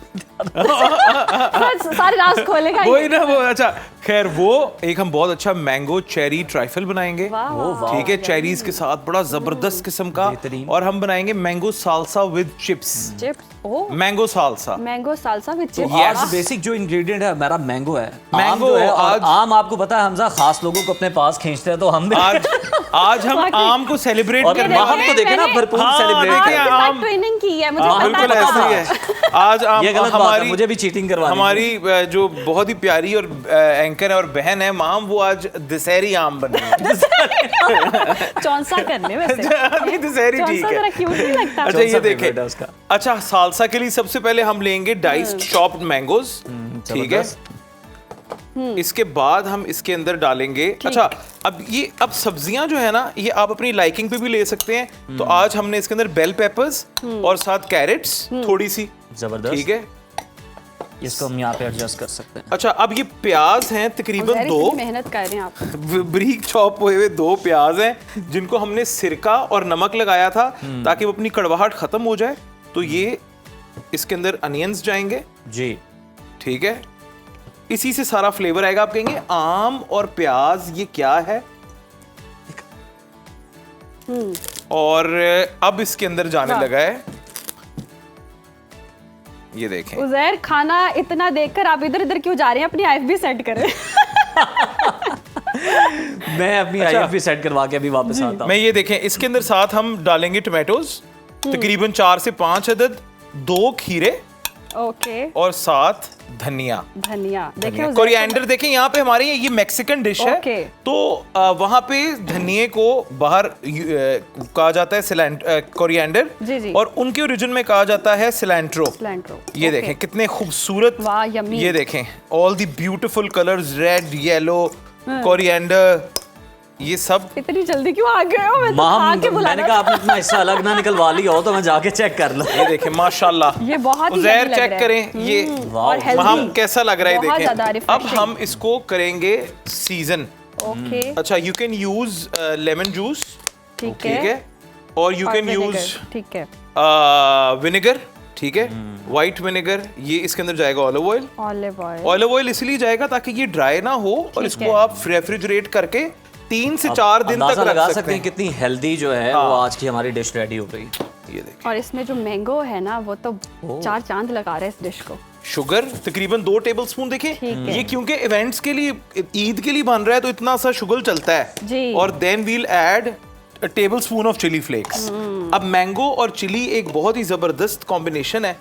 सारे राज खोलेगा वही ना वो। अच्छा खैर, वो एक हम बहुत अच्छा मैंगो चेरी ट्राइफल बनाएंगे, ठीक है, चेरीज के साथ बड़ा जबरदस्त किस्म का, और हम बनाएंगे mango salsa with chips. Mango salsa, mango salsa with chips. आज बेसिक जो इंग्रेडिएंट है हमारा मैंगो है। मैंगो आम जो है, और आज आम आपको पता है हमजा खास लोगों को अपने पास खींचते हैं, तो हम भी आज हम आम को सेलिब्रेट और करने हम तो देखे ना भरपूर सेलिब्रेट आम ट्रेनिंग की है, मुझे पता बिल्कुल ऐसा ही है। आज ये गलत बात है, मुझे भी चीटिंग करवा हमारी जो बहुत ही प्यारी और एंकर है और बहन है माम, वो आज दशहरी आम बने चौंसा करने वैसे नहीं, दशहरी ठीक है। क्यूट नहीं लगता। अच्छा ये देखें, अच्छा सालसा के लिए सबसे पहले हम लेंगे डाइस्ड चॉप्ड मैंगोज, ठीक है, इसके बाद हम इसके अंदर डालेंगे, अच्छा अब सब्जियां जो है ना, ये आप अपनी लाइकिंग पे भी ले सकते हैं। तो आज हमने इसके अंदर बेल पेपर्स और साथ कैरेट्स थोड़ी सी, जबरदस्त, ठीक है, इसको हम यहाँ पे एडजस्ट कर सकते हैं। अच्छा अब ये प्याज हैं तकरीबन 2, मेहनत कर रहे हैं आप, बारीक चॉप हुए हुए 2 प्याज हैं जिनको हमने सिरका और नमक लगाया था ताकि वो अपनी कड़वाहट खत्म हो जाए। तो ये इसके अंदर अनियंस जाएंगे जी, ठीक है, इसी से सारा फ्लेवर आएगा। आप कहेंगे आम और प्याज ये क्या है, और अब इसके अंदर जाने लगा है, ये देखें। उज़ैर, खाना इतना देखकर आप इधर इधर क्यों जा रहे हैं? अपनी IFB सेट करें। मैं अपनी IFB सेट करवा के अभी वापस आता हूं। मैं ये देखें, इसके अंदर साथ हम डालेंगे टमाटोज तकरीबन 4 से 5 अदद, 2 खीरे, ओके, और साथ धनिया। देखिए कोरिएंडर देखें, यहाँ पे हमारी ये मैक्सिकन डिश है, तो वहाँ पे धनिये को बाहर कहा जाता है कोरिएंडर, और उनके ओरिजिन में कहा जाता है सिलेंट्रो। ये देखें कितने खूबसूरत, ये देखें all the beautiful colours, red, yellow, coriander, ये सब। इतनी जल्दी क्यों आ गए हो? मैं तो खा के बुला, मैंने कहा आपने इतना हिस्सा अलग ना निकलवा लिया हो तो मैं जाके चेक कर लूं। ये देखें माशाल्लाह, ये बहुत ही उज़ैर चेक करें ये हम कैसा लग रहा है, देखें। अब हम इसको करेंगे सीजन, ओके, अच्छा you can use lemon juice, ठीक है, और यू कैन यूज ठीक है विनेगर, ठीक है, व्हाइट विनेगर, ये इसके अंदर जाएगा ऑलिव ऑयल। ऑलिव ऑयल इसलिए जाएगा ताकि ये ड्राई ना हो और इसको आप रेफ्रिजरेट करके 3 से 4 दिन तक लगा रख सकते हैं कितनी हेल्दी जो है वो आज की हमारी डिश रेडी हो गई। ये देखिए, और इसमें जो मैंगो है ना वो तो 4 चांद लगा रहा है इस डिश को। शुगर तकरीबन 2 टेबलस्पून देखें, ये क्योंकि इवेंट्स के लिए, ईद के लिए बन रहा है तो इतना सा शुगर चलता है जी। और then we'll add a tablespoon of chili flakes. अब मैंगो और चिली एक बहुत ही जबरदस्त कॉम्बिनेशन है,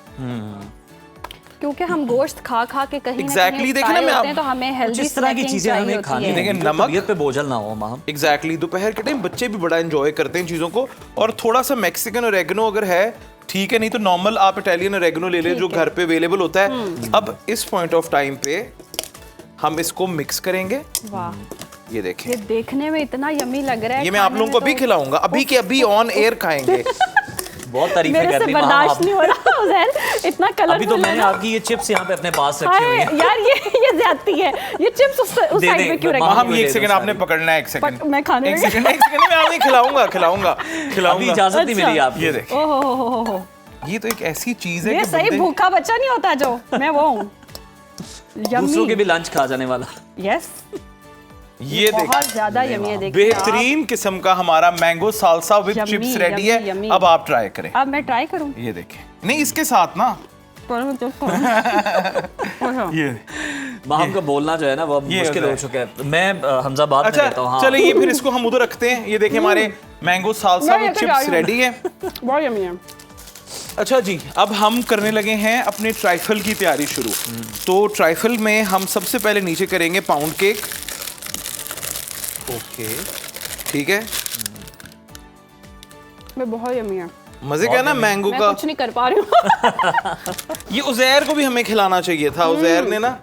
क्योंकि हम गोश्त खा खा के कहीं Exactly, देखिए ना, मैं होते हैं, तो हमें हेल्दी जिस तरह की चीजें हमें खानी देखिए, है, नमक- तबीयत पे बोझल ना हो मां। एग्जैक्टली दोपहर के टाइम बच्चे भी बड़ा एंजॉय करते हैं चीज़ों को, और थोड़ा सा मैक्सिकन ओरेगनो अगर है ठीक है, नहीं तो नॉर्मल आप इटालियन ओरेगनो ले लें जो घर पे अवेलेबल होता है। अब इस पॉइंट ऑफ टाइम पे हम इसको मिक्स करेंगे। वाह, ये देखें, ये देखने में इतना यम्मी लग रहा है, ये मैं आप खाने लोगों को में अभी तो खिलाऊंगा, अभी के अभी ऑन एयर खाएंगे। बहुत तारीफें मेरे कर से दी बर्दाश्त नहीं हो रहा उज़ैर, इतना कलर। अभी तो मैंने आपकी ये चिप्स यहाँ पे अपने पास रखी हुई है। यार ये ज्यादती है, ये चिप्स उस दे साइड दे, में क्यों मैं रखी हम है? एक सेकंड आपने पकड़ना है, एक सेकंड मैं खाने एक लगी। सेकंड मैं आपने खिलाऊंगा अभी इजाजत नहीं मिली आपको। ये देखें, ओहो, ये तो एक ऐसी चीज है ये कि सही बंदे- भूखा बच्चा नहीं होता जो मैं वो हूँ। दूसरों के भी लंच खा जाने वाला। यस, ये बहुत देखें, ज्यादा यम्मी है। देखिए बेहतरीन किस्म का हमारा mango salsa with Yummy, chips ready yummy, है। yummy। अब आप ट्राई करें, अब मैं ट्राई करूँ। ये देखें, नहीं इसके साथ ना, ये मां को बोलना जो है ना वो अब ये मुश्किल होता हो है। चुका है। मैं हमजा बाद में अच्छा देता हूँ। हाँ। चले, ये फिर इसको हम उधर रखते हैं। ये देखें, हमारे मैंगो सालसा मैं ये विद तो चिप्स जा रही रेडी है। बहुत यम्मी है। अच्छा जी, अब हम करने लगे हैं अपने ट्राइफल की तैयारी शुरू। तो ट्राइफल में हम सबसे पहले नीचे करेंगे पाउंड केक। ओके, ठीक है, मैं बहुत यम्मी है। मजे का है ना मैंगो मैं का। कुछ नहीं कर पा रही हूँ। ये उज़ैर को भी हमें खिलाना चाहिए था, उज़ैर ने ना।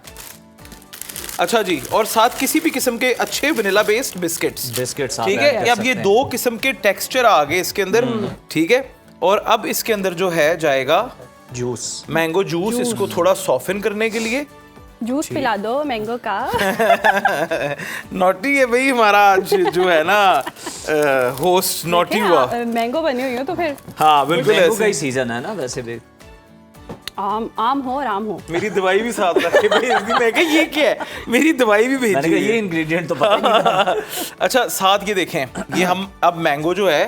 अच्छा जी, और साथ किसी भी किस्म के अच्छे वनीला बेस्ड बिस्किट्स, बिस्किट्स ठीक है। अब ये 2 किस्म के टेक्सचर आ गए इसके अंदर, ठीक है। और अब इसके अंदर जो है जाएगा जूस, मैंगो जूस, इसको थोड़ा सॉफ्टन करने के लिए। जूस पिला दो मैंगो का। नॉटी है भाई हमारा आज जो है ना, होस्ट नॉटी हुआ। मैंगो बनी हुई हो तो फिर हाँ बिल्कुल मैंगो का ऐसे ही सीजन है ना वैसे भी। आम हो और आम हो। मेरी दवाई भी साथ रखे भेज दी। मैं कहा ये क्या है, मेरी दवाई भी भेजी मैंने कहा हुई ये है। इंग्रेडिएंट तो पता नहीं था। अच्छा, साथ ये देखें, ये हम अब मैंगो जो है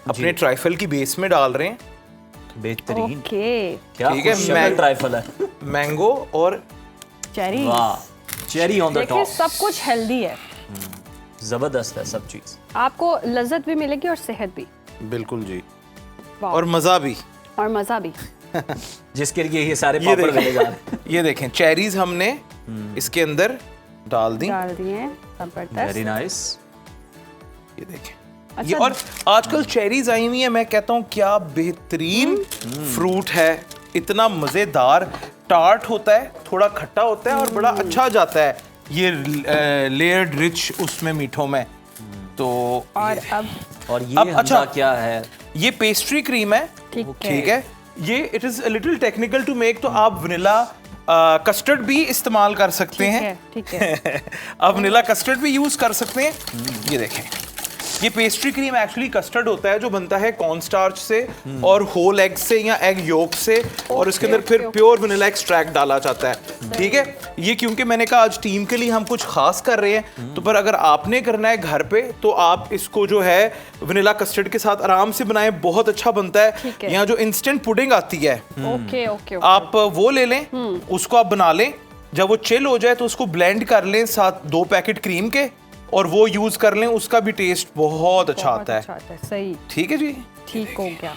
अपने ट्राइफल की बेस में डाल रहे हैं। बेहतरीन, ओके, क्या ठीक है, खुशबू मैं- ट्राइफल है। मैंगो और चेरी। वाह, चेरी ऑन द देखिए टॉप। सब कुछ हेल्दी है, जबरदस्त है सब चीज। आपको लज्जत भी मिलेगी और सेहत भी, बिल्कुल जी, वाह, और मजा भी। और मजा भी। जिसके लिए ये सारे ये पापड़ देखें, मिले जा रहे हैं। ये देखें, चेरीज हमने इसके अंदर डाल दी। डाल दिए, जबरदस्त। Very nice. ये देखें, अच्छा, ये और आजकल चेरीज आई हुई है, मैं कहता हूँ क्या बेहतरीन फ्रूट है, इतना मजेदार, टार्ट होता है, थोड़ा खट्टा होता है और बड़ा अच्छा जाता है ये लेयर्ड रिच उसमें मीठों में। तो और अब और ये अब हमजा अच्छा, क्या है? ये पेस्ट्री क्रीम है, ठीक है। ये it is a little technical to make, तो आप वनीला कस्टर्ड भी इस्तेमाल कर सकते हैं, ठीक है। आप वनीला कस्टर्ड भी यूज कर सकते हैं। ये देखें, ये पेस्ट्री क्रीम एक्चुअली कस्टर्ड होता है जो बनता है कॉर्न स्टार्च से और होल एग से या एग योक से, और इसके अंदर फिर प्योर वनीला एक्सट्रैक्ट डाला जाता है, ठीक है। ये क्योंकि मैंने कहा आज टीम के लिए हम कुछ खास कर रहे हैं, तो पर अगर आपने करना है घर पे तो आप इसको जो है वनीला कस्टर्ड के साथ आराम से बनाएं, बहुत अच्छा बनता है। यहाँ जो इंस्टेंट पुडिंग आती है, ओके ओके, आप वो ले लें, उसको आप बना लें, जब वो चिल हो जाए तो उसको ब्लेंड कर लें साथ 2 पैकेट क्रीम के, और वो यूज कर लें, उसका भी टेस्ट बहुत अच्छा आता है। सही, ठीक है जी, ठीक हो गया।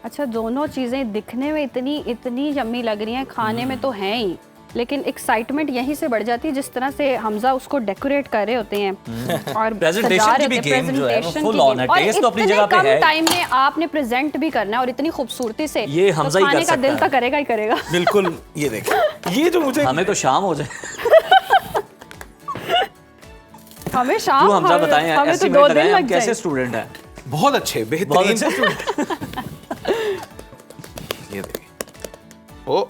अच्छा, दोनों चीजें दिखने में इतनी यम्मी लग रही हैं, खाने में तो हैं ही, लेकिन एक्साइटमेंट यहीं से बढ़ जाती है जिस तरह से हमजा उसको डेकोरेट कर रहे होते हैं और प्रेजेंटेशन की भी गेम जो है वो फुल ऑन है। टेस्ट तो अपनी जगह पे है। टाइम में आपने प्रेजेंट भी करना है और इतनी खूबसूरती से, ये हमजा ही कर खाने का सकता दिल है। तो करेगा ही करेगा। बिल्कुल। ये देखें, ये जो मुझे हमें तो शाम हो जाए। हमें शाम, तू हमजा बताएं, हमें तो estimate 2 दिन लगाएं, हम लग कैसे जाए। स्टूडेंट हैं? बहुत अच्छे, बहुत बेहतरीन। अच्छे स्टूडेंट। ये देखें, ओ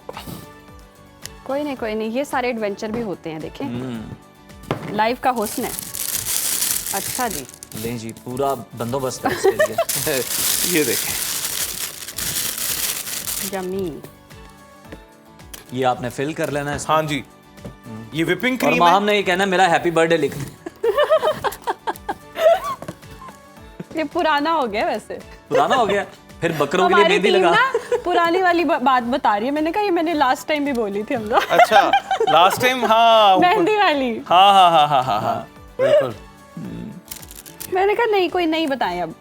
कोई नहीं, ये सारे एडवेंचर भी होते हैं, देखें, लाइफ का हुस्न है। अच्छा जी, लें जी, पूरा बंदोबस्त है इसके लिए। ये देखें, यम्मी। ये आपने फिल कर लेना है इसमें। हाँ जी, ये विपिंग और क्रीम है। हमने ये कहना मेरा हैप्पी बर्थडे लिख दे। ये पुराना हो गया वैसे। पुराना हो गया, फिर बकरों के लिए हमारी मेहंदी टीम लगा। ना पुरानी वाली बात बता रही है। मैंने कहा ये मैंने लास्ट टाइम भी बोली थी हम लोग। अच्छा, लास्ट टाइम, हाँ मेहंदी वाली। हाँ हाँ हाँ हाँ हाँ हाँ, बिल्कुल। मैंने कहा नहीं, कोई नहीं बताएं अब।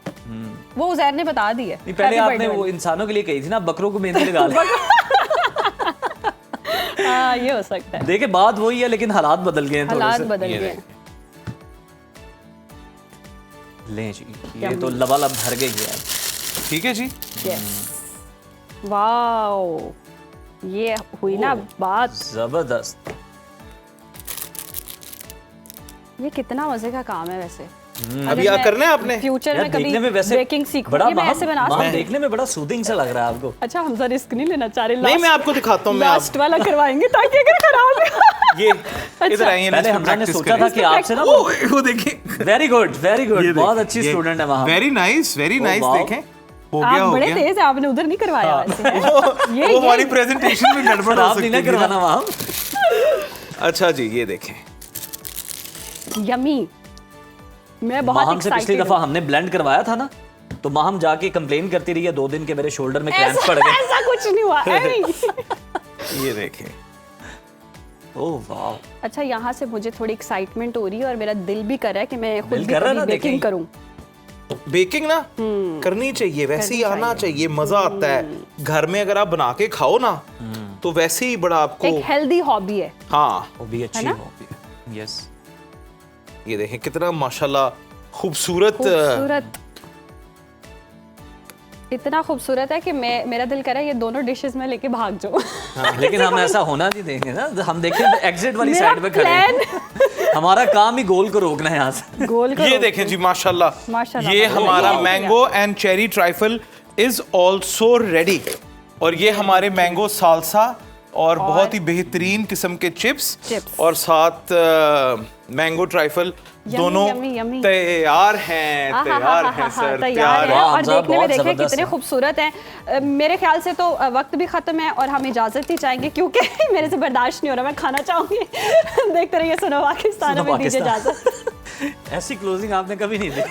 वो उजैर ने बता दी है। नहीं, पहले Happy आपने birthday वो वाली। इंसानों के लिए कही थी ना, बकरों को मेहंदी लगा ले। हाँ, ये हो सकता है। देखे बात वही है, लेकिन हालात बदल गए हैं थोड़े हालात से। बदल ये गए। लें जी, ये तो लबालब भर गई है। ठीक है जी। यस। वाओ, ये हुई ना बात। जबरदस्त। ये कितना मजे का काम है वैसे। अभी क्या करना है आपने? फ्यूचर यार में कभी देखने में वैसे बेकिंग सीखूं। बड़ा ये मैं ऐसे बना सकती हूँ। देखने में बड़ा सूदिंग सा लग रहा है आपको। अच्छा, हम जरा रिस्क नहीं लेना चाह रहे। नहीं, मैं आपको दिखाता हूँ। मैं लास्ट वाला करवाएंगे ताकि अगर खराब हो। ये इधर आइए ना, पहले इस पे हमजा ने practice सोचा करें। था कि आपसे ना वो देखिए, वेरी गुड बहुत अच्छी स्टूडेंट है वहाँ। Very nice wow. देखें, हो गया आप हो बड़े गया। तेज है, आपने उधर नहीं करवाया वैसे। वो हमारी प्रेजेंटेशन में गड़बड़ हो आप सकती नहीं ना है करवाना वहाँ। अच्छा जी, ये देखें। यमी। मैं बहुत माहम से पिछली एक्साइटेड दफा हूँ। हमने ब्लेंड करवाया था ना, तो माहम जाके कंप्लेन करती रही है 2 दिन के मेरे शोल्डर में क्रैम्प पड़ गए। ऐसा कुछ नहीं हुआ। ये देखें। ओह वाह। अच्छा, यहाँ से मुझे थोड़ी एक्साइटमेंट हो रही है और मेरा दिल भी कर रहा है कि मैं खुद दिल भी कर रहा है कभी ना, बेकिंग देखें। करूँ। बेकिंग ना करनी चाहिए, वैसे ही करनी आना चाहिए, मजा आता है। घर में अगर आप बना के खाओ ना, तो वैसे ही बड़ा आपको। एक हेल्दी हॉबी है। हाँ, वो भी अच्छी ना? हॉबी है। यस। ये देखें कितना माशाल्लाह खूबसूरत। खूबसूरत, इतना खूबसूरत है कि मेरा दिल कर रहा है ये दोनों डिशेस में लेके भाग जाऊं। हाँ, लेकिन हम ऐसा होना नहीं देंगे ना, हम देखें एग्जिट वाली मेरा साइड पे खड़े हैं। हमारा काम ही गोल को रोकना है यहाँ से। गोल को ये रोक देखें जी, माशाल्लाह। माशाल्लाह, ये माशाल्लाह। हमारा ये हो गया। Mango and cherry trifle is also ready. और ये हमारे मैंगो सालसा और बहुत ही बेहतरीन किस्म के चिप्स और साथ मैंगो ट्राइफल दोनों यम्मी, यम्मी। तैयार हैं। तैयार हैं सर, तैयार है। वाह, और हमजा, देखने में बहुत देखें जबरदस्त कितने है। खूबसूरत हैं। मेरे ख्याल से तो वक्त भी खत्म है और हम इजाजत ही चाहेंगे क्योंकि मेरे से बर्दाश्त नहीं हो रहा, मैं खाना चाहूंगी। देखते रहिए सुनो पाकिस्तान में, दीजिए इजाजत। ऐसी क्लोजिंग आपने कभी नहीं दी।